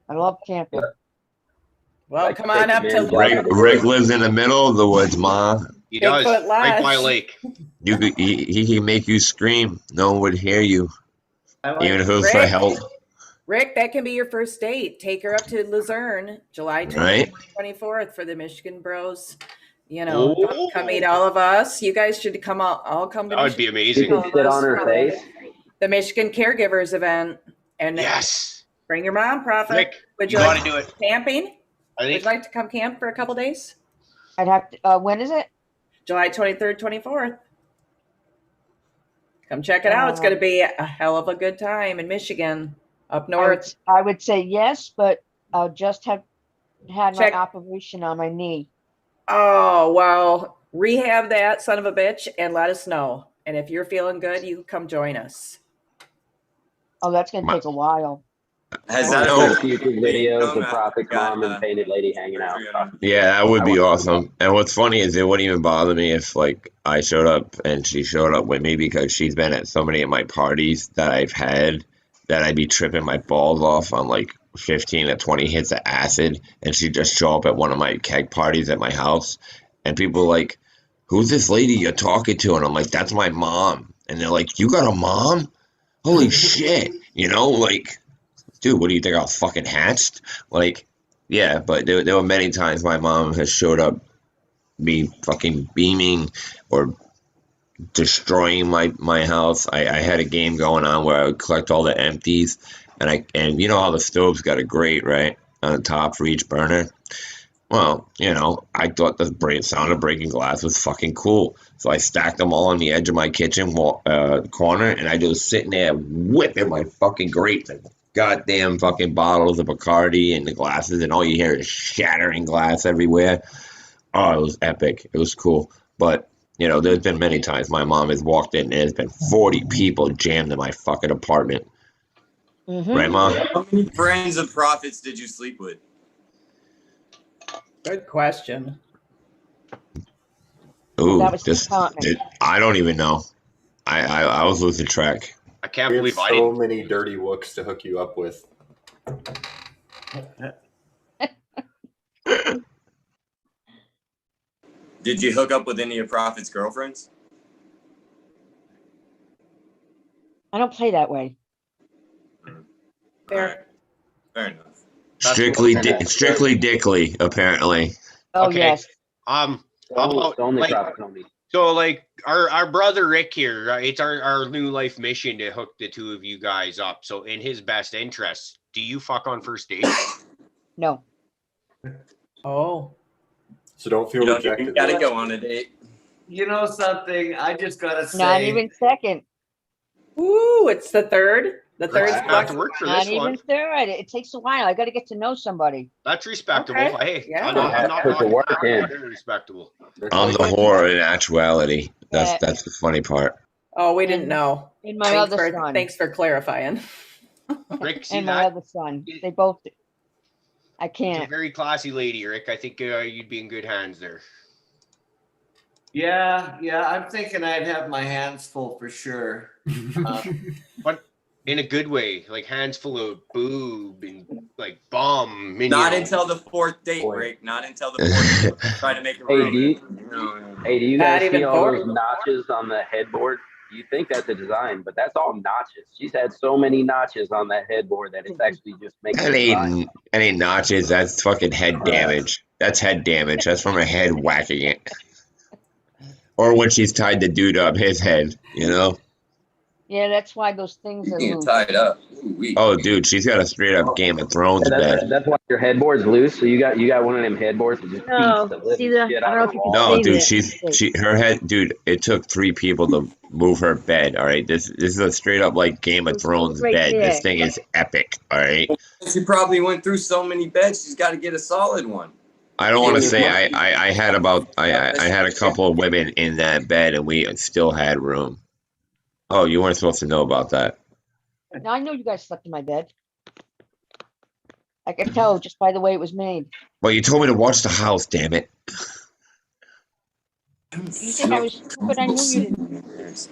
I love camping. Well, come on up to Rick lives in the middle of the woods, Ma. He does, right by a lake. He can make you scream. No one would hear you, even if it was for help. Rick, that can be your first date. Take her up to Luzerne, July 24th for the Michigan Bros. Come meet all of us. You guys should come out. I'll come to. That would be amazing. You can sit on her face. The Michigan Caregivers event, and yes, bring your mom, Prophet. Rick, would you like to do it? Camping? Would you like to come camp for a couple days? I'd have to. When is it? July 23rd, 24th. Come check it out. It's going to be a hell of a good time in Michigan, up north. I would say yes, but I'll just have had my operation on my knee. Oh, well, rehab that son of a bitch and let us know. And if you're feeling good, you can come join us. Oh, that's going to take a while. Has that YouTube videos of Prophet Mom and Painted Lady hanging out? Yeah, that would be awesome. And what's funny is it wouldn't even bother me if I showed up and she showed up with me, because she's been at so many of my parties that I've had that I'd be tripping my balls off on 15 to 20 hits of acid, and she'd just show up at one of my keg parties at my house, and people are like, who's this lady you're talking to? And I'm like, that's my mom. And they're like, you got a mom? Holy shit. Dude, what do you think, I was fucking hatched? Yeah, but there were many times my mom has showed up me fucking beaming or destroying my house. I had a game going on where I would collect all the empties, and you know how the stove's got a grate, right, on the top for each burner? Well, I thought the sound of breaking glass was fucking cool. So I stacked them all on the edge of my kitchen corner, and I just sitting there whipping my fucking grate, goddamn fucking bottles of Bacardi and the glasses, and all you hear is shattering glass everywhere. Oh, it was epic. It was cool. But, there's been many times my mom has walked in and there's been 40 people jammed in my fucking apartment. Mm-hmm. Right, Mom? How many friends of Prophets did you sleep with? Good question. Ooh, That was his apartment. I don't even know. I was losing track. I can't We have believe I so didn't. many dirty wooks to hook you up with. Did you hook up with any of Prophet's girlfriends? I don't play that way. Fair. Fair enough. Strictly Dickly, apparently. Oh Okay. yes. How about Only like, Prophet Tony. so like our brother Rick here, it's our new life mission to hook the two of you guys up. So in his best interest, do you fuck on first date? No. Oh. So don't feel rejected. You gotta go on a date. You know something? I just gotta say. Not even second. Ooh, it's the third. The third Rick's gonna have to work for Not this even one. third. It takes a while. I got to get to know somebody. That's respectable. Okay. Hey, Yeah. I'm not Put the knocking work that. in. Very respectable. I'm the whore in actuality. That's the funny part. Oh, we didn't know. And my other son. Thanks for clarifying. Rick, see And my that? other son. They both. I She's a can't. very classy lady, Rick. I think you'd be in good hands there. Yeah, I'm thinking I'd have my hands full for sure. But in a good way, like hands full of boob and like bum. Not until the fourth date, Rick. Not until the fourth date. Try to make a room. Do you guys see all those notches on the headboard? You think that's a design, but that's all notches. She's had so many notches on that headboard that it's actually just making That ain't notches. That's fucking head damage. That's head damage. That's from her head whacking it. Or when she's tied the dude up his head, you know? Yeah, that's why those things are loose. Tied up. Oh, dude, she's got a straight up Game of Thrones bed. That's why your headboard's loose. So you got one of them headboards that just No, beats the living see the- shit I out don't of know the if you wall. No, dude, her head, dude. It took 3 people to move her bed. All right, this is a straight up like Game of Thrones right bed. there. This thing is epic. All right. She probably went through so many beds. She's got to get a solid one. I don't want to say I had a couple of women in that bed and we still had room. Oh, you weren't supposed to know about that. Now I know you guys slept in my bed. I can tell just by the way it was made. Well, you told me to watch the house. Damn it. You think I was stupid? I knew you didn't.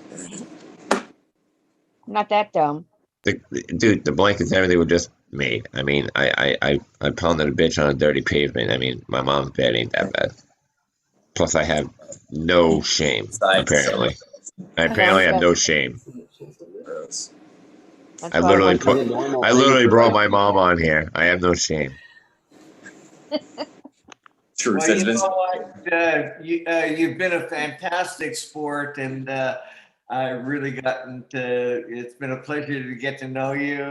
I'm not that dumb. Dude, the blankets, everything were just made. I mean, I pounded a bitch on a dirty pavement. I mean, my mom's bed ain't that bad. Plus, I have no shame, apparently. I apparently have no shame. I literally brought my mom on here. I have no shame. True. Well, you know what? You've been a fantastic sport, and I've really gotten to. It's been a pleasure to get to know you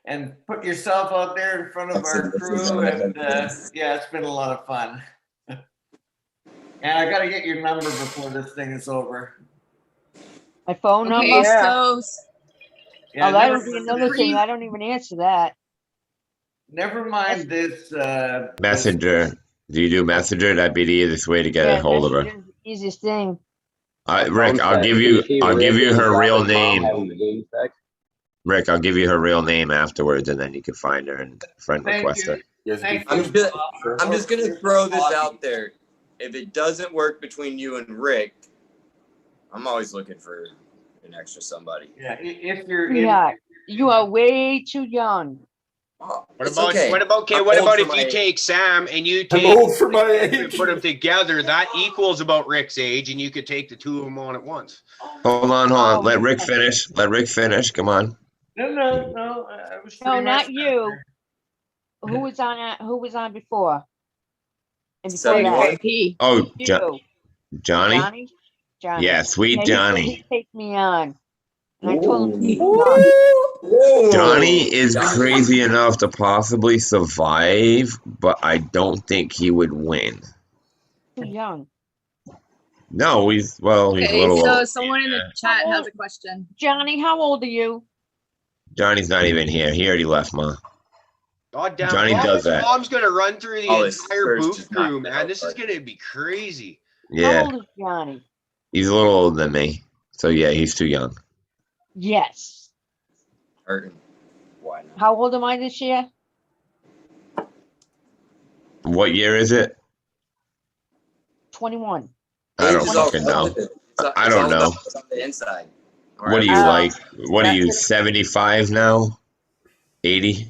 and put yourself out there in front of our crew. And yeah, it's been a lot of fun. And I got to get your number before this thing is over. My phone number. Okay, so Yeah, oh, that would be another thing. I don't even answer that. Never mind this. Messenger. Do you do Messenger? That'd be the easiest way to get a hold of her. Messenger's the easiest thing. Rick, I'll give you her real name. Rick, I'll give you her real name afterwards, and then you can find her and friend request her. I'm just gonna throw this out there. If it doesn't work between you and Rick, I'm always looking for an extra somebody. Yeah, if you're you are way too young. What about if you take Sam and you take old for my age. Put them together? That equals about Rick's age, and you could take the two of them on at once. Hold on. Let Rick finish. Come on. No. No, not you. Who was on? Who was on before? And before that, Oh, you. Johnny. Johnny. Yeah, sweet Johnny. He take me on. And I told him Johnny is crazy enough to possibly survive, but I don't think he would win. Too young. No, he's a little so old. someone in the chat has a question. Johnny, how old are you? Johnny's not even here. He already left, Ma. God damn, Johnny does that. Mom's gonna run through the His entire first Boof is not crew, man. out, This is gonna be crazy. Yeah. How old is Johnny? He's a little older than me. So yeah, he's too young. Yes. Hurting. Why not? How old am I this year? What year is it? 21. I don't fucking know. I don't know. What's on the inside. What are you like? What are you, 75 now? 80?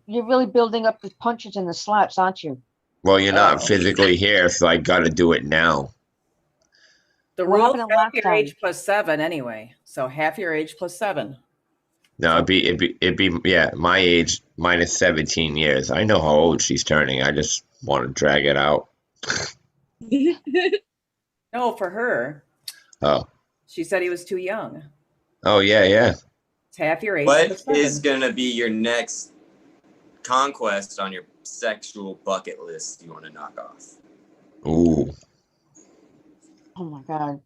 You're really building up the punches and the slaps, aren't you? Well, you're not physically here, so I got to do it now. The rule is half your age plus 7 anyway. So half your age plus 7. No, it'd be yeah, my age minus 17 years. I know how old she's turning. I just want to drag it out. No, for her. Oh. She said he was too young. Oh yeah. It's half your age. What is gonna be your next conquest on your sexual bucket list you want to knock off? Ooh. Oh my God.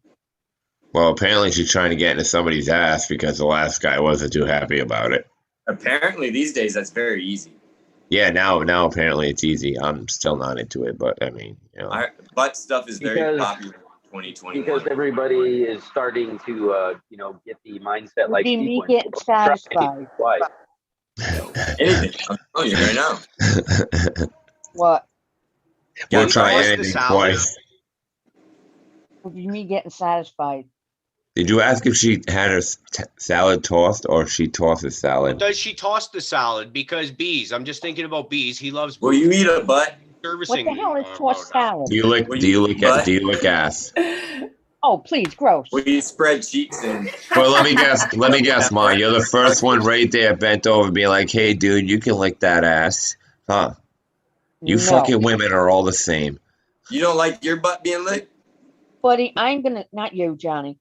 Well, apparently she's trying to get into somebody's ass because the last guy wasn't too happy about it. Apparently these days that's very easy. Yeah, now apparently it's easy. I'm still not into it, but I mean, you know. Butt stuff is very popular in 2021. Because everybody is starting to, get the mindset like me getting satisfied. Anything. I'm telling you right now. What? We'll try anything twice. What do you mean getting satisfied? Did you ask if she had her salad tossed or if she tosses salad? Does she toss the salad? Because bees. I'm just thinking about bees. He loves bees. Will you eat a butt? What the hell is tossed salad? Do you lick ass? Oh, please, gross. Will you spread cheeks and Well, let me guess, Ma. You're the first one right there bent over being like, hey dude, you can lick that ass. Huh? You fucking women are all the same. You don't like your butt being licked? Buddy, I'm gonna not you, Johnny.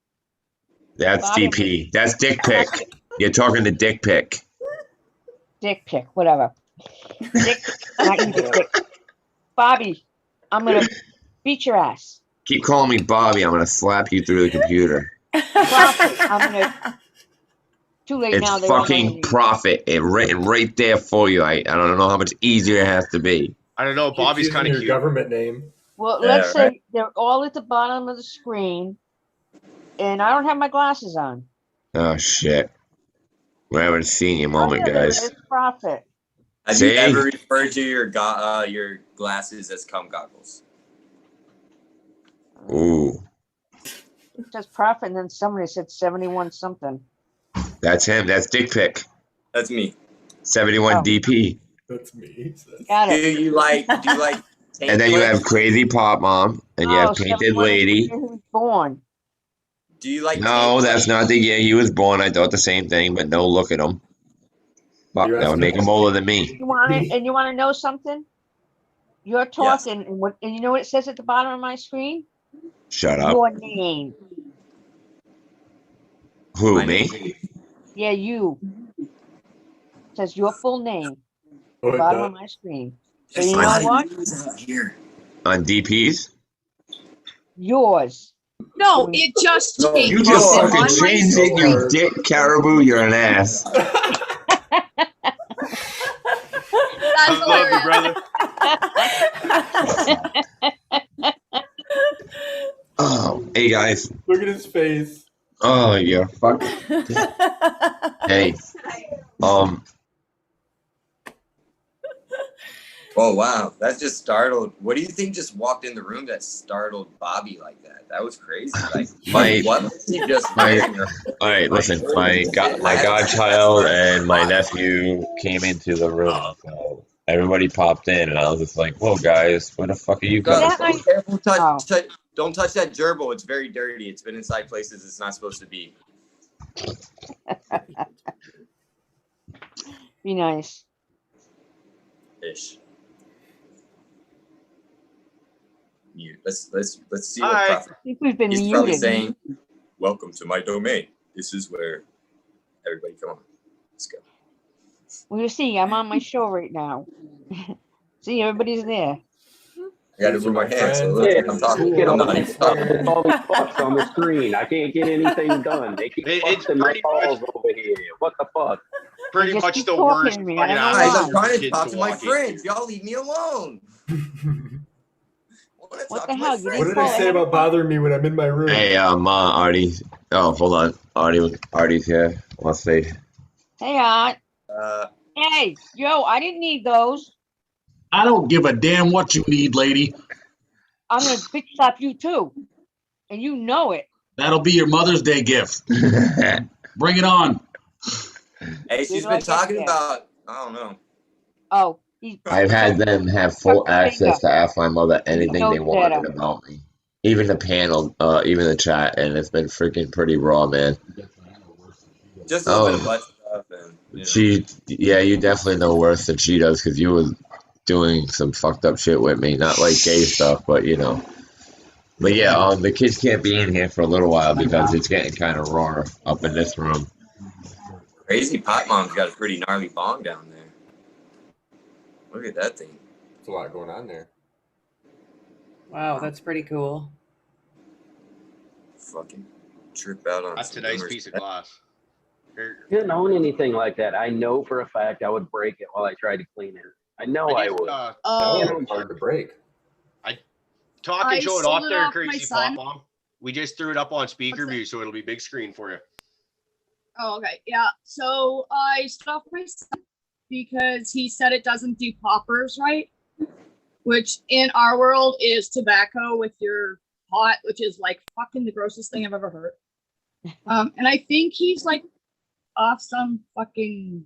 That's DP. That's dick pic. You're talking to dick pic. Dick pic, whatever. Dick, not you, dick. Bobby, I'm gonna beat your ass. Keep calling me Bobby. I'm gonna slap you through the computer. I'm gonna. Too late now. It's fucking profit. It written right there for you. I don't know how much easier it has to be. I don't know. Bobby's kind of your cute. Government name. Well, let's say they're all at the bottom of the screen, and I don't have my glasses on. Oh shit! We haven't seen your moment, guys. It's profit. Have you ever referred to your glasses as cum goggles? Ooh. Just profit, and then somebody said 71 something. That's him. That's dick pic. That's me. 71 DP. That's me. Got it. Do you like? And then you have Crazy Pop Mom, and you have Painted Lady. He was born. Do you like? No, that's not the year he was born. I thought the same thing, but no, look at him. Fuck, that would make him older than me. You want it? And you want to know something? You're talking, and you know what it says at the bottom of my screen? Shut up. Your name. Who, me? Yeah, you. It says your full name. Oh, Bottom of my screen. So you know what? On DPs? Yours. No, it just changed. You just fucking changed it, you dick caribou. You're an ass. I love you, brother. Oh, hey guys. Look at his face. Oh, you're fucking. Hey. Oh wow, that just startled. What do you think just walked in the room that startled Bobby like that? That was crazy. Like, what was he just? All right, listen. My godchild and my nephew came into the room. So everybody popped in, and I was just like, "Whoa, guys, where the fuck are you guys?" Don't touch that gerbil. It's very dirty. It's been inside places it's not supposed to be. Be nice. Ish. Let's see All what right. Prophet. I think we've been He's probably muted. saying, "Welcome to my domain. This is where everybody come on. Let's go." Well, you see, I'm on my show right now. See, everybody's there. I got to move my hands. So it looks like I'm talking. Get I'm all not these even talking. fucks on the screen. I can't get anything done. They keep busting my balls over here. What the fuck? Pretty Just much keep the talking worst. to me. I don't know Guys, why. I'm trying to Kids talk to my walking. friends. Y'all leave me alone. What the hell? You What didn't did call I say ahead of about bothering me when I'm in my room? Hey, Artie. Oh, hold on. Artie's here. Let's see. Hey, Aunt. Hey, yo, I didn't need those. I don't give a damn what you need, lady. I'm gonna bitch slap you too. And you know it. That'll be your Mother's Day gift. Bring it on. Hey, she's been talking about, I don't know. Oh, I've had them have full access to ask my mother anything they wanted about me. Even the panel, even the chat, and it's been freaking pretty raw, man. Just a little bit of butt stuff. And, you definitely know worse than she does because you were doing some fucked up shit with me. Not like gay stuff, but you know. But yeah, the kids can't be in here for a little while because it's getting kind of raw up in this room. Crazy Pot Mom's got a pretty gnarly bong down there. Look at that thing. There's a lot going on there. Wow, that's pretty cool. Fucking trip out on. That's a nice piece of glass. I didn't own anything like that. I know for a fact I would break it while I tried to clean it. I know I would. That was hard to break. Talk and show it off there, Crazy son. Pot Mom. We just threw it up on speaker view, so it'll be big screen for you. Oh, okay. Yeah. So I stopped my son because he said it doesn't do poppers right, which in our world is tobacco with your pot, which is like fucking the grossest thing I've ever heard. And I think he's like off some fucking.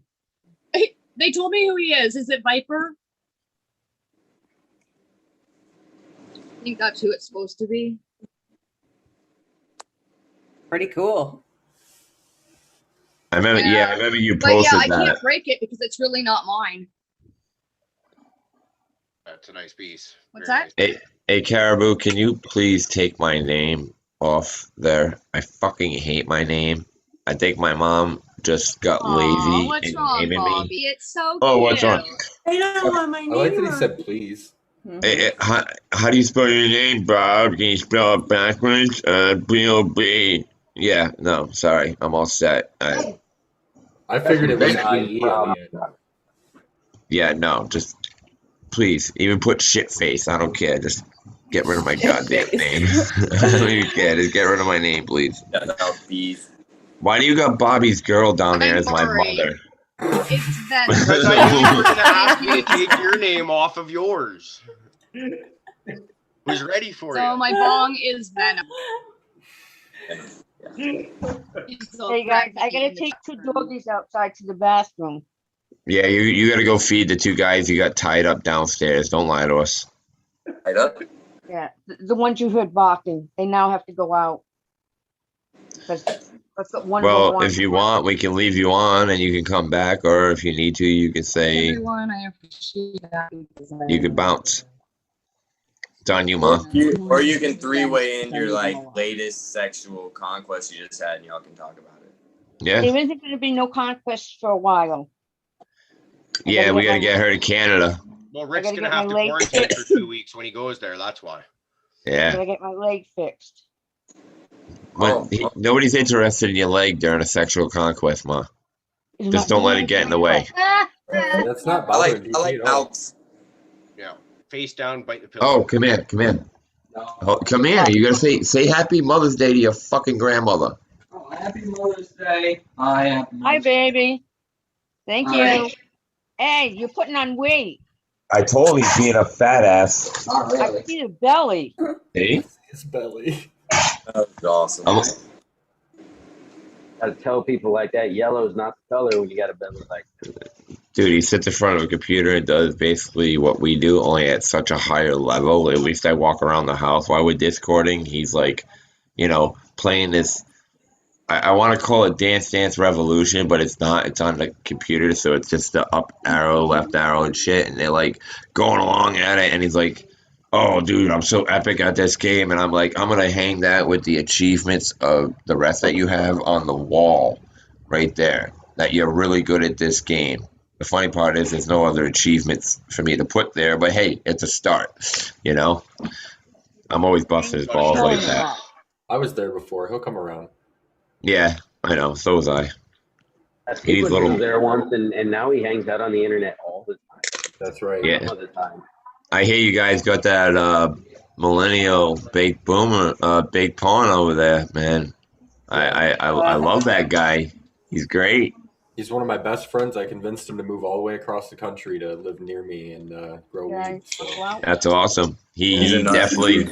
They told me who he is. Is it Viper? I think that's who it's supposed to be. Pretty cool. I remember, I remember you But posted yeah, I that. can't break it because it's really not mine. That's a nice piece. What's Very that? Hey, Caribou, can you please take my name off there? I fucking hate my name. I think my mom just got lazy What's in wrong, naming Bobby? me. It's so Oh, cute. what's wrong? I don't want my name. I like that he said please. How do you spell your name, Bob? Can you spell it backwards? B-O-B. Yeah, no, sorry. I'm all set. I figured it was IE in the end. Yeah, no, just please, even put shit face. I don't care. Just get rid of my goddamn name. I don't even care. Just get rid of my name, please. Why do you got Bobby's girl down there as my mother? It's Venom. Because I knew you were going to ask me to take your name off of yours. Who's ready for you? So my bong is Venom. Hey guys, I gotta take two doggies outside to the bathroom. Yeah, you got to go feed the two guys you got tied up downstairs. Don't lie to us. Tied up? Yeah, the ones you heard barking, they now have to go out. Well, if you want, we can leave you on and you can come back, or if you need to, you can say Everyone, I appreciate that. you could bounce. It's on you, Mom. Or you can three-way in your latest sexual conquest you just had, and y'all can talk about it. Yeah. There isn't going to be no conquest for a while. Yeah, we got to get her to Canada. Well, Rick's going to have to quarantine for 2 weeks when he goes there. That's why. Yeah. I gotta get my leg fixed. But nobody's interested in your leg during a sexual conquest, Ma. Just don't let it get in the way. That's not bothering I like mouths. Yeah. Face down, bite the pillow. Oh, come here. Oh, come here. You got to say Happy Mother's Day to your fucking grandmother. Oh, Happy Mother's Day. Hi, baby. Thank you. Right. Hey, you're putting on weight. I told him he's being a fat ass. Not really. I see the belly. Hey? His belly. That was awesome. Gotta tell people like that, yellow's not the color when you got a belly like that. Dude, he sits in front of a computer and does basically what we do, only at such a higher level. At least I walk around the house. While we're discording, he's like, playing this. I want to call it Dance Dance Revolution, but it's not. It's on the computer, so it's just the up arrow, left arrow, and shit. And they're like going along at it, and he's like, "Oh, dude, I'm so epic at this game," and I'm like, "I'm gonna hang that with the achievements of the rest that you have on the wall, right there. That you're really good at this game." The funny part is, there's no other achievements for me to put there, but hey, it's a start. I'm always busting his balls like that. I was there before. He'll come around. Yeah, I know. So was I. He was there once, and now he hangs out on the internet all the time. That's right. Yeah. All the time. I hear you guys got that millennial baked boomer, baked pawn over there, man. I love that guy. He's great. He's one of my best friends. I convinced him to move all the way across the country to live near me and grow weed. So. That's awesome. He definitely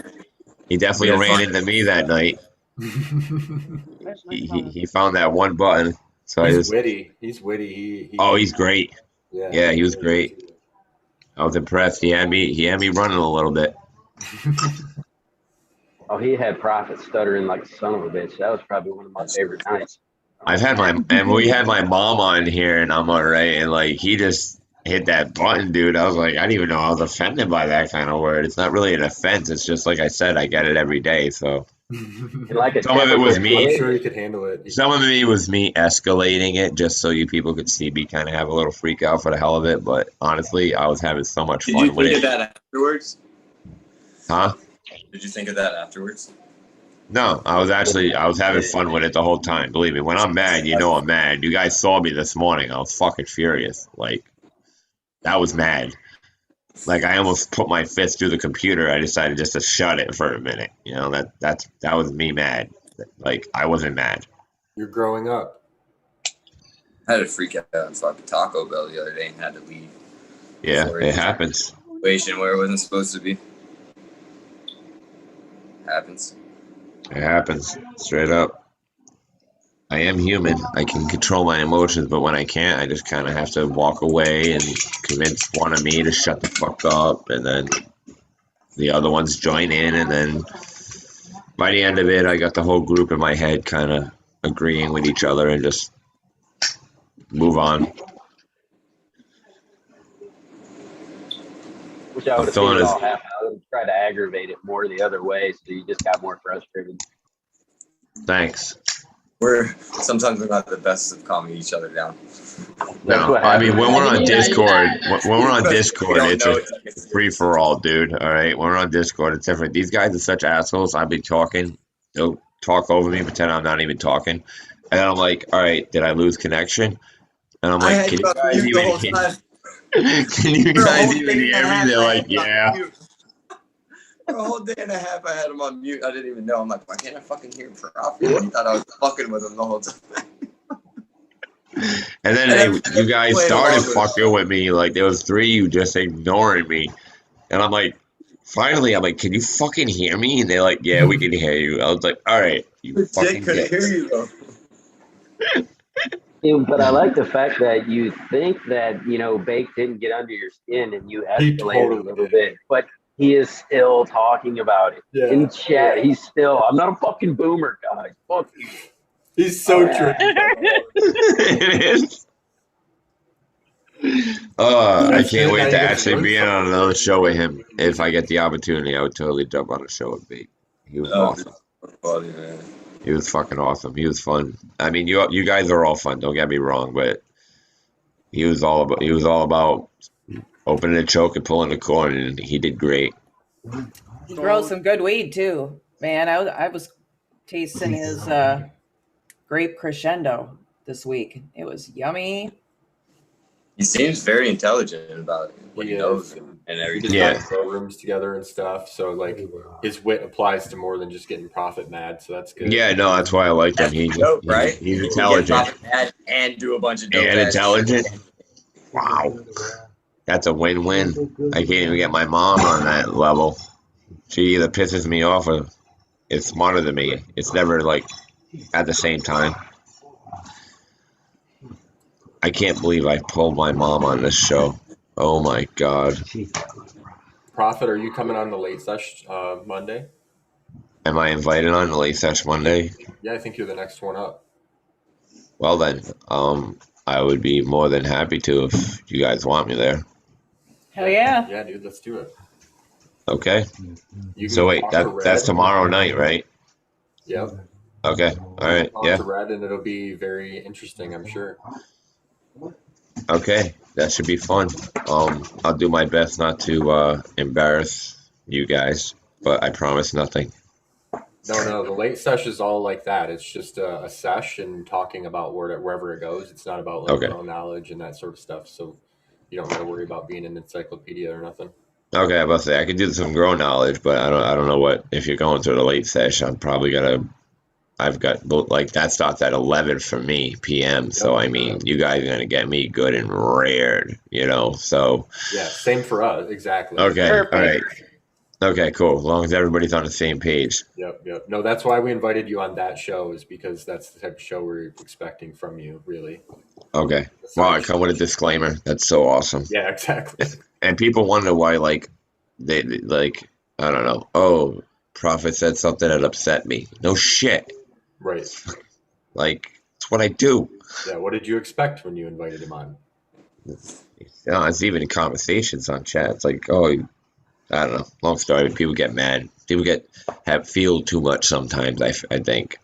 He definitely ran into me that night. He found that one button. So he's witty. He's witty. He's great. Yeah, he was great. I was impressed. He had me running a little bit. Oh, he had Prophet stuttering like a son of a bitch. That was probably one of my favorite nights. We had my mom on here, and I'm all right, and like he just hit that button, dude. I was like, I didn't even know I was offended by that kind of word. It's not really an offense. It's just like I said, I get it every day. So some of it was me. I'm sure you could handle it. Some of it was me escalating it just so you people could see me kind of have a little freak out for the hell of it. But honestly, I was having so much fun with it. Did you think of that afterwards? Huh? Did you think of that afterwards? No, I was having fun with it the whole time. Believe me, when I'm mad, you know I'm mad. You guys saw me this morning. I was fucking furious. Like, that was mad. Like, I almost put my fist through the computer. I decided just to shut it for a minute. You know, that was me mad. Like, I wasn't mad. You're growing up. I had a freak out on fucking Taco Bell the other day and had to leave. Yeah, it happens. Situation where it wasn't supposed to be. Happens. It happens. Straight up. I am human. I can control my emotions, but when I can't, I just kind of have to walk away and convince one of me to shut the fuck up, and then the other ones join in, and then by the end of it, I got the whole group in my head kind of agreeing with each other and just move on. Which I would have seen it all happen. I would have tried to aggravate it more the other way, so you just got more frustrated. Thanks. Sometimes we're not the best of calming each other down. No, I mean when we're on Discord, it's a free for all, dude. All right, when we're on Discord, it's different. These guys are such assholes. I'll be talking, they'll talk over me, pretend I'm not even talking, and then I'm like, all right, did I lose connection? And I'm like, can you guys even hear me? They're like, yeah. For a whole day and a half, I had him on mute. I didn't even know. I'm like, why can't I fucking hear him properly? He thought I was fucking with him the whole time. And then you guys started fucking with me. Like, there was 3 of you just ignoring me. And I'm like, finally, I'm like, can you fucking hear me? And they're like, yeah, we can hear you. I was like, all right. You fucking couldn't hear you, though. Yeah, but I like the fact that you think that, Bake didn't get under your skin and you escalated a little bit. But he is still talking about it in chat. He's still, I'm not a fucking boomer, guys. Fuck you. He's so true. It is. I can't wait to actually be on another show with him. If I get the opportunity, I would totally jump on a show with Bake. He was awesome. Funny, man. He was fucking awesome. He was fun. I mean, you guys are all fun. Don't get me wrong, but he was all about opening a choke and pulling the cord, and he did great. He grows some good weed too, man. I was tasting his grape crescendo this week. It was yummy. He seems very intelligent about what he knows and everything. Yeah, rooms together and stuff. So like his wit applies to more than just getting Prophet mad. So that's good. Yeah, no, that's why I like him. He's dope, right? He's intelligent. Get mad and do a bunch of dope and intelligent. Wow, that's a win-win. I can't even get my mom on that level. She either pisses me off or is smarter than me. It's never like at the same time. I can't believe I pulled my mom on this show. Oh my God. Prophet, are you coming on the late sesh Monday? Am I invited on the late sesh Monday? Yeah, I think you're the next one up. Well then, I would be more than happy to if you guys want me there. Hell yeah. Yeah, dude, let's do it. Okay. So wait, that's tomorrow night, right? Yep. Okay. All right. Yeah. To Red, and it'll be very interesting, I'm sure. Okay, that should be fun. I'll do my best not to embarrass you guys, but I promise nothing. No, the late sesh is all like that. It's just a sesh and talking about wherever it goes. It's not about like general knowledge and that sort of stuff. So you don't got to worry about being an encyclopedia or nothing. Okay, I must say I could do some grow knowledge, but I don't know what if you're going through the late sesh. I've got like that starts at 11 for me p.m. So I mean, you guys are gonna get me good and rared, So yeah, same for us, exactly. Okay, perfect. All right. Okay, cool. As long as everybody's on the same page. Yep. No, that's why we invited you on that show, is because that's the type of show we're expecting from you, really. Okay. Wow, I come with a disclaimer. That's so awesome. Yeah, exactly. And people wonder why, like, they like, I don't know. Oh, Prophet said something that upset me. No shit. Right. Like, it's what I do. Yeah. What did you expect when you invited him on? It's even in conversations on chat. It's like, oh, I don't know. Long story. People get mad. People feel too much sometimes. I think.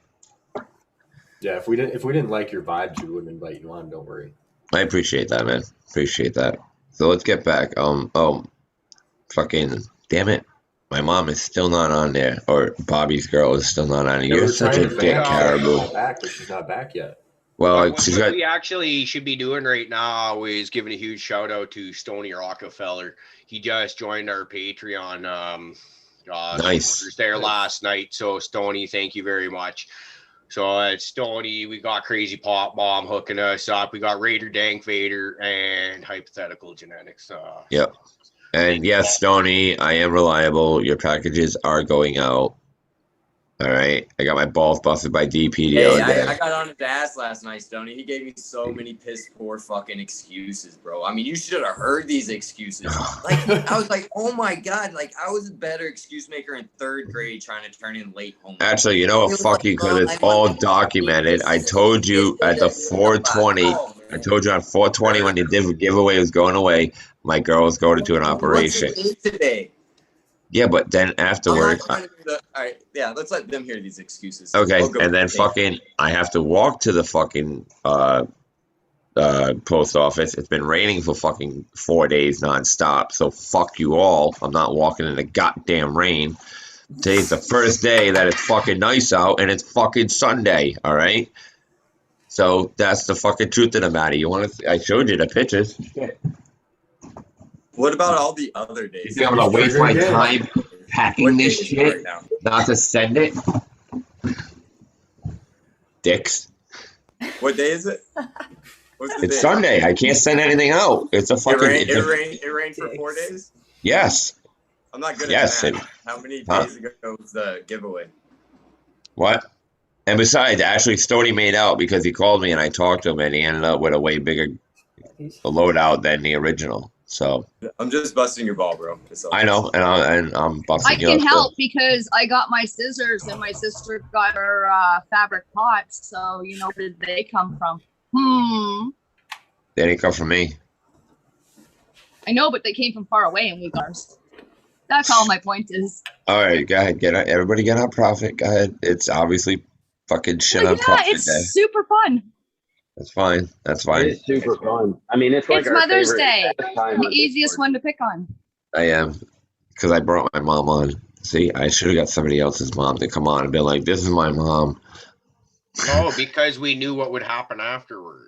Yeah, if we didn't like your vibes, we wouldn't invite you on. Don't worry. I appreciate that, man. Appreciate that. So let's get back. Fucking damn it. My mom is still not on there, or Bobby's girl is still not on there. You're such a dick, Caribou. She's not back yet. Well, what we actually should be doing right now is giving a huge shout out to Stoney Rockefeller. He just joined our Patreon. Nice. Was there last night. So Stoney, thank you very much. So it's Stoney. We got Crazy Pop Bomb hooking us up. We got Raider Dank Vader and Hypothetical Genetics. Yep. And yes, Stoney, I am reliable. Your packages are going out. All right. I got my balls busted by DP the other day. I got on his ass last night, Stoney. He gave me so many piss poor fucking excuses, bro. I mean, you should have heard these excuses. Like, I was like, oh my God. Like, I was a better excuse maker in 3rd grade trying to turn in late homework. Actually, you know what? Fucking, because it's all documented. I told you at the 420. I told you on 420 when the giveaway was going away, my girl was going to do an operation. Today. Yeah, but then afterwards. All right, yeah, let's let them hear these excuses. Okay, and then fucking, I have to walk to the fucking post office. It's been raining for fucking 4 days nonstop, so fuck you all. I'm not walking in the goddamn rain. Today's the first day that it's fucking nice out, and it's fucking Sunday, all right? So that's the fucking truth of the matter. You want to? I showed you the pictures. What about all the other days? You think I'm gonna waste my time packing this shit, not to send it? Dicks. What day is it? What's the It's day? Sunday. I can't send anything out. It's a fucking. It rained for 4 days? Yes. I'm not good Yes, at that. How many days ago was the giveaway? What? And besides, actually, Stoney made out because he called me and I talked to him, and he ended up with a way bigger loadout than the original. So I'm just busting your ball, bro. I know, and I'm busting. I can help because I got my scissors and my sister got her fabric pots. So you know, where did they come from? They didn't come from me. I know, but they came from far away, and we got ours. That's all my point is. All right, go ahead, everybody get on Profit. Go ahead. It's obviously fucking shit on Profit it's Day. super fun. That's fine. That's fine. It's super fun. I mean, it's like It's our Mother's favorite Day, pastime the on easiest Discord. one to pick on. I am, because I brought my mom on. See, I should have got somebody else's mom to come on and be like, "This is my mom." No, because we knew what would happen afterwards.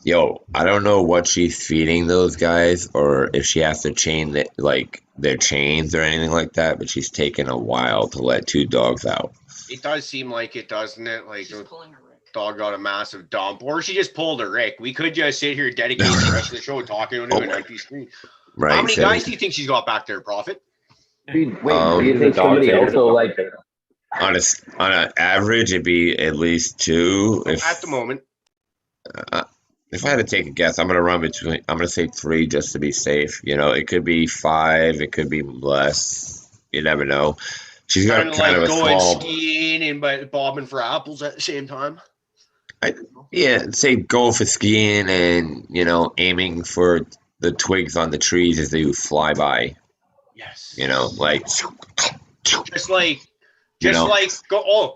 Yo, I don't know what she's feeding those guys, or if she has to chain their chains or anything like that. But she's taking a while to let 2 dogs out. It does seem like it, doesn't it? Like the dog got a massive dump, or she just pulled a Rick. We could just sit here, dedicate the rest of the show talking to an empty screen. Right. How many guys do you think she's got back there, Prophet? Wait, do you think somebody also like on an average, it'd be at least 2. At the moment. If I had to take a guess, I'm gonna say 3 just to be safe. You know, it could be 5, it could be less. You never know. She's got kind of a going small. skiing and bobbing for apples at the same time. Say go for skiing and aiming for the twigs on the trees as they fly by. Yes. Like just like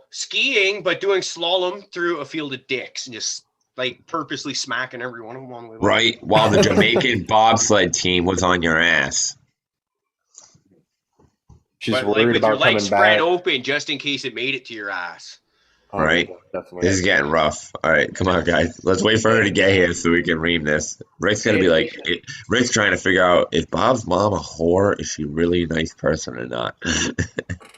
skiing, but doing slalom through a field of dicks and just like purposely smacking every one of them on the way. Right, while the Jamaican bobsled team was on your ass. She's but worried with about your legs coming spread back. open just in case it made it to your ass. Right. This is getting rough. All right, come on, guys. Let's wait for her to get here so we can ream this. Rick's gonna be like, Rick's trying to figure out, is Bob's mom a whore? Is she really a nice person or not?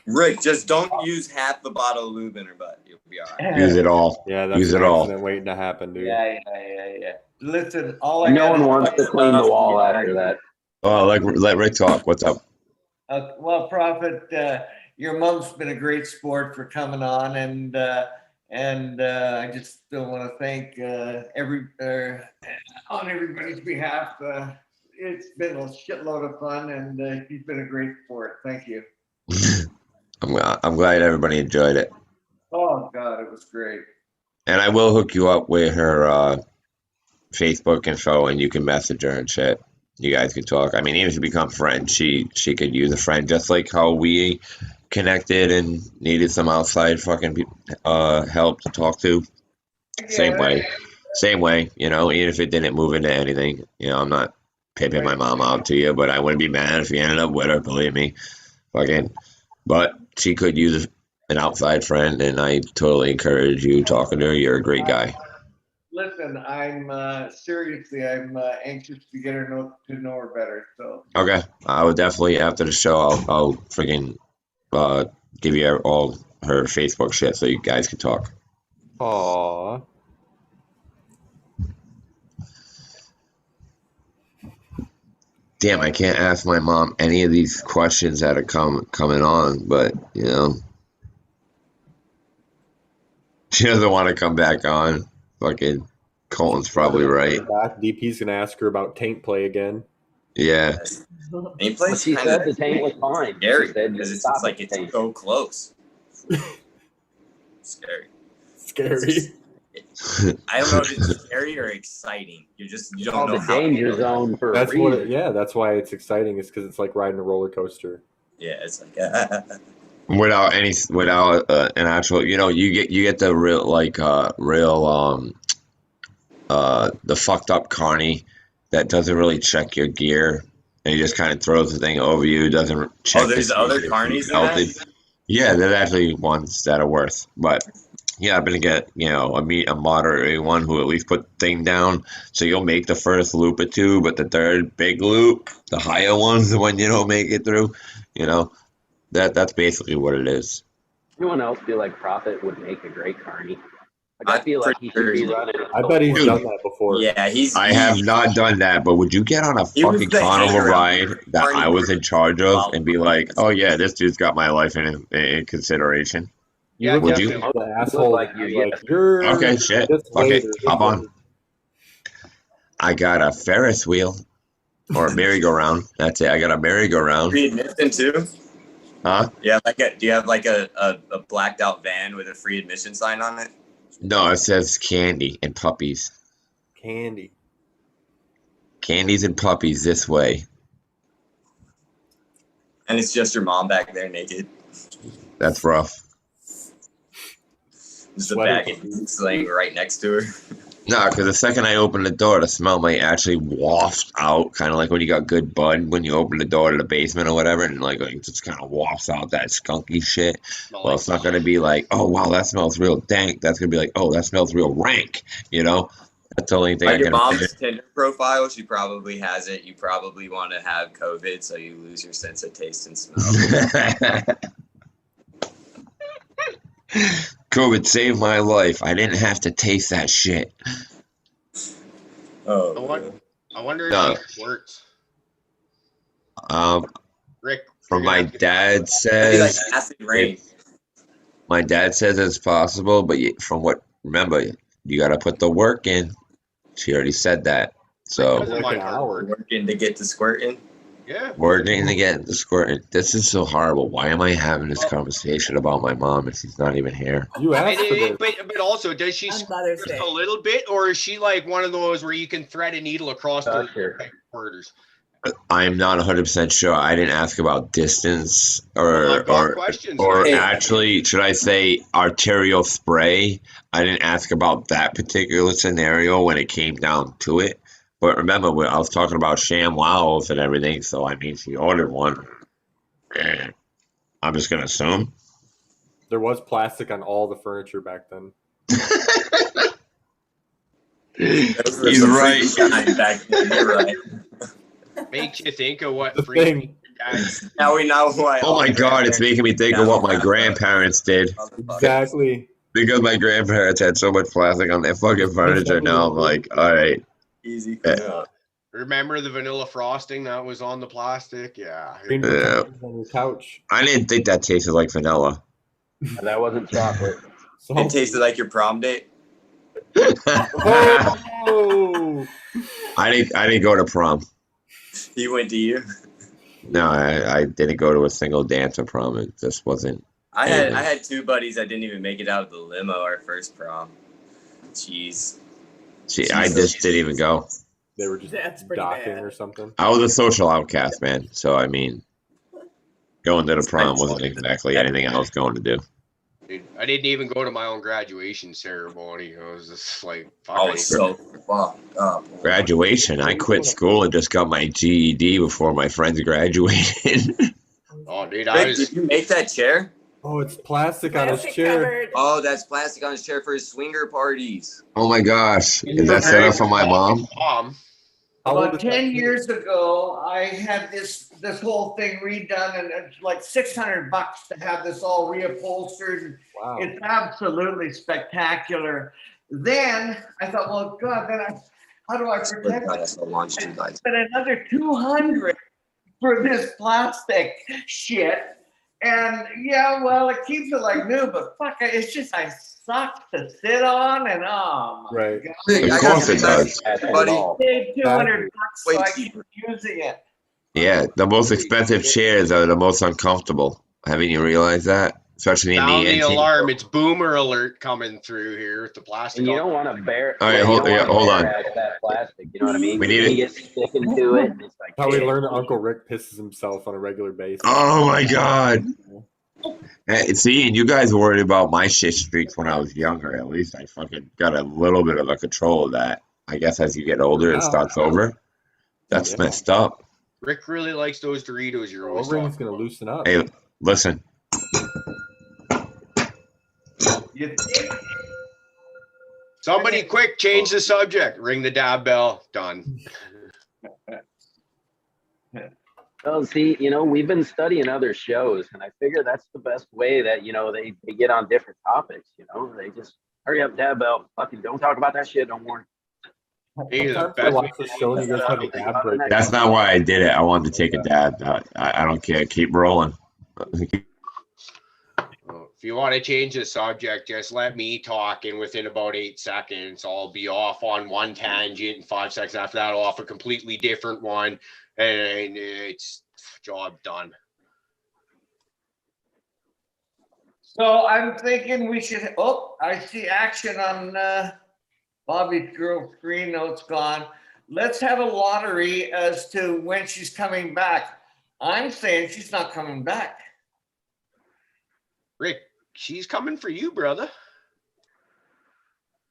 Rick, just don't use half the bottle of lube in her butt. You'll be all right. Use it all. Yeah, that's Use an it all. accident waiting to happen, dude. Yeah. Listen, all I no got one is wants to clean the wall after that. Oh, let Rick talk. What's up? Well, Prophet, your mom's been a great sport for coming on, and I just want to thank on everybody's behalf. It's been a shitload of fun, and she's been a great sport. Thank you. I'm glad everybody enjoyed it. Oh God, it was great. And I will hook you up with her Facebook info, and you can message her and shit. You guys can talk. I mean, even if you become friends, she could use a friend, just like how we connected and needed some outside fucking help to talk to. Yeah. Same way. You know, even if it didn't move into anything. You know, I'm not pimping my mom out to you, but I wouldn't be mad if you ended up with her. Believe me, fucking. But she could use an outside friend, and I totally encourage you talking to her. You're a great guy. Listen, I'm seriously, I'm anxious to get her to know her better. So Okay, I would definitely after the show, I'll freaking give you all her Facebook shit so you guys can talk. Aww. Damn, I can't ask my mom any of these questions that are coming on, but you know, she doesn't want to come back on. Fucking Colton's probably right. DP's gonna ask her about taint play again. Yeah. Taint play. She said the taint was fine. Scary She said because it's stop like the it's taint. so close. Scary. Scary. I don't know if it's scary or exciting. You don't know the how. danger zone for That's a reason. that's why it's exciting. Is because it's like riding a roller coaster. Yeah, it's like without an actual, you know, you get the real the fucked up carny that doesn't really check your gear, and he just kind of throws the thing over you, doesn't check. Oh, there's other carnies in that? Yeah, there's actually ones that are worse, but yeah, I'm gonna get, you know, a moderate one who at least put the thing down, so you'll make the first loop or two, but the third big loop, the higher ones, the one you don't make it through, you know, that's basically what it is. Anyone else feel like Prophet would make a great carny? Like, I feel like he should be running. I bet he's done that before. Yeah, I have not done that, but would you get on a fucking carnival ride that I was in charge of and be like, oh yeah, this dude's got my life in consideration? Yeah, would you? The asshole like you're okay, shit. Fuck it. Hop on. I got a Ferris wheel or a merry-go-round. That's it. I got a merry-go-round. Free admission too? Huh? Yeah, do you have like a blacked out van with a free admission sign on it? No, it says candy and puppies. Candies and puppies this way. And it's just your mom back there naked. That's rough. There's a bag of dudes laying right next to her. No, because the second I open the door, the smell might actually waft out, kind of like when you got good bud, when you open the door to the basement or whatever, and like it just kind of wafts out that skunky shit. Well, it's not going to be like, oh, wow, that smells real dank. That's going to be like, oh, that smells real rank, you know? That's the only thing I your can mom's Tinder profile, she probably has it. You probably want to have COVID, so you lose your sense of taste and smell. COVID saved my life. I didn't have to taste that shit. Oh, I wonder if it works. Rick, from my dad says, like acid rain. My dad says it's possible, but from what, remember, you got to put the work in. She already said that. So working to get to squirting. Yeah. Working to get the squirting. This is so horrible. Why am I having this conversation about my mom if she's not even here? You asked for this. But also, does she squirt just a little bit, or is she like one of those where you can thread a needle across the quarters? I'm not 100% sure. I didn't ask about distance or actually, should I say arterial spray? I didn't ask about that particular scenario when it came down to it. But remember, I was talking about sham wows and everything, so I mean, she ordered one. I'm just going to assume. There was plastic on all the furniture back then. He's right. You're right. Makes you think of what thing. Now we know why. Oh my God, it's making me think of what my grandparents did. Exactly. Because my grandparents had so much plastic on their fucking furniture. Now I'm like, all right. Easy. Remember the vanilla frosting that was on the plastic? Yeah. Yeah. On your couch. I didn't think that tasted like vanilla. That wasn't chocolate. It tasted like your prom date. Oh! I didn't go to prom. He went to you. No, I didn't go to a single dance or prom. It just wasn't. I had two buddies that didn't even make it out of the limo our first prom. Jeez. I just didn't even go. They were just docking or something. I was a social outcast, man. So I mean, going to the prom wasn't exactly anything I was going to do. Dude, I didn't even go to my own graduation ceremony. I was just like, fuck. I was so fucked up. Graduation. I quit school and just got my GED before my friends graduated. Oh, dude, Did you make that chair? Oh, it's plastic on his chair. Oh, that's plastic on his chair for his swinger parties. Oh my gosh. Is that set up for my mom? About 10 years ago, I had this whole thing redone, and it's like $600 to have this all reupholstered. Wow. It's absolutely spectacular. Then I thought, well, God, how do I protect it? I spent another $200 for this plastic shit. And yeah, well, it keeps it like new, but fuck, it's just I suck to sit on, and oh my Right. God. Of course it does. Buddy, paid $200 so I keep using it. Yeah, the most expensive chairs are the most uncomfortable. Haven't you realized that? Especially in Sound the antique. alarm. It's boomer alert coming through here with the plastic. And you don't want to bear. All right, you hold don't wanna on. bear that plastic. You know what I mean? We need You it. get sticking to it. And it's like, How we learned that Uncle Rick pisses himself on a regular basis. Oh my God. Hey, see, and you guys worried about my shit streaks when I was younger. At least I fucking got a little bit of a control of that. I guess as you get older, it starts over. That's messed up. Rick really likes those Doritos you're always Overeem's talking gonna loosen up. Hey, listen. Somebody quick, change the subject. Ring the dab bell. Done. Well, see, we've been studying other shows, and I figure that's the best way that, they get on different topics, They just, hurry up, dab bell. Fucking don't talk about that shit no more. That's not why I did it. I wanted to take a dab. I don't care. Keep rolling. If you want to change the subject, just let me talk, and within about 8 seconds, I'll be off on one tangent, and 5 seconds after that, off a completely different one, and it's job done. So I'm thinking we should, I see action on Bobby's girl screen. No, it's gone. Let's have a lottery as to when she's coming back. I'm saying she's not coming back. Rick, she's coming for you, brother.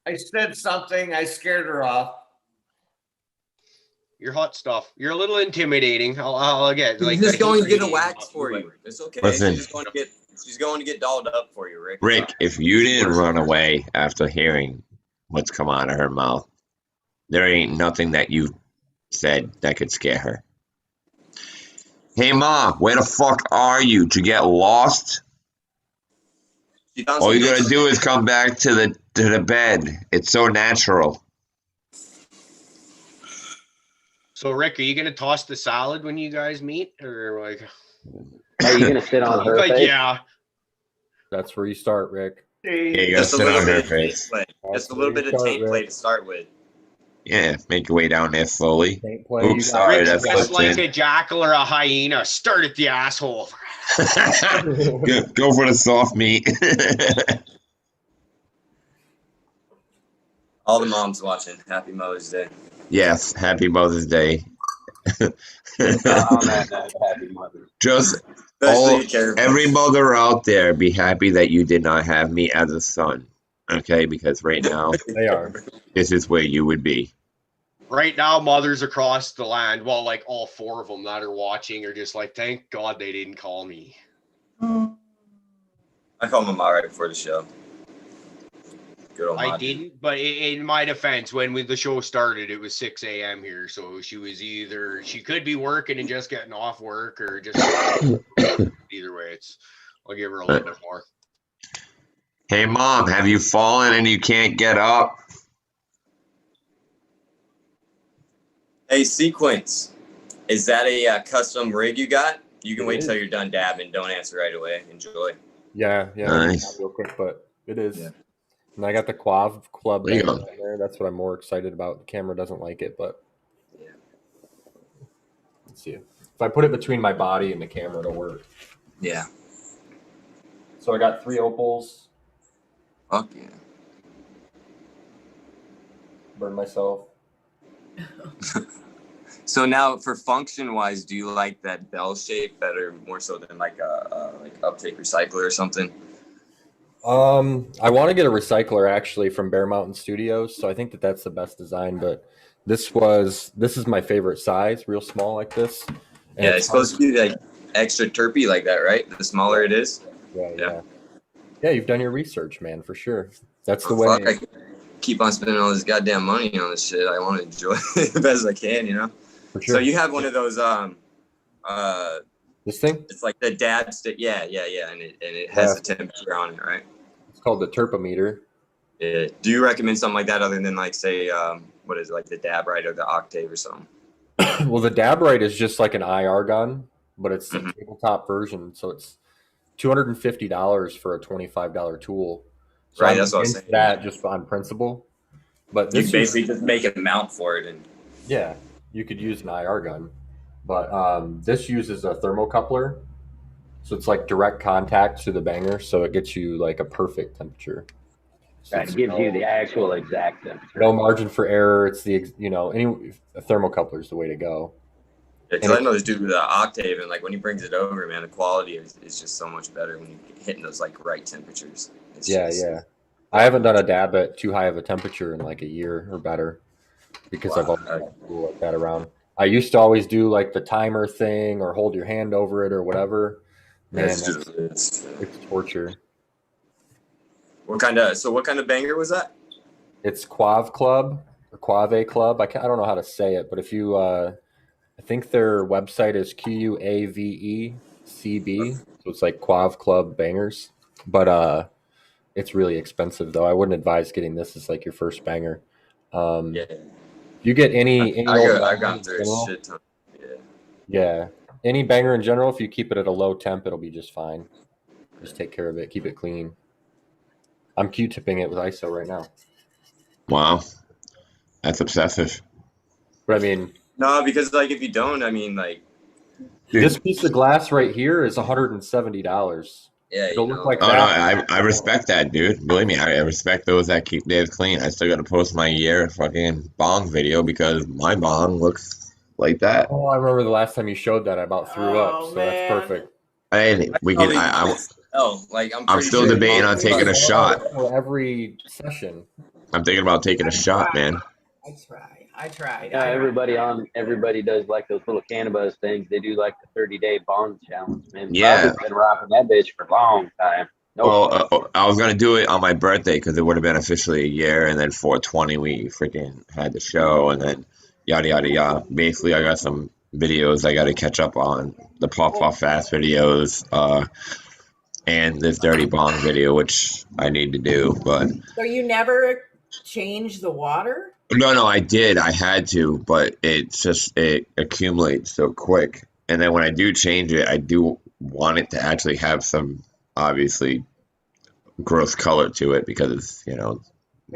I said something. I scared her off. You're hot stuff. You're a little intimidating. I'll get. She's just going to get a wax for you. It's okay. Listen. She's going to get dolled up for you, Rick. Rick, if you didn't run away after hearing what's come out of her mouth, there ain't nothing that you said that could scare her. Hey, Mom, where the fuck are you? Did you get lost? All you gotta do is come back to the bed. It's so natural. So, Rick, are you gonna toss the salad when you guys meet, or like? Are you gonna sit on her like, face? yeah. That's where you start, Rick. Yeah, you gotta sit on her face. Just a little bit of taint play to start with. Yeah, make your way down there slowly. play. Oops, sorry, Rick's that's just like in. a jackal or a hyena. Start at the asshole. Go for the soft meat. All the moms watching. Happy Mother's Day. Yes, happy Mother's Day. Happy Mother's Day. Just Especially every mother out there, be happy that you did not have me as a son. Okay, because right now They are. this is where you would be. Right now, mothers across the land, well, like all 4 of them that are watching are just like, thank God they didn't call me. I called my mom right before the show. Good old I mom. didn't, but in my defense, when the show started, it was 6 a.m. here, so she was she could be working and just getting off work, or just either way, I'll give her a little bit more. Hey, Mom, have you fallen and you can't get up? Hey, Sequence, is that a custom rig you got? You can It wait is. till you're done dabbing. Don't answer right away. Enjoy. Yeah. Nice. Real quick, but it is. Yeah. And I got the Quav Club There you banger go. on there. That's what I'm more excited about. The camera doesn't like it, but Yeah. let's see. If I put it between my body and the camera, it'll work. Yeah. So I got 3 opals. Fuck yeah. Burn myself. So now, for function-wise, do you like that bell shape better, more so than like a like uptake recycler or something? I want to get a recycler actually from Bear Mountain Studios, so I think that that's the best design. But this is my favorite size, real small like this. And Yeah, it's supposed to be like extra terpy like that, right? The smaller it is. Yeah. You've done your research, man, for sure. That's the Oh, way. fuck, I keep on spending all this goddamn money on this shit. I want to enjoy it the best I can, you know. For sure. So you have one of those this thing? It's like the dab stick. Yeah, and it has the temperature on it, right? It's called the Terpometer. Yeah. Do you recommend something like that other than like say what is it, like the dab right or the Octave or something? Well, the Dabrite is just like an IR gun, but it's the tabletop version, so it's $250 for a $25 tool. So Right, I'm that's what I was against saying. that just on principle. But You this basically just make a mount for it, and yeah, you could use an IR gun, but this uses a thermocoupler, so it's like direct contact to the banger, so it gets you like a perfect temperature. So Right, it gives you the actual exact temperature. No margin for error. It's the a thermocoupler is the way to go. because I know this dude with the Octave, and like when he brings it over, man, the quality is just so much better when you're hitting those like right temperatures. It's just, Yeah. I haven't done a dab at too high of a temperature in like a year or better because I've always had a tool like that around. I used to always do like the timer thing or hold your hand over it or whatever. Man, it's torture. What kind of banger was that? It's Quav Club or Quave Club. I don't know how to say it, but if you, I think their website is QUAVECB, so it's like Quav Club Bangers. But it's really expensive though. I wouldn't advise getting this as like your first banger. You get any I got through a shit ton. Yeah, any banger in general. If you keep it at a low temp, it'll be just fine. Just take care of it. Keep it clean. I'm Q-tipping it with ISO right now. Wow, that's obsessive. But I mean, no, because like if you don't, I mean like this piece of glass right here is $170. Yeah, it'll look like Oh that. no, I respect that, dude. Believe me, I respect those that keep theirs clean. I still got to post my year fucking bong video because my bong looks like that. Oh, I remember the last time you showed that. I about threw up. So that's perfect. And we can. I'm still debating on taking a shot. Every session. I'm thinking about taking a shot, man. I tried. Everybody does like those little cannabis things. They do like the 30-day bong challenge, man. Yeah. Bobby's been rocking that bitch for a long time. I was gonna do it on my birthday because it would have been officially a year, and then 420 we freaking had the show, and then yada yada yada. Basically, I got some videos I got to catch up on, the Pop Fast videos, and this Dirty Bong video, which I need to do. But So you never change the water? no, I did. I had to, but it accumulates so quick. And then when I do change it, I do want it to actually have some obviously gross color to it because Man,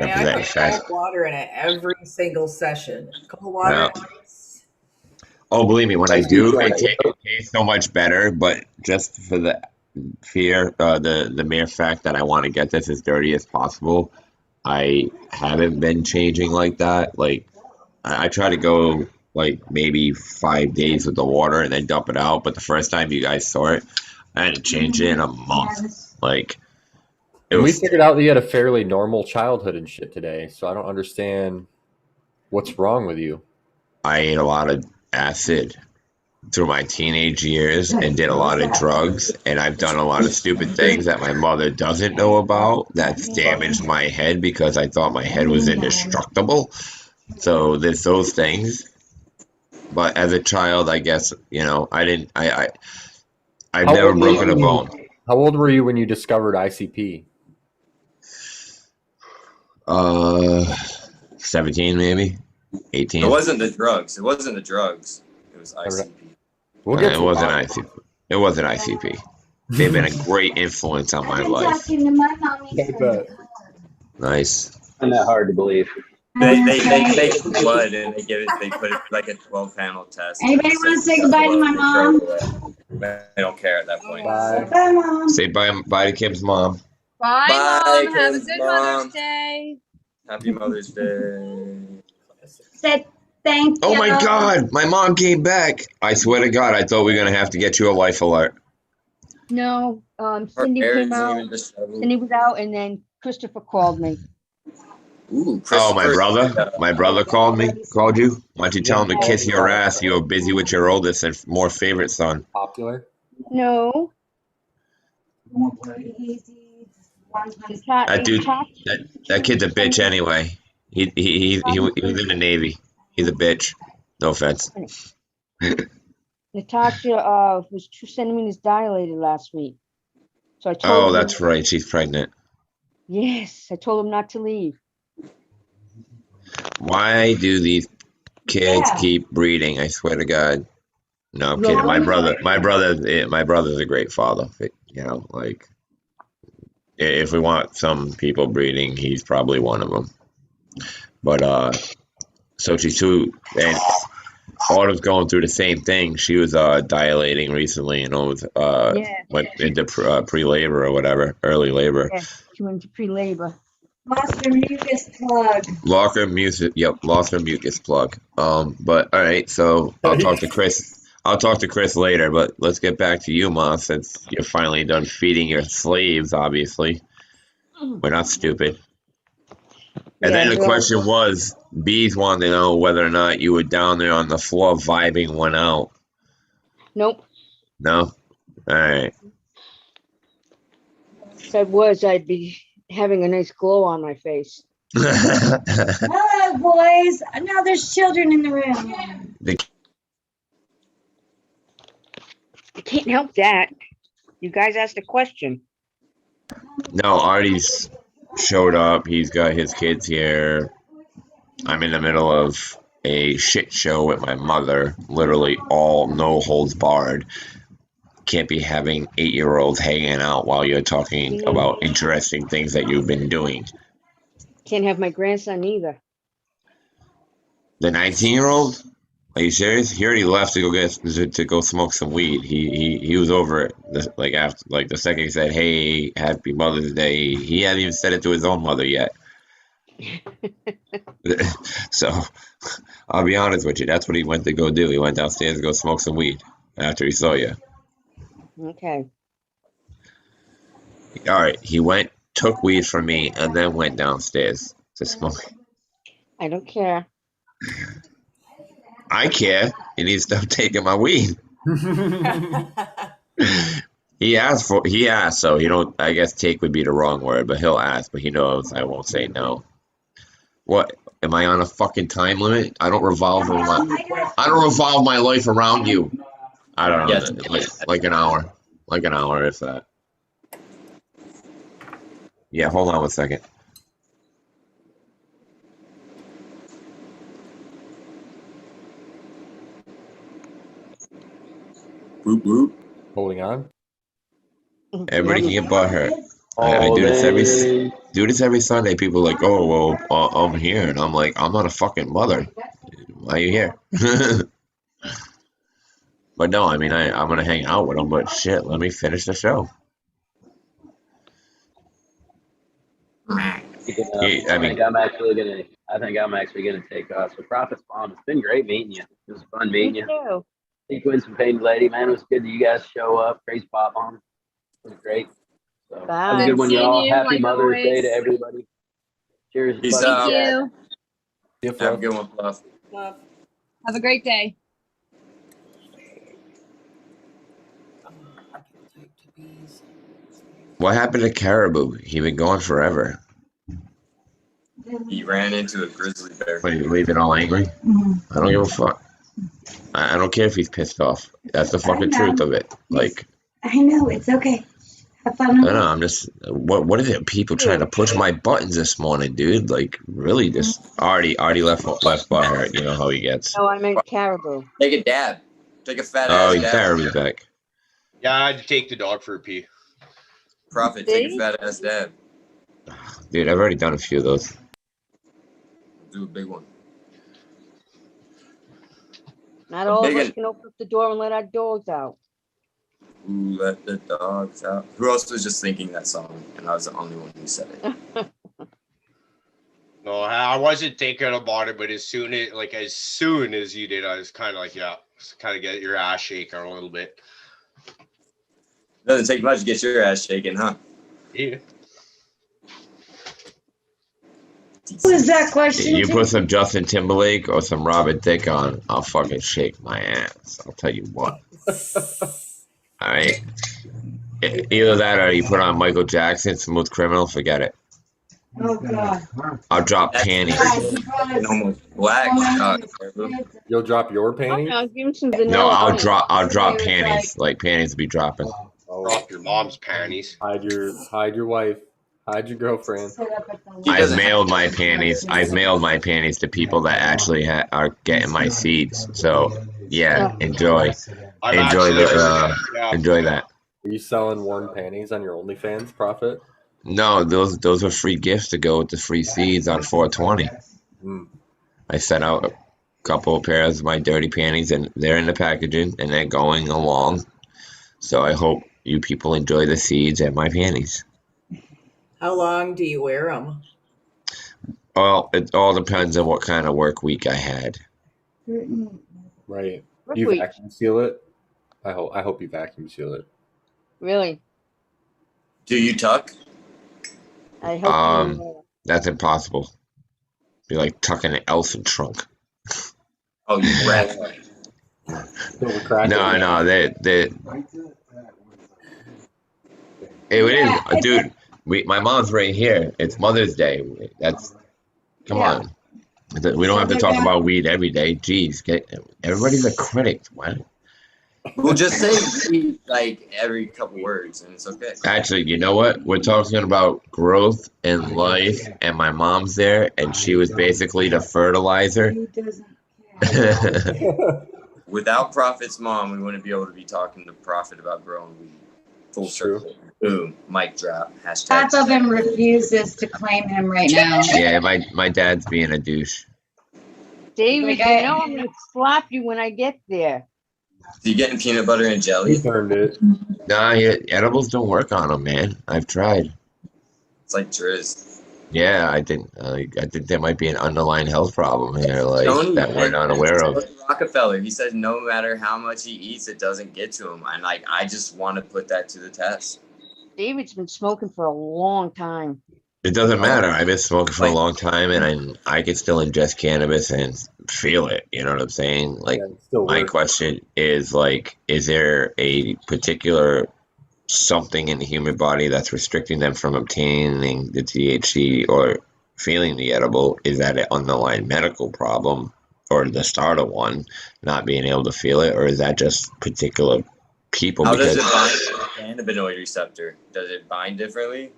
I put cold water in it every single session. Cold water. Yeah. Oh, believe me, when I do, it tastes so much better. But just for the the mere fact that I want to get this as dirty as possible, I haven't been changing like that. Like I try to go like maybe 5 days with the water and then dump it out. But the first time you guys saw it, I had to change it in a month. Like we figured out that you had a fairly normal childhood and shit today. So I don't understand what's wrong with you. I ate a lot of acid through my teenage years and did a lot of drugs, and I've done a lot of stupid things that my mother doesn't know about that's damaged my head because I thought my head was indestructible. So there's those things. But as a child, I guess, I've never broken a bone. How old were you when you discovered ICP? 17 maybe. 18. It wasn't the drugs. It wasn't the drugs. It was ICP. We'll get It to wasn't Bob. ICP. It wasn't ICP. They've been a great influence on my life. Talking to my mommy. I bet. Nice. Isn't that hard to believe? They take blood and they put it like a 12-panel test. Anybody want to say goodbye to my mom? I don't care at that point. Bye. Bye, Mom. Say bye to Kim's mom. Bye, Bye, Mom. Have a Kim's good mom. Mother's Day. Happy Mother's Day. Said thank you. Oh my God, my mom came back. I swear to God, I thought we were gonna have to get you a life alert. No, Cindy Her came parents out. even discovered. Cindy was out, and then Christopher called me. Ooh, Oh, my brother called you. Why don't you tell him to kiss your ass? You were busy with your oldest and more favorite son. Popular. No. That dude, that kid's a bitch anyway. He was in the Navy. He's a bitch. No offense. Natasha was 2 centimeters dilated last week. So I told Oh, him. that's right. She's pregnant. Yes, I told him not to leave. Why do these kids keep breeding? I swear to God. No, I'm kidding. My brother's a great father. You know, like if we want some people breeding, he's probably one of them. But so she's 2, and Autumn's going through the same thing. She was dilating recently, and went into pre-labor or whatever, early labor. Yeah, she went to pre-labor. Lost her mucus plug. Lost her mucus plug. But all right, so I'll talk to Chris later, but let's get back to you, Ma, since you're finally done feeding your slaves, obviously. We're not stupid. And then the question was, Bees wanted to know whether or not you were down there on the floor vibing one out. Nope. No? All right. If I was, I'd be having a nice glow on my face. Hello, boys. Now there's children in the room. I can't help that. You guys asked a question. No, Artie's showed up. He's got his kids here. I'm in the middle of a shit show with my mother. Literally all no holds barred. Can't be having 8-year-olds hanging out while you're talking about interesting things that you've been doing. Can't have my grandson either. The 19-year-old? Are you serious? He already left to go smoke some weed. He was over it. After the second he said, "Hey, happy Mother's Day," he hadn't even said it to his own mother yet. So, I'll be honest with you. That's what he went to go do. He went downstairs to go smoke some weed after he saw you. Okay. All right. He took weed from me, and then went downstairs to smoke. I don't care. I care. He needs to stop taking my weed. He asked, so he don't. I guess take would be the wrong word, but he'll ask, but he knows I won't say no. What? Am I on a fucking time limit? I don't revolve my life around you. I don't know. Like an hour. Like an hour, if that. Yeah, hold on 1 second. Boop, boop. Holding on. Everybody can get butthurt. I do this every Sunday. People are like, "Oh, well, I'm here," and I'm like, "I'm not a fucking mother. Why are you here?" But no, I mean, I'm gonna hang out with them. But shit, let me finish the show. I think I'm actually gonna take off. So Prophet's mom, it's been great meeting you. It was fun meeting you. Too. Sequence and Pain Lady, man, it was good that you guys show up. Crazy Pop Mom. It was great. So have a good one, y'all. Happy Mother's Day to everybody. Cheers. Peace out. Thank you. Have a good one, Bluff. Have a great day. What happened to Caribou? He been gone forever. He ran into a grizzly bear. What, you leave it all angry? I don't give a fuck. I don't care if he's pissed off. That's the fucking truth of it. Like, I know, it's okay. I don't know. I'm just what is it? People trying to push my buttons this morning, dude. Like really, just already left butt hurt. You know how he gets. No, I meant caribou. Take a dab. Take a fat Oh, ass dab. caribou's back. Yeah, I had to take the dog for a pee. Prophet, take a fat ass dab. Dude, I've already done a few of those. Do a big one. Not all of us can open up the door and let our dogs out. Ooh, let the dogs out. Who else was just thinking that song? And I was the only one who said it. No, I wasn't thinking about it, but as soon as you did, I was kind of like, yeah, kind of get your ass shaking a little bit. Doesn't take much to get your ass shaking, huh? Yeah. Who is that question? You put some Justin Timberlake or some Robert Thicke on, I'll fucking shake my ass. I'll tell you what. All right. Either that or you put on Michael Jackson, Smooth Criminal, forget it. Oh God. I'll drop panties. Almost black. You'll drop your panties? I'll give him some No, vanilla. I'll drop panties. Like panties will be dropping. Drop your mom's panties. Hide your wife. Hide your girlfriend. I've mailed my panties. I've mailed my panties to people that actually are getting my seeds. So yeah, enjoy that. Are you selling worn panties on your OnlyFans, Prophet? No, those are free gifts to go with the free seeds on 420. I sent out a couple of pairs of my dirty panties, and they're in the packaging, and they're going along. So I hope you people enjoy the seeds and my panties. How long do you wear them? Well, it all depends on what kind of work week I had. Right. You vacuum seal it? I hope you vacuum seal it. Really? Do you tuck? I hope that's impossible. Be like tucking an Elsa trunk. Oh, you rat. No, it is, dude. My mom's right here. It's Mother's Day. Come on. We don't have to talk about weed every day. Jeez, everybody's a critic. What? We'll just say weed like every couple words, and it's okay. Actually, you know what? We're talking about growth and life, and my mom's there, and she was basically the fertilizer. Without Prophet's mom, we wouldn't be able to be talking to Prophet about growing weed. Full circle. Boom. Mic drop. Hashtag. Half of him refuses to claim him right now. Yeah, my dad's being a douche. David, you know I'm going to slap you when I get there. So you getting peanut butter and jelly? He earned it. Nah, edibles don't work on them, man. I've tried. It's like Driz. Yeah, I think there might be an underlying health problem here, that we're not aware of. Rockefeller, he said no matter how much he eats, it doesn't get to him. And I just want to put that to the test. David's been smoking for a long time. It doesn't matter. I've been smoking for a long time, and I can still ingest cannabis and feel it. You know what I'm saying? Like, my question is, is there a particular something in the human body that's restricting them from obtaining the THC or feeling the edible? Is that an underlying medical problem or the start of one, not being able to feel it? Or is that just particular people? How does it bind to the cannabinoid receptor? Does it bind differently?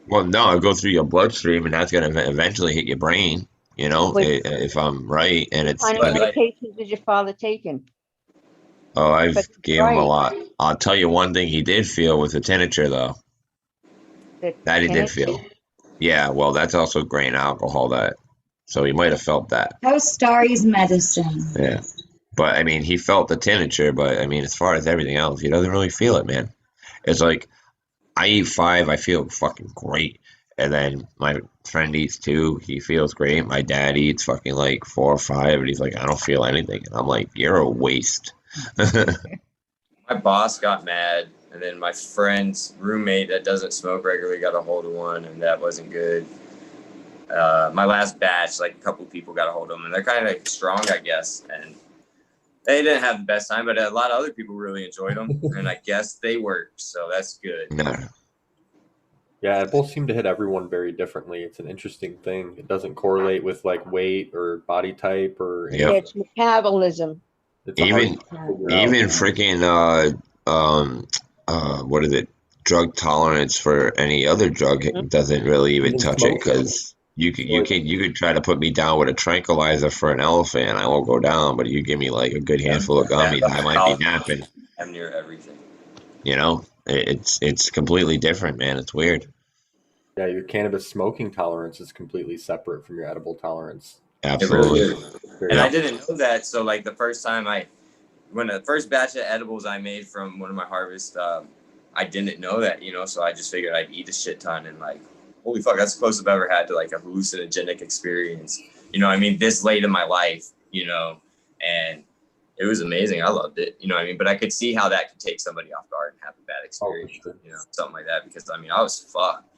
Well, no, it goes through your bloodstream, and that's going to eventually hit your brain, if I'm right. And it's what kind of medications did your father taking? Oh, I've gave him a lot. I'll tell you one thing he did feel was a tinniture, though. That he did feel. Yeah, well, that's also grain alcohol, so he might have felt that. How's Starry's medicine? Yeah. But, I mean, he felt the tinniture, but, I mean, as far as everything else, he doesn't really feel it, man. It's like, I eat 5, I feel fucking great. And then my friend eats 2, he feels great. My dad eats fucking 4 or 5, and he's like, I don't feel anything. And I'm like, you're a waste. My boss got mad, and then my friend's roommate that doesn't smoke regularly got a hold of one, and that wasn't good. My last batch, a couple of people got a hold of them, and they're kind of strong, I guess. And they didn't have the best time, but a lot of other people really enjoyed them, and I guess they worked, so that's good. Yeah, it both seem to hit everyone very differently. It's an interesting thing. It doesn't correlate with weight or body type or anything. It's metabolism. Even freaking what is it? drug tolerance for any other drug doesn't really even touch it, because you could try to put me down with a tranquilizer for an elephant and I won't go down, but you give me like a good handful of gummies, I might be napping. I'm near everything. You know, it's completely different, man. It's weird. Yeah, your cannabis smoking tolerance is completely separate from your edible tolerance. Absolutely. It really is. And I didn't know that. So like the first batch of edibles I made from one of my harvests, I didn't know that, you know, so I just figured I'd eat a shit ton and like, holy fuck, that's the closest I've ever had to like a hallucinogenic experience. You know what I mean? This late in my life, you know, and it was amazing. I loved it, you know what I mean? But I could see how that could take somebody off guard and have a bad experience, you know, something like that. Because I mean, I was fucked,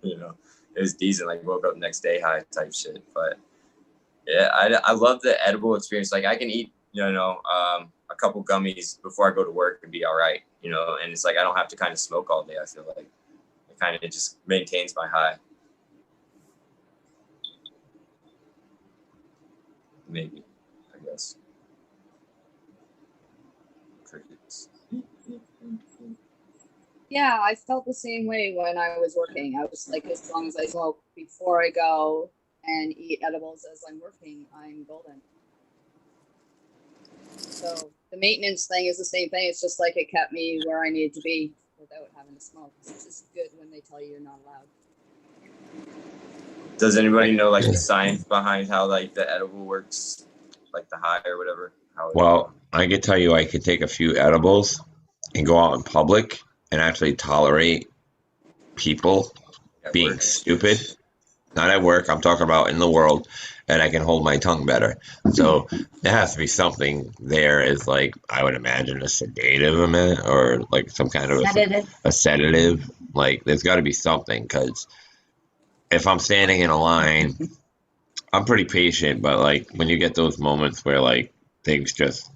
you know, it was decent. Like woke up next day high type shit. But yeah, I love the edible experience. Like I can eat, you know, a couple gummies before I go to work and be all right, you know, and it's like I don't have to kind of smoke all day. I feel like it kind of just maintains my high. Maybe, I guess. Crickets. Yeah, I felt the same way when I was working. I was like, as long as I smoke before I go and eat edibles as I'm working, I'm golden. So the maintenance thing is the same thing. It's just like it kept me where I needed to be without having to smoke. It's just good when they tell you you're not allowed. Does anybody know like the science behind how like the edible works, like the high or whatever? Well, I can tell you, I could take a few edibles and go out in public and actually tolerate people being stupid. Not at work, I'm talking about in the world, and I can hold my tongue better. So there has to be something there, is like, I would imagine a sedative or like some kind of a sedative. Like there's got to be something, because if I'm standing in a line, I'm pretty patient, but like when you get those moments where like things just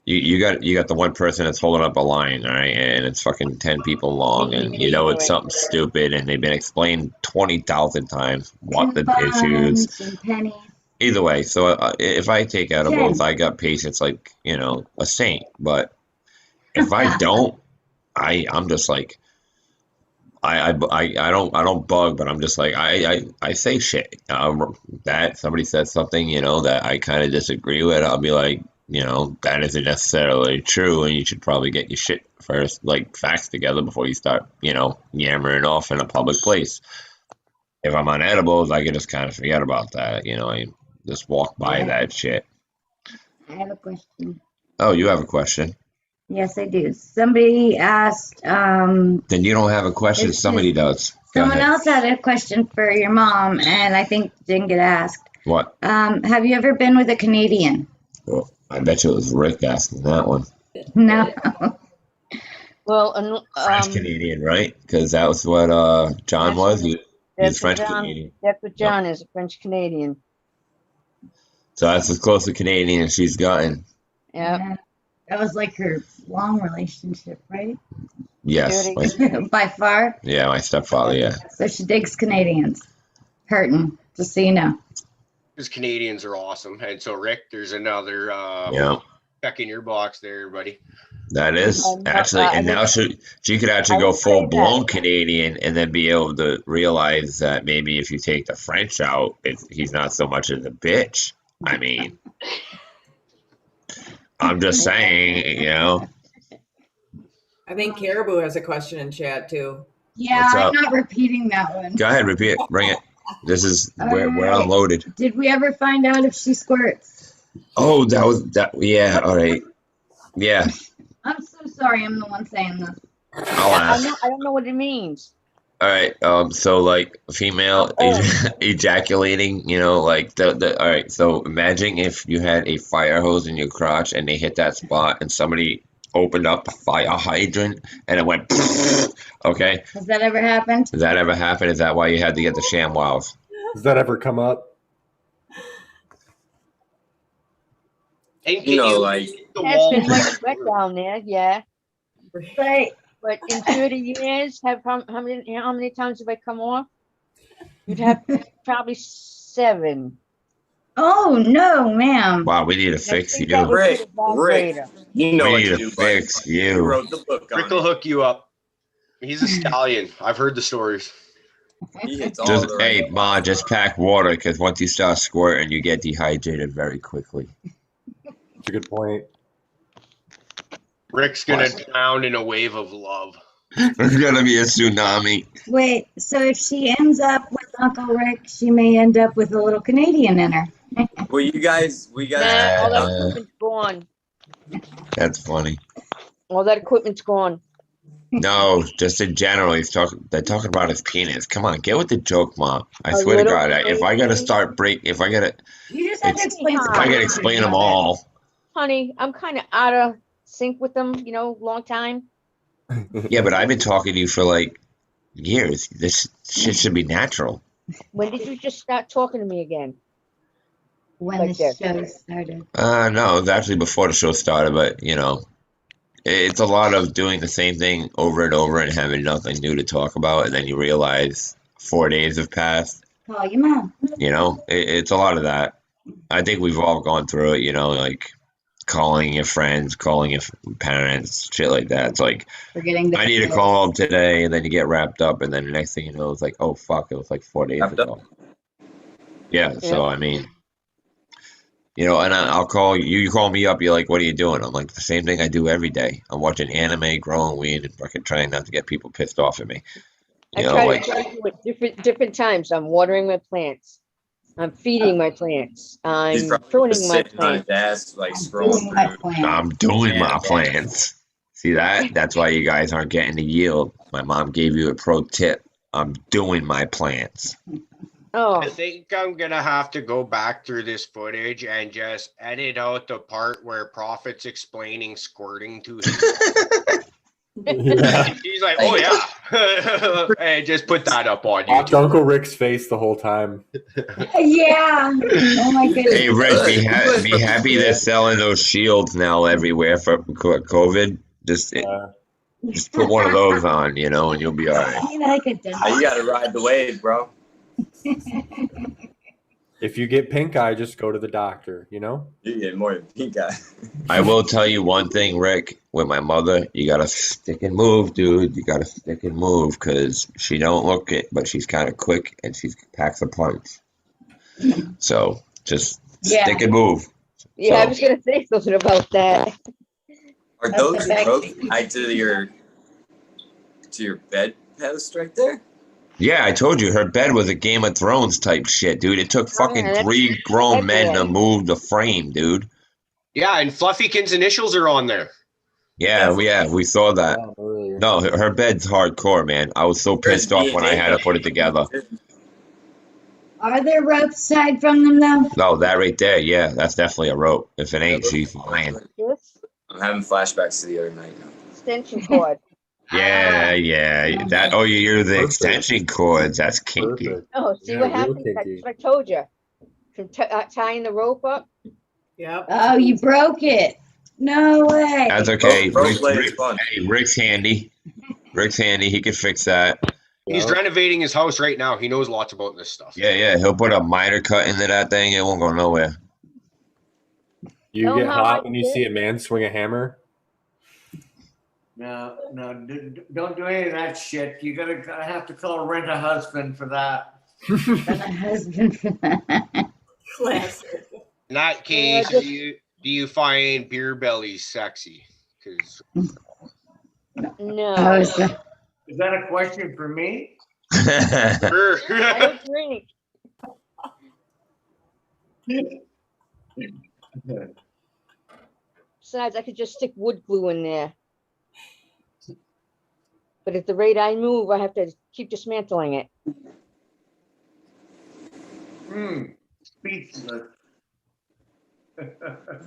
you got the one person that's holding up a line, all right, and it's fucking 10 people long, and you know it's something stupid, and they've been explained 20,000 times what the issues. Either way, so if I take edibles, I got patience like, you know, a saint. But if I don't, I'm just like, I don't bug, but I'm just like, I say shit. That somebody says something, you know, that I kind of disagree with, I'll be like, you know, that isn't necessarily true, and you should probably get your shit first, like facts together before you start, you know, yammering off in a public place. If I'm on edibles, I can just kind of forget about that, you know, I just walk by that shit. I have a question. Oh, you have a question? Yes, I do. Somebody asked. Then you don't have a question. Somebody does. Someone else had a question for your mom, and I think didn't get asked. What? Have you ever been with a Canadian? Well, I bet you it was Rick asking that one. No. Well, French Canadian, right? Because that was what John was. He was French Canadian. That's what John is, a French Canadian. So that's as close to Canadian as she's gotten. Yeah. That was like her long relationship, right? Yes. By far? Yeah, my stepfather, yeah. So she digs Canadians. Hurting, just so you know. Because Canadians are awesome. And so, Rick, there's another check in your box there, buddy. That is actually, and now she could actually go full blown Canadian and then be able to realize that maybe if you take the French out, he's not so much of a bitch. I mean, I'm just saying, you know. I think Caribou has a question in chat too. Yeah, I'm not repeating that one. Go ahead, repeat it. Bring it. This is we're unloaded. Did we ever find out if she squirts? Oh, that was that. Yeah. All right. Yeah. I'm so sorry. I'm the one saying this. I'll ask. I don't know what it means. All right. So like female ejaculating, you know, like the. All right. So imagine if you had a fire hose in your crotch and they hit that spot and somebody opened up a fire hydrant and it went. Okay. Has that ever happened? Does that ever happen? Is that why you had to get the ShamWows? Does that ever come up? You know, like that's been like wet down there, yeah. But in 30 years, how many times have I come off? You'd have probably 7. Oh no, ma'am! Wow, we need to fix you. Rick, you know we what need to to do, fix you. You wrote the book on Rick will hook you up. He's a stallion. I've heard the stories. He hits all Just the hey, right. Ma, just pack water because once you start squirting, you get dehydrated very quickly. That's a good point. Rick's gonna drown in a wave of love. There's gonna be a tsunami. Wait, so if she ends up with Uncle Rick, she may end up with a little Canadian in her. Well, we got. All that equipment's gone. That's funny. All that equipment's gone. No, just in general, they're talking about his penis. Come on, get with the joke, Mom. I swear to God, if I gotta You just have to explain. if I gotta explain them all. Honey, I'm kind of out of sync with them, long time. Yeah, but I've been talking to you for like years. This shit should be natural. When did you just start talking to me again? When Like the this? show started. No, it was actually before the show started, but it's a lot of doing the same thing over and over and having nothing new to talk about, and then you realize 4 days have passed. Call your mom. It's a lot of that. I think we've all gone through it, like calling your friends, calling your parents, shit like that. It's like, Forgetting I need to call them today, and then you get wrapped up, and then the next thing you know, it's like, oh, fuck, it was like 4 days ago. Yeah, so I mean, and I'll call you. You call me up. You're like, "What are you doing?" I'm like, "The same thing I do every day. I'm watching anime, growing weed, and fucking trying not to get people pissed off at me." I try to do it different times. I'm watering my plants. I'm feeding my plants. He's I'm probably pruning just my sitting on his plants. ass, like scrolling through. I'm doing my plans. See that? That's why you guys aren't getting the yield. My mom gave you a pro tip. I'm doing my plants. Oh. I think I'm gonna have to go back through this footage and just edit out the part where Prophet's explaining squirting to him. He's like, "Oh yeah," and just put that up on Watch YouTube. Uncle Rick's face the whole time. Yeah. Oh my goodness. Hey, Rick, be happy they're selling those shields now everywhere for COVID. Just put one of those on, and you'll be all right. You gotta ride the wave, bro. If you get pink eye, just go to the doctor, You get more than pink eye. I will tell you one thing, Rick. With my mother, you gotta stick and move, dude. You gotta stick and move because she don't look it, but she's kind of quick and she packs a punch. So just stick and move. Yeah, I was gonna say something about that. Are those ropes tied to your bed post right there? Yeah, I told you her bed was a Game of Thrones type shit, dude. It took fucking 3 grown men to move the frame, dude. Yeah, and Fluffykin's initials are on there. Yeah, we saw that. No, her bed's hardcore, man. I was so pissed off when I had to put it together. Are there ropes aside from them though? No, that right there, yeah, that's definitely a rope. If it ain't, she's lying. I'm having flashbacks to the other night now. Extension cord. Yeah. That you use the extension cords. That's kinky. Oh, see what happened? That's what I told you. From tying the rope up. Yep. Oh, you broke it. No way. That's okay. Hey, Rick's handy. Rick's handy. He can fix that. He's renovating his house right now. He knows lots about this stuff. Yeah. He'll put a miter cut into that thing. It won't go nowhere. You get hot when you see a man swing a hammer? No, don't do any of that shit. You gotta have to rent a husband for that. Rent a husband for that. Classic. In that case, do you find beer bellies sexy? Because no. Is that a question for me? I don't drink. Besides, I could just stick wood glue in there. But at the rate I move, I have to keep dismantling it. Speechless.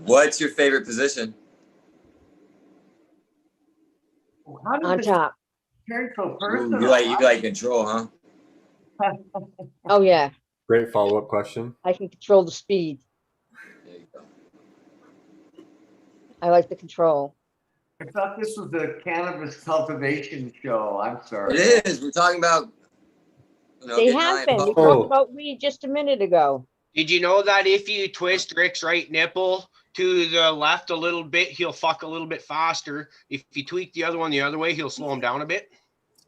What's your favorite position? On top. Ooh, you like control, huh? Oh yeah. Great follow-up question. I can control the speed. There you go. I like the control. I thought this was a cannabis cultivation show. I'm sorry. It is. We're talking about. They have been. We talked about weed just a minute ago. Did you know that if you twist Rick's right nipple to the left a little bit, he'll fuck a little bit faster. If you tweak the other one the other way, he'll slow him down a bit.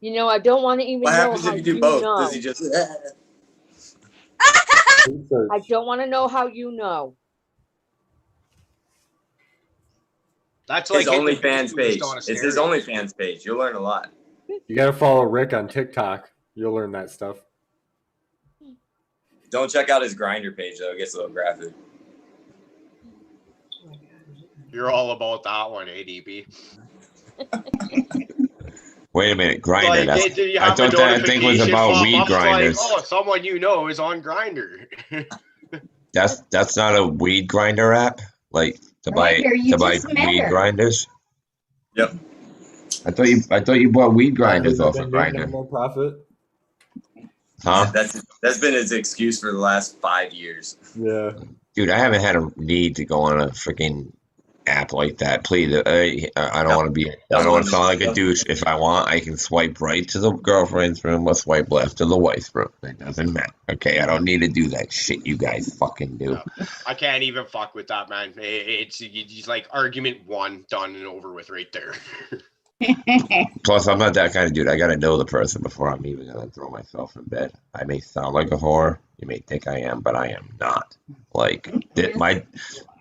You know, I don't want to even What know happens how if you do you both? know. Does he just? I don't want to know how you know. That's His like hitting OnlyFans the page. boost on a It's his stereo. OnlyFans page. You'll learn a lot. You gotta follow Rick on TikTok. You'll learn that stuff. Don't check out his grinder page though. It gets a little graphic. You're all about that one, ADP. Wait a minute, grinder. Like, I thought that thing was about weed grinders. Like, oh, someone you know is on Grinder. That's not a weed grinder app, like to buy weed grinders. Yep. I thought you bought weed grinders off of Grinder. No profit. Huh? That's been his excuse for the last 5 years. Yeah. Dude, I haven't had a need to go on a freaking app like that. Please, I don't want to be. I don't want to sound like a douche. If I want, I can swipe right to the girlfriend's room or swipe left to the wife's room. It doesn't matter. Okay, I don't need to do that shit you guys fucking do. No, I can't even fuck with that, man. It's like argument one done and over with right there. Plus, I'm not that kind of dude. I gotta know the person before I'm even gonna throw myself in bed. I may sound like a whore. You may think I am, but I am not. Like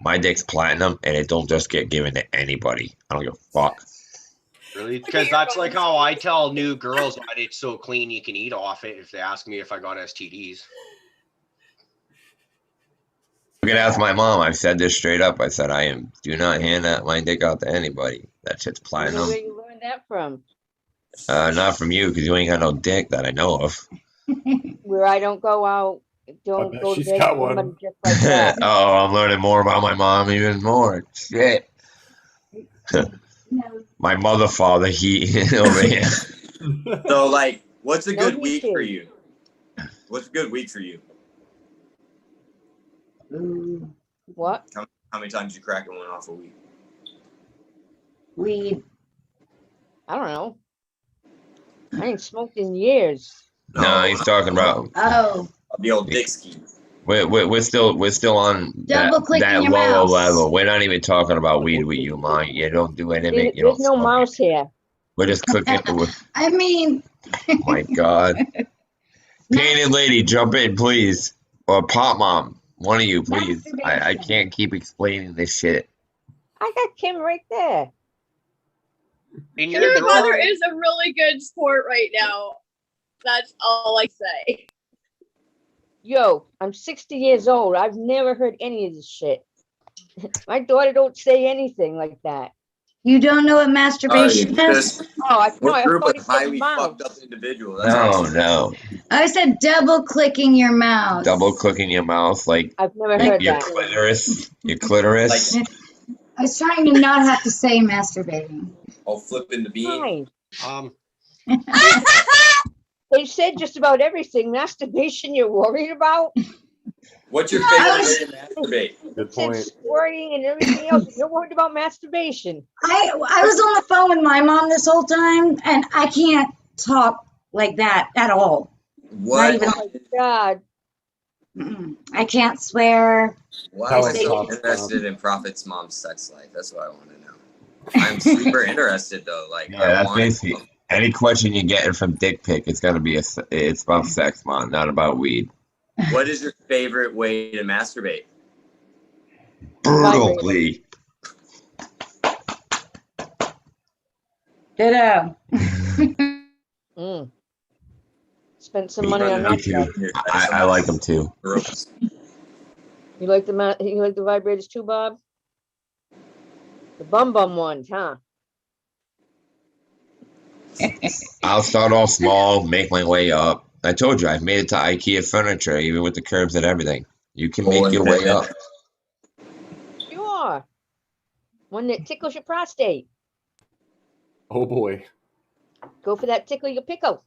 my dick's platinum, and it don't just get given to anybody. I don't give a fuck. Really? Because that's like how I tell new girls that it's so clean you can eat off it if they ask me if I got STDs. You can ask my mom. I've said this straight up. I said do not hand my dick out to anybody. That shit's platinum. Where you learned that from? Not from you, because you ain't got no dick that I know of. Where I don't go out, don't go to she's bed got with one. somebody just like that. Oh, I'm learning more about my mom, even more. Shit. My mother, father, he over here. So, like, what's a good week for you? What's a good week for you? What? How many times you cracking one off a week? Weed. I don't know. I ain't smoked in years. No, he's talking about the old dick ski. We're still on that your lower mouse. level. We're not even talking about weed with you, Mom. You don't do anything. You There's don't no mouse here. We're just cooking. I mean, Oh my God. Painted lady, jump in, please. Or Pop Mom, one of you, please. I can't keep explaining this shit. I got Kim right there. Your mother is a really good sport right now. That's all I say. Yo, I'm 60 years old. I've never heard any of this shit. My daughter don't say anything like that. You don't know what masturbation is? I We're thought a highly fucked up individual. No. I said double clicking your mouse. Double clicking your mouth, like I've never heard your that. clitoris. Your clitoris. I was trying to not have to say masturbating. I'll flip in the bean. They said just about everything. Masturbation you're worried about? What's your favorite way to masturbate? Good Said squirting and everything else. You're worried about masturbation. I was on the phone with my mom this whole time, and I can't talk like that at all. What? Not even Oh my God. I can't swear. Why am I so interested in Prophet's mom's sex life? That's what I want to know. I'm super interested though. Like, Yeah, that's basically any question you're getting from dick pic. It's gonna be it's about sex, Mom, not about weed. What is your favorite way to masturbate? Brutally. Ditto. Spent some money on that stuff. I like them too. You like the vibrators too, Bob? The bum ones, huh? I'll start off small, make my way up. I told you, I've made it to IKEA furniture, even with the curbs and everything. You can make your way up. Sure. One that tickles your prostate. Oh boy. Go for that tickle your pickle.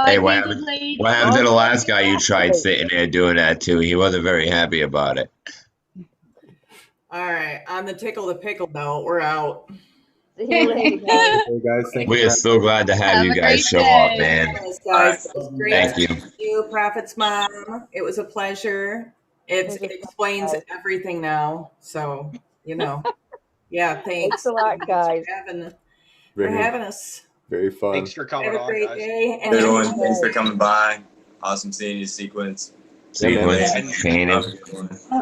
Hey, what happened to the last guy you tried sitting there doing that to? He wasn't very happy about it. All right, on the tickle the pickle note, we're out. See you later, guys. Hey guys, We are so glad to have you guys show up, man. Yes, guys, it was great Thank to meet you, Prophet's mom. It was a pleasure. It explains everything now. So, yeah, thanks. Thanks a lot, guys. For having us. Very fun. Thanks for coming Have a on, great guys. day. And Good one. Thanks for coming by. Awesome seeing you, Sequence. See you later. And Shannon.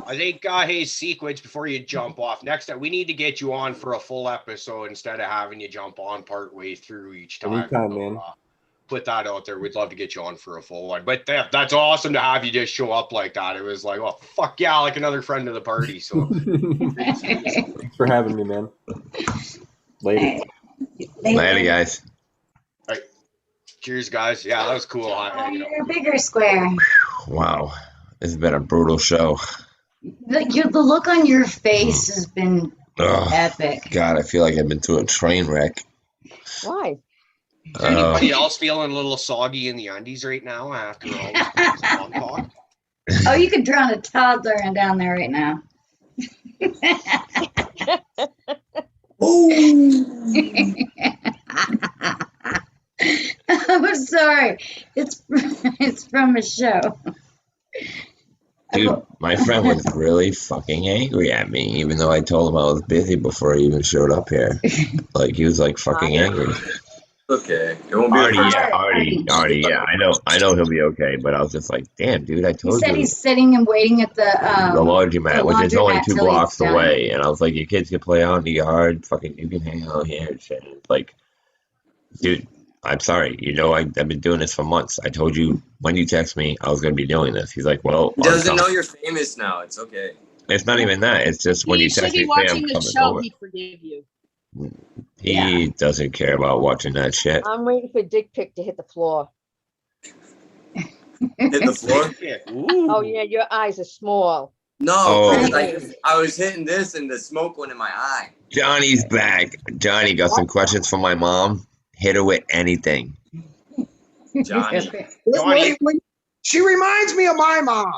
I think, hey, Sequence, before you jump off, next time we need to get you on for a full episode instead of having you jump on part way through each time. Anytime, man. Put that out there. We'd love to get you on for a full one. But that's awesome to have you just show up like that. It was like, oh, fuck yeah, like another friend of the party. So Thanks for having me, man. Later. Later, guys. All right. Cheers, guys. Yeah, that was cool. You're bigger square. Wow. This has been a brutal show. The look on your face has been epic. God, I feel like I've been through a train wreck. Why? Is anybody else feeling a little soggy in the undies right now after all this long talk? Oh, you could drown a toddler in down there right now. I'm sorry. It's from a show. Dude, my friend was really fucking angry at me, even though I told him I was busy before he even showed up here. Like, he was like fucking angry. Okay. It won't be Artie, yeah. I know he'll be okay, but I was just like, damn, dude, I He told said you. he's sitting and waiting at the Laundromat, which is only 2 till he's blocks done. away. And I was like, your kids can play out in the yard. Fucking, you can hang out here and shit. It's like, dude, I'm sorry. You know, I've been doing this for months. I told you when you text me I was going to be doing this. He's like, well, He doesn't know you're famous now. It's okay. it's not even that. It's just when you should text be me, watching I'm the coming show. over. He'd forgive you. He doesn't care about watching that shit. I'm waiting for dick pic to hit the floor. Hit the floor? Oh yeah, your eyes are small. No, I was hitting this and the smoke went in my eye. Johnny's back. Johnny got some questions for my mom. Hit her with anything. Johnny. She reminds me of my mom.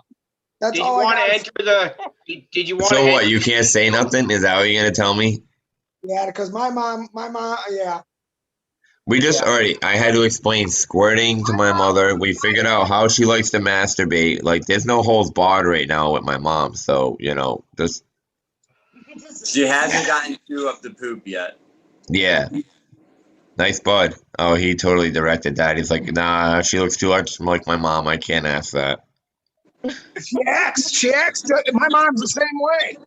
That's Did you all want I to got. enter the? Did you want? So what? You can't say nothing? Is that what you're gonna tell me? Yeah, because my mom, yeah. We just already. I had to explain squirting to my mother. We figured out how she likes to masturbate. Like, there's no holds barred right now with my mom. So just She hasn't gotten you up the poop yet. yeah. Nice bud. Oh, he totally directed that. He's like, nah, she looks too much like my mom. I can't ask that. She acts. My mom's the same way.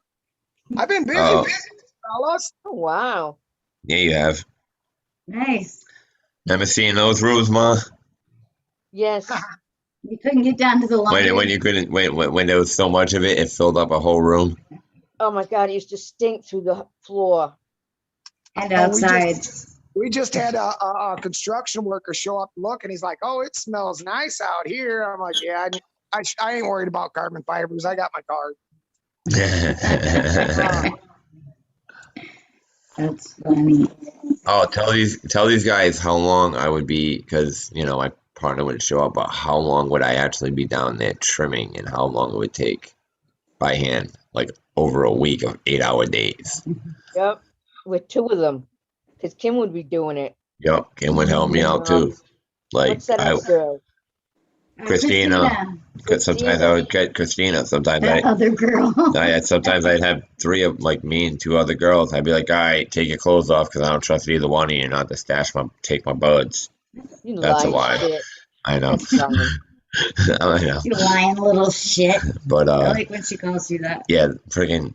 I've been busy, fellas. Oh wow. Yeah, you have. Nice. Never seen those rooms, Ma? Yes. You couldn't get down to the laundry. When you couldn't, when there was so much of it, it filled up a whole room. Oh my God, it used to stink through the floor. And outside. We just had a construction worker show up and look, and he's like, "Oh, it smells nice out here." I'm like, "Yeah, I ain't worried about carbon fibers. I got my card." That's funny. Oh, tell these guys how long I would be, because my partner would show up, but how long would I actually be down there trimming, and how long it would take by hand, like over a week of 8-hour days. Yep, with 2 of them, because Kim would be doing it. Yep, Kim would help me out too. Like What's that other girl? Christina. Sometimes I would get Christina. Sometimes That other girl. Sometimes I'd have 3 of me and 2 other girls. I'd be like, all right, take your clothes off because I don't trust either one of you not to take my buds. You That's a lying lie. shit. I know. I know. You lying little shit. But I like when she calls you that. yeah, freaking,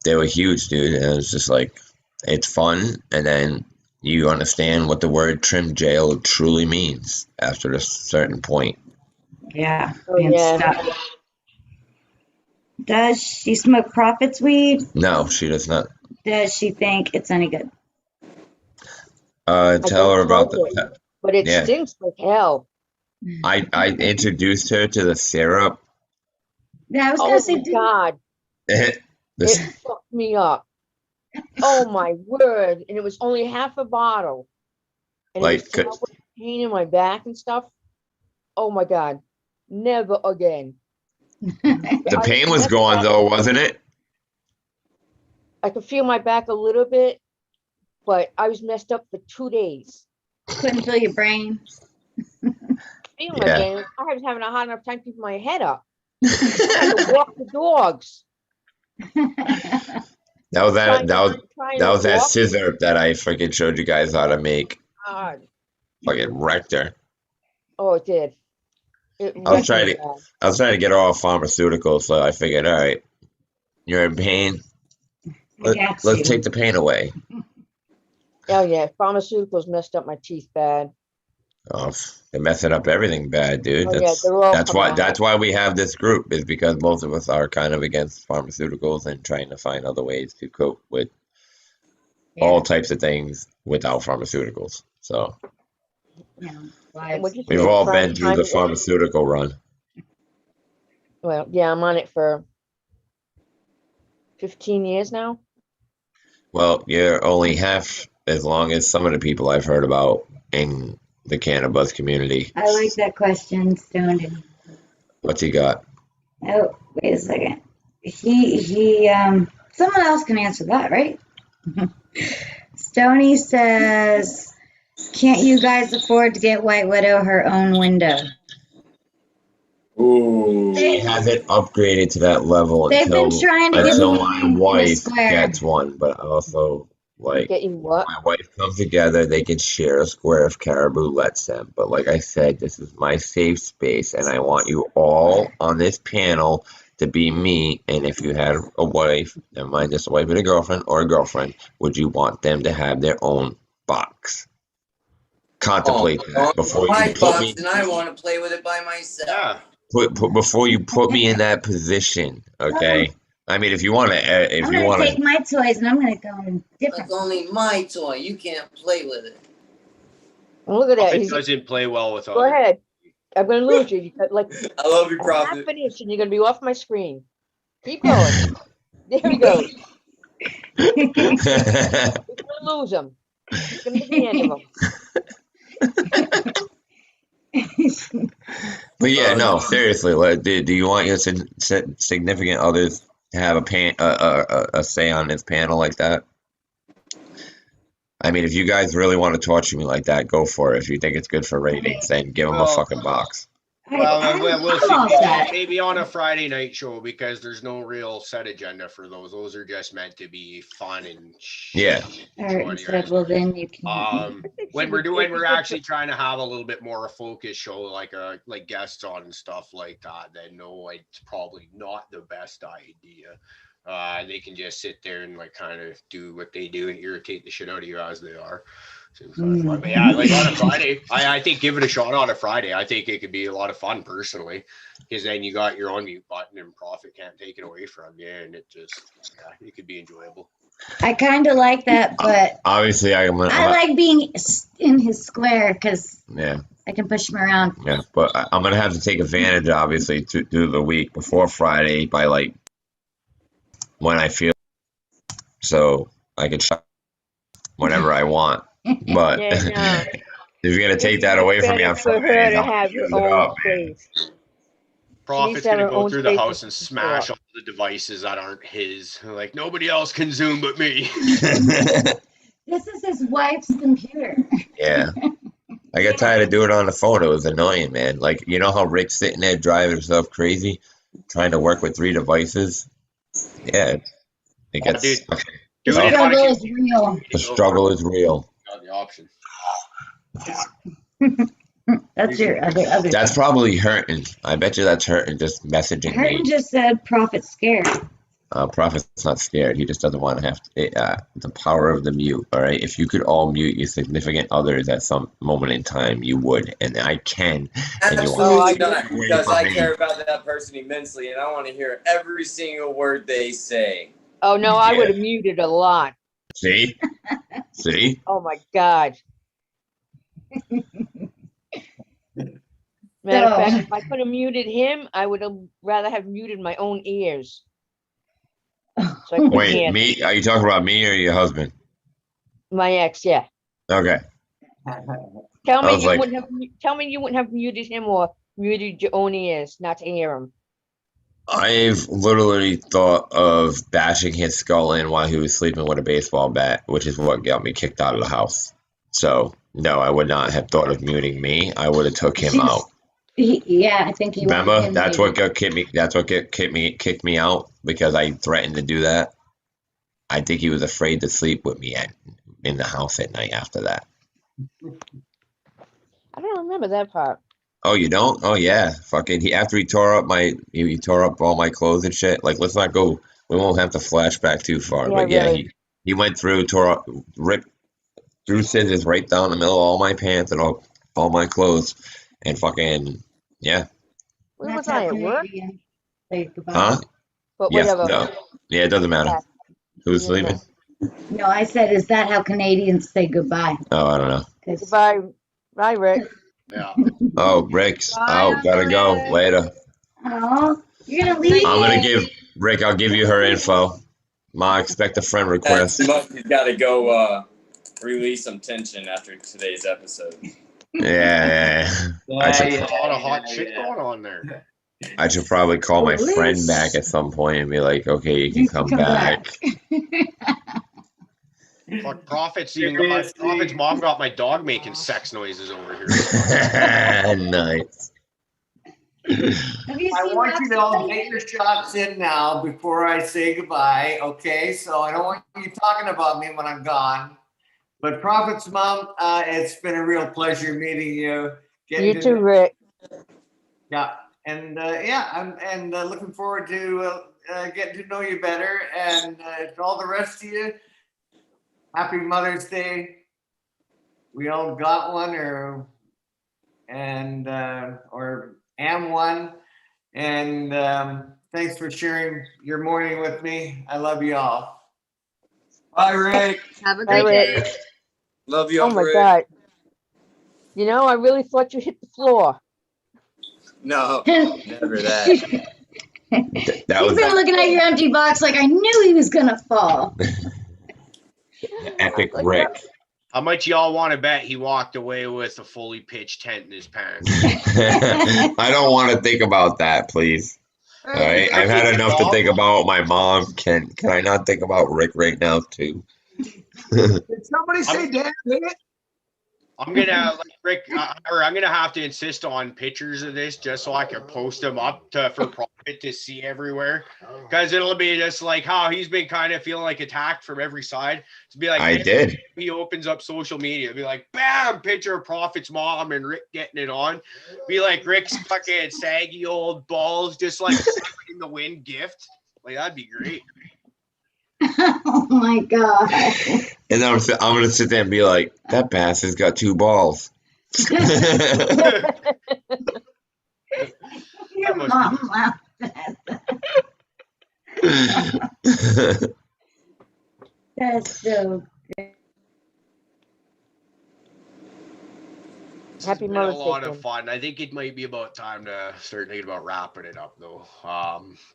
they were huge, dude. And it was just like, it's fun, and then you understand what the word trim jail truly means after a certain point. Yeah. Oh, and yeah. stuff. Does she smoke Prophet's weed? No, she does not. Does she think it's any good? Tell her about smoke it, but it stinks like hell. I introduced her to the syrup. Yeah, I was Oh gonna say. my God, it fucked me up. Oh my word! And it was only half a bottle, and Like, it was pain in my back and stuff. Oh my God, never again. The pain was gone though, wasn't it? I could feel my back a little bit, but I was messed up for 2 days. Couldn't feel your brain. Feeling my brain. I was having a hard enough time keeping my head up. I had to walk the dogs. That was that scissor that I freaking showed you guys how to make. God. Fucking wrecked her. Oh, it did. I was trying to get her off pharmaceuticals, so I figured, all right, you're in pain. Let's take the pain away. Oh yeah, pharmaceuticals messed up my teeth bad. Oh, they're messing up everything bad, dude. Oh, yeah, they're all That's why we have this group, is because most of us are kind of against pharmaceuticals and trying to find other ways to cope with all types of things without pharmaceuticals. So we've all been through the pharmaceutical run. Well, yeah, I'm on it for 15 years now. Well, you're only half as long as some of the people I've heard about in the cannabis community. I like that question, Stoned. What's he got? Oh, wait a second. Someone else can answer that, right? Stony says, can't you guys afford to get White Widow her own window? Ooh. They haven't upgraded to that level They've been trying to get my wife gets one, but also get you what? my wife comes together, they can share a square if Caribou lets them. But like I said, this is my safe space, and I want you all on this panel to be me. And if you had a wife, never mind just a wife and a girlfriend or a girlfriend, would you want them to have their own box? Contemplate that before my you put box, me. and I want to play with it by myself. Before you put me in that position, okay? I mean, if you want to, I'm going to take my toys and I'm going to go in different. It's only my toy. You can't play with it. Look at that. It doesn't play well with Go ahead. I'm going to lose you. Like, I love you, I'm Prophet. not finished and you're going to be off my screen. Keep going. There we go. We're going to lose them. It's going to be the end of them. But yeah, no, seriously. Like, do you want your significant others to have a say on this panel like that? I mean, if you guys really want to torture me like that, go for it. If you think it's good for ratings, then give them a fucking box. Well, we'll see. Maybe on a Friday night show, because there's no real set agenda for those. Those are just meant to be fun and yeah. Well, then you can. When we're actually trying to have a little bit more a focus show, like guests on and stuff like that. Then no, it's probably not the best idea. They can just sit there and like kind of do what they do and irritate the shit out of you as they are. But yeah, like on a Friday, I think give it a shot on a Friday. I think it could be a lot of fun personally, because then you got your unmute button and Prophet can't take it away from you, and it just it could be enjoyable. I kind of like that, but obviously I like being in his square because I can push him around. Yeah, but I'm gonna have to take advantage, obviously, to do the week before Friday by like when I feel, so I can shop whenever I want. But if you're gonna take that away from me on Friday, Prophet's gonna go through the house and smash all the devices that aren't his. Like nobody else can Zoom but me. This is his wife's computer. Yeah. I got tired of doing it on the phone. It was annoying, man. Like, you know how Rick's sitting there driving himself crazy, trying to work with 3 devices? Yeah. It gets the struggle is real. The struggle is real. The option. That's your other. That's probably hurting. I bet you that's hurting. Just messaging Hurting me. just said Prophet's scared. Prophet's not scared. He just doesn't want to have the power of the mute. All right. If you could all mute your significant others at some moment in time, you would, and I can. Absolutely not, because I care about that person immensely, and I want to hear every single word they say. Oh no, I would have muted a lot. See? See? Oh my God. Matter of fact, if I could have muted him, I would have rather have muted my own ears. So wait, me? Are you talking about me or your husband? My ex, yeah. Okay. Tell me you wouldn't have muted him or muted your own ears, not to hear him. I've literally thought of bashing his skull in while he was sleeping with a baseball bat, which is what got me kicked out of the house. So no, I would not have thought of muting me. I would have took him out. I think he. Remember, that's what kicked me. That's what kicked me out, because I threatened to do that. I think he was afraid to sleep with me in the house at night after that. I don't remember that part. Oh, you don't? Oh yeah, fucking. After he tore up he tore up all my clothes and shit. Like, let's not go. We won't have to flash back too far. Yeah, But yeah, really. he went through, tore up, ripped threw scissors right down the middle of all my pants and all my clothes, and fucking yeah. Where was I at work? Say goodbye. Huh? But Yeah. whatever. No. Yeah, it doesn't matter. Who's leaving? No, I said, is that how Canadians say goodbye? Oh, I don't know. Goodbye. Bye, Rick. Yeah. Oh, Rick's out. Gotta go. Later. Oh, you're gonna leave? I'm gonna give Rick. I'll give you her info. Ma, expect a friend request. He's got to go release some tension after today's episode. Yeah. I should, A lot of hot shit going on there. I should probably call my friend back at some point and be like, okay, you can come back. Fuck, Prophet's mom got my dog making sex noises over here. Nice. I want you to all get your shots in now before I say goodbye, okay? So I don't want you talking about me when I'm gone. But Prophet's mom, it's been a real pleasure meeting you. You too, Rick. Yeah, and I'm looking forward to getting to know you better, and to all the rest of you. Happy Mother's Day. We all got one, or am one, and thanks for sharing your morning with me. I love you all. Bye, Rick. Have a great day. Love you, Oh my Rick. God. You know, I really thought you hit the floor. No, never that. He's been looking at your empty box like I knew he was gonna fall. Epic Rick. How much y'all want to bet he walked away with a fully pitched tent in his pants? I don't want to think about that, please. All right, I've had enough to think about my mom. Can I not think about Rick right now too? Did somebody say damn it? I'm gonna Rick, or I'm gonna have to insist on pictures of this just so I can post them up for Prophet to see everywhere, because it'll be just like how he's been kind of feeling like attacked from every side. To be like, I did. He opens up social media, be like, bam, picture of Prophet's mom and Rick getting it on. Be like Rick's fucking saggy old balls, just like in the wind gift. Like that'd be great. Oh my God. And then I'm gonna sit there and be like, that bastard's got 2 balls. Your mom laughed at that. That's so good. It's Happy been a Mother's Day. lot of fun. I think it might be about time to start thinking about wrapping it up, though.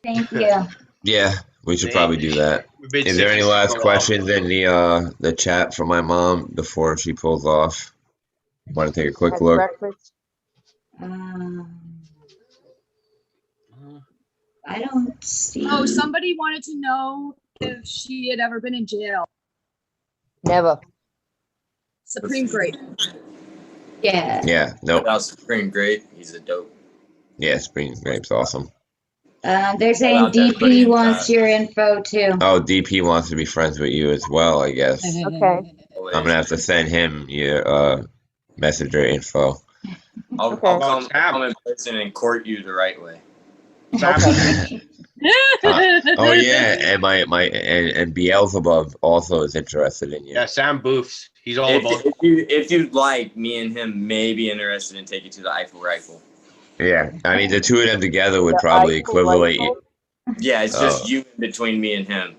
Thank you. Yeah, we should probably do that. Is there any last questions in the chat from my mom before she pulls off? Want to take a quick look? Breakfast. I don't see. Oh, somebody wanted to know if she had ever been in jail. Never. Supreme Great. Yeah. Yeah, nope. Without Supreme Great, he's a dope. Yeah, Spring Grape's awesome. They're saying DP wants your info too. Oh, DP wants to be friends with you as well, I guess. Okay. I'm gonna have to send him your messenger info. I'll come in person and court you the right way. Oh yeah, and and Beelzebub also is interested in you. Yeah, Sam Boofs. He's all about. If you'd like, me and him may be interested in taking you to the Eiffel Rifle. Yeah, I mean the two of them together would probably equivalent. Yeah, it's just you in between me and him.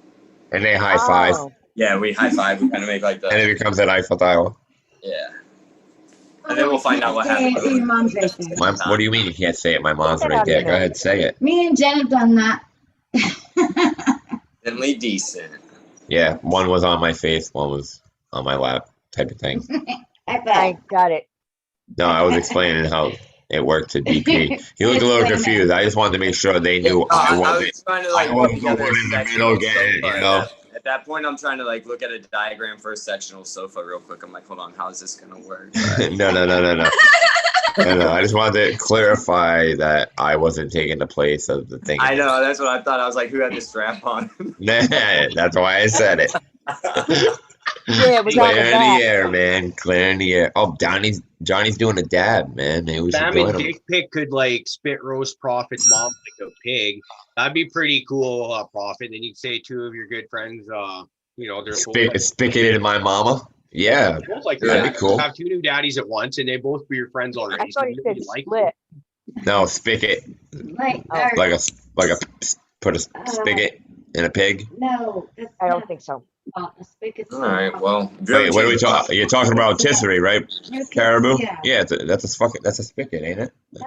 And they high five. Yeah, we high five. We kind of make like the. And it becomes an Eiffel Tower. Yeah. And then we'll find out what happened. Your mom's right there. What do you mean you can't say it? My mom's right there. Go ahead, say it. Me and Jen have done that. Definitely decent. Yeah, one was on my face, one was on my lap, type of thing. I got it. No, I was explaining how it worked to DP. He looked a little confused. I just wanted to make sure they knew I wasn't. Trying to I wasn't going in the middle, getting, you know. At that point, I'm trying to like look at a diagram for a sectional sofa real quick. I'm like, hold on, how is this gonna work? No. No, I just wanted to clarify that I wasn't taking the place of the thing. I know, that's what I thought. I was like, who had the strap on? That's why I said it. Yeah, it was on the Clearing back. the air, man. Clearing the air. Oh, Johnny's doing a dab, man. Maybe we should Bam join and him. Dick Pick could like spit roast Prophet's mom like a pig. That'd be pretty cool, Prophet. Then you'd say two of your good friends, you know, they're both like, Spick it in my mama. Yeah, both like that'd that. be cool. Have two new daddies at once, and they both be your friends already. I thought he So said you like split. No, spick it. Like, Like a put a spigot in a pig. no, I don't think so. All right. Well, Wait, what are we talking? You're talking about rotisserie, right? Caribou? Yeah. Yeah, that's a spigot, ain't it? No.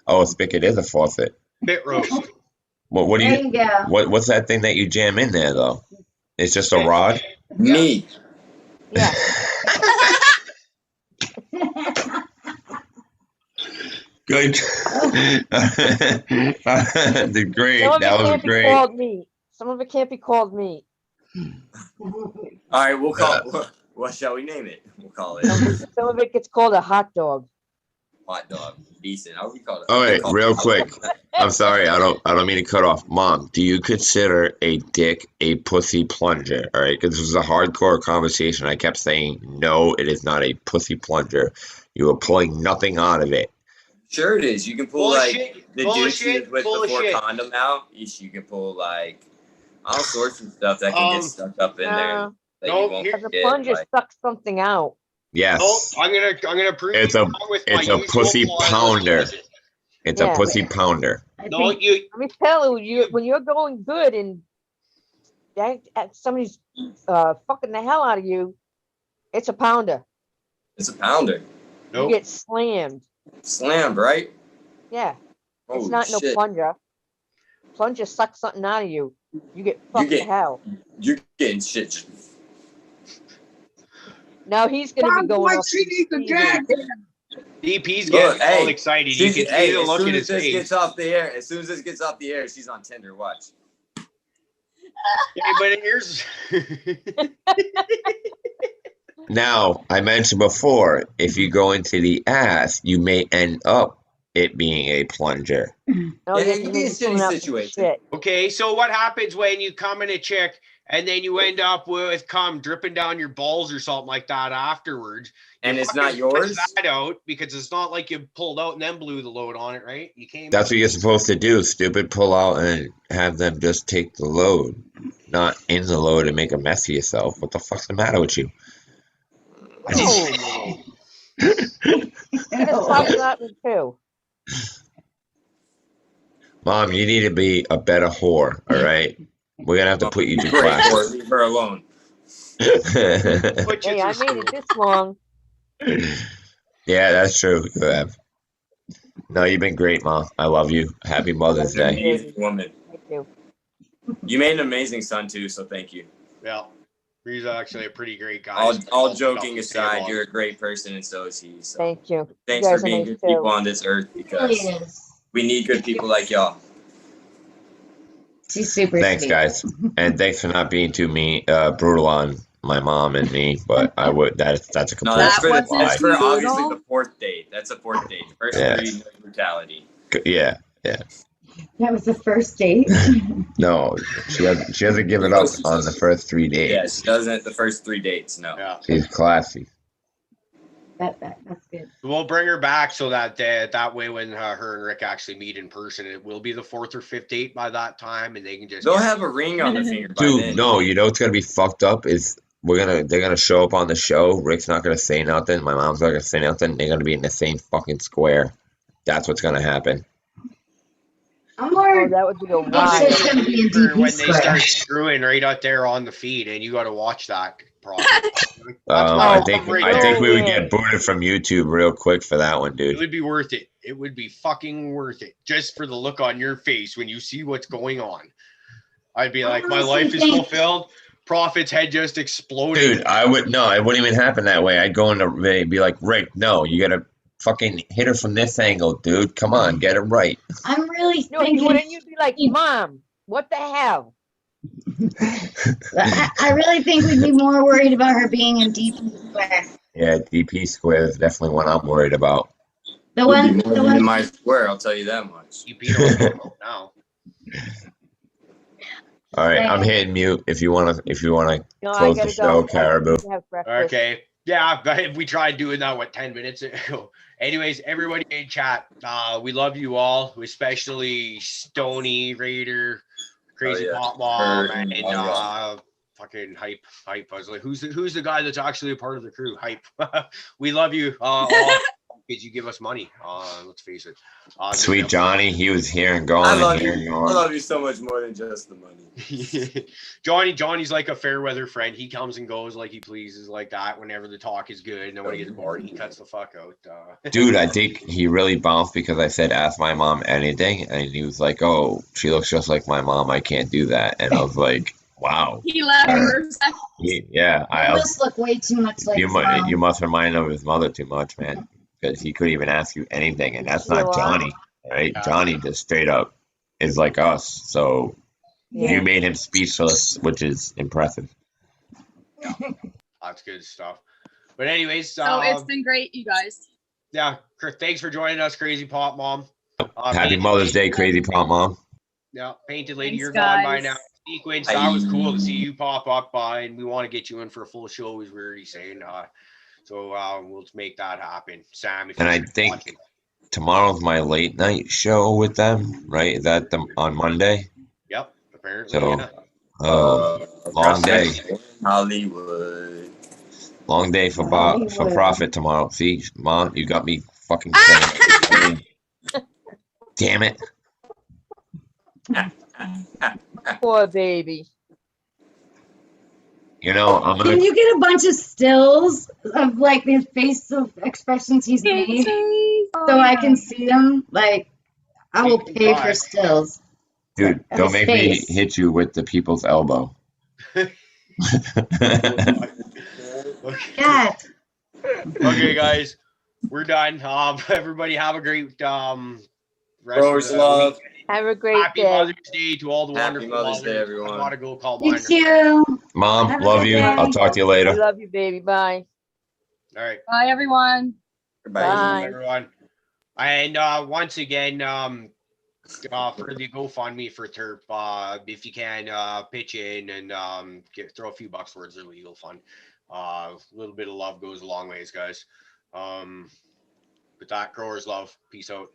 Oh, a spigot is a faucet. spit roast. What do There you? you go. What's that thing that you jam in there though? It's just a rod. Me. Yeah. Good. Great. Some of That it was can't be great. called meat. Some of it can't be called meat. All right. We'll call. What shall we name it? We'll call it Some of it gets called a hot dog. hot dog. Decent. How we call it? All right, real quick. I'm sorry. I don't mean to cut off. Mom, do you consider a dick a pussy plunger? All right, because this was a hardcore conversation. I kept saying no, it is not a pussy plunger. You are pulling nothing out of it. Sure it is. You can pull Bullshit, like the bullshit, juices with the bullshit. 4 condom out. You can pull like all sorts of stuff that can get stuck up in there. That no, you won't The forget, plunger like- sucks something out. Yes. Oh, I'm gonna prove It's you a wrong with my it's a usual pussy flawless pounder. logic. It's a Yeah. pussy pounder. No, you. Let me tell you, when you're going good and somebody's fucking the hell out of you, it's a pounder. It's a pounder. You get slammed. Slammed, right? Yeah. It's Holy not no shit. plunger. Plunger sucks something out of you. You get fucked to hell. You're getting shit. Just- Now he's gonna be going off. DP's Look, getting all hey, excited. You she's- can see hey, the as look soon in as his this face. gets off the air, as soon as this gets off the air, she's on Tinder. Watch. Yeah, but here's Now, I mentioned before, if you go into the ass, you may end up it being a plunger. Oh, Yeah, yeah, it can be a pulling shitty out some situation. shit. okay. So what happens when you come in a chick and then you end up with cum dripping down your balls or something like that afterwards? And You it's not fucking yours? push that out because it's not like you pulled out and then blew the load on it, right? You came. That's what you're supposed to do, stupid. Pull out and have them just take the load, not in the load and make a mess of yourself. What the fuck's the matter with you? Oh. He just talked about me too. Mom, you need to be a better whore, all right? We're going to have to put you through Great, classes. leave her alone. Hey, I made it this long. Yeah, that's true. You have. No, you've been great, Mom. I love you. Happy Mother's You're an Day. amazing woman. Thank you. You made an amazing son too, so thank you. Yeah, he's actually a pretty great guy. All joking aside, you're a great person, and so is he. So Thank you. thanks You for guys are being nice good too. people on this earth because we need good people like y'all. She's super Thanks, sweet. guys. And thanks for not being too brutal on my mom and me, but I would. That's a complete No, that's for, lie. that's for obviously the 4th date. That's a 4th date. First Yeah. 3, no brutality. Yeah. That was the first date. No, she hasn't given up on the first 3 days. Yeah, she doesn't. The first 3 dates, no. Yeah. She's classy. That's good. We'll bring her back so that that way when her and Rick actually meet in person, it will be the 4th or 5th date by that time, and they can just. They'll have a ring on the finger by Dude, then. no, you know what's gonna be fucked up is they're gonna show up on the show. Rick's not gonna say nothing. My mom's not gonna say nothing. They're gonna be in the same fucking square. That's what's gonna happen. I'm more. Oh, that would be a It's wild. just gonna be a For DP when they square. start screwing right out there on the feed, and you got to watch that. Probably. I think right I there. think we would get booted from YouTube real quick for that one, It dude. would be worth it. It would be fucking worth it just for the look on your face when you see what's going on. I'd be like, my life is fulfilled. Prophet's head just exploded. Dude, it wouldn't even happen that way. I'd go into Ray and be like, Rick, no, you gotta fucking hit her from this angle, dude. Come on, get it right. I'm really No, you thinking. wouldn't. You'd be like, Mom, what the hell? I really think we'd be more worried about her being in DP square. Yeah, DP square is definitely one I'm worried about. The Would be one, more the than one. in my square, I'll tell you that much. You beat on now. All right, I'm hitting mute if you wanna No, I close the gotta show, go. Caribou. I have breakfast. Okay. Yeah, but we tried doing that 10 minutes ago. Anyways, everybody in chat, we love you all, especially Stony, Raider, Crazy Pop Mom, and fucking Hype. I was like, who's the guy that's actually a part of the crew? Hype. We love you all because you give us money. Let's face it. Sweet Johnny, he was here and gone and here and I gone. love you so much more than just the money. Johnny's like a fair weather friend. He comes and goes like he pleases, like that. Whenever the talk is good, and then when he gets bored, he cuts the fuck out. Dude, I think he really bounced because I said, ask my mom anything. And he was like, oh, she looks just like my mom. I can't do that. And I was like, wow. He left for a second. Yeah. He must look way too much like his mom. You must remind him of his mother too much, man. Because he couldn't even ask you anything. And that's not Johnny, right? Johnny just straight up is like us. So you made him speechless, which is impressive. That's good stuff. But anyways, So it's been great, you guys. Yeah, thanks for joining us, Crazy Pop Mom. Happy Mother's Day, Crazy Pop Mom. Yeah, Painted Lady, Thanks, you're gone by guys. now. Sequence, that was cool to see you pop up by, and we want to get you in for a full show, as we were already saying. So we'll make that happen. Sam, if And I you're think watching. tomorrow's my late night show with them, right? Is that on Monday? Yep, apparently. So, Yeah. long day. Hollywood. Long day for profit tomorrow. See, Mom, you got me fucking saying. Damn it. Poor baby. You know, I'm Can gonna. you get a bunch of stills of like the face of expressions he's made so I can see them? Like, I will pay for stills. Dude, of don't his make face. me hit you with the people's elbow. God. Okay, guys, we're done. Everybody have a great rest Growers of the love. week. Have a great Happy day. Mother's Day to all the Happy wonderful Mother's Day, mothers. everyone. I gotta go call You mine. too. Mom, Have a love good you. day. I'll talk to you We later. love you, baby. Bye. All right. Bye, everyone. Bye. Everyone. And once again, for the GoFundMe for Terp, if you can pitch in and throw a few bucks towards the legal fund. A little bit of love goes a long ways, guys. With that, growers love. Peace out.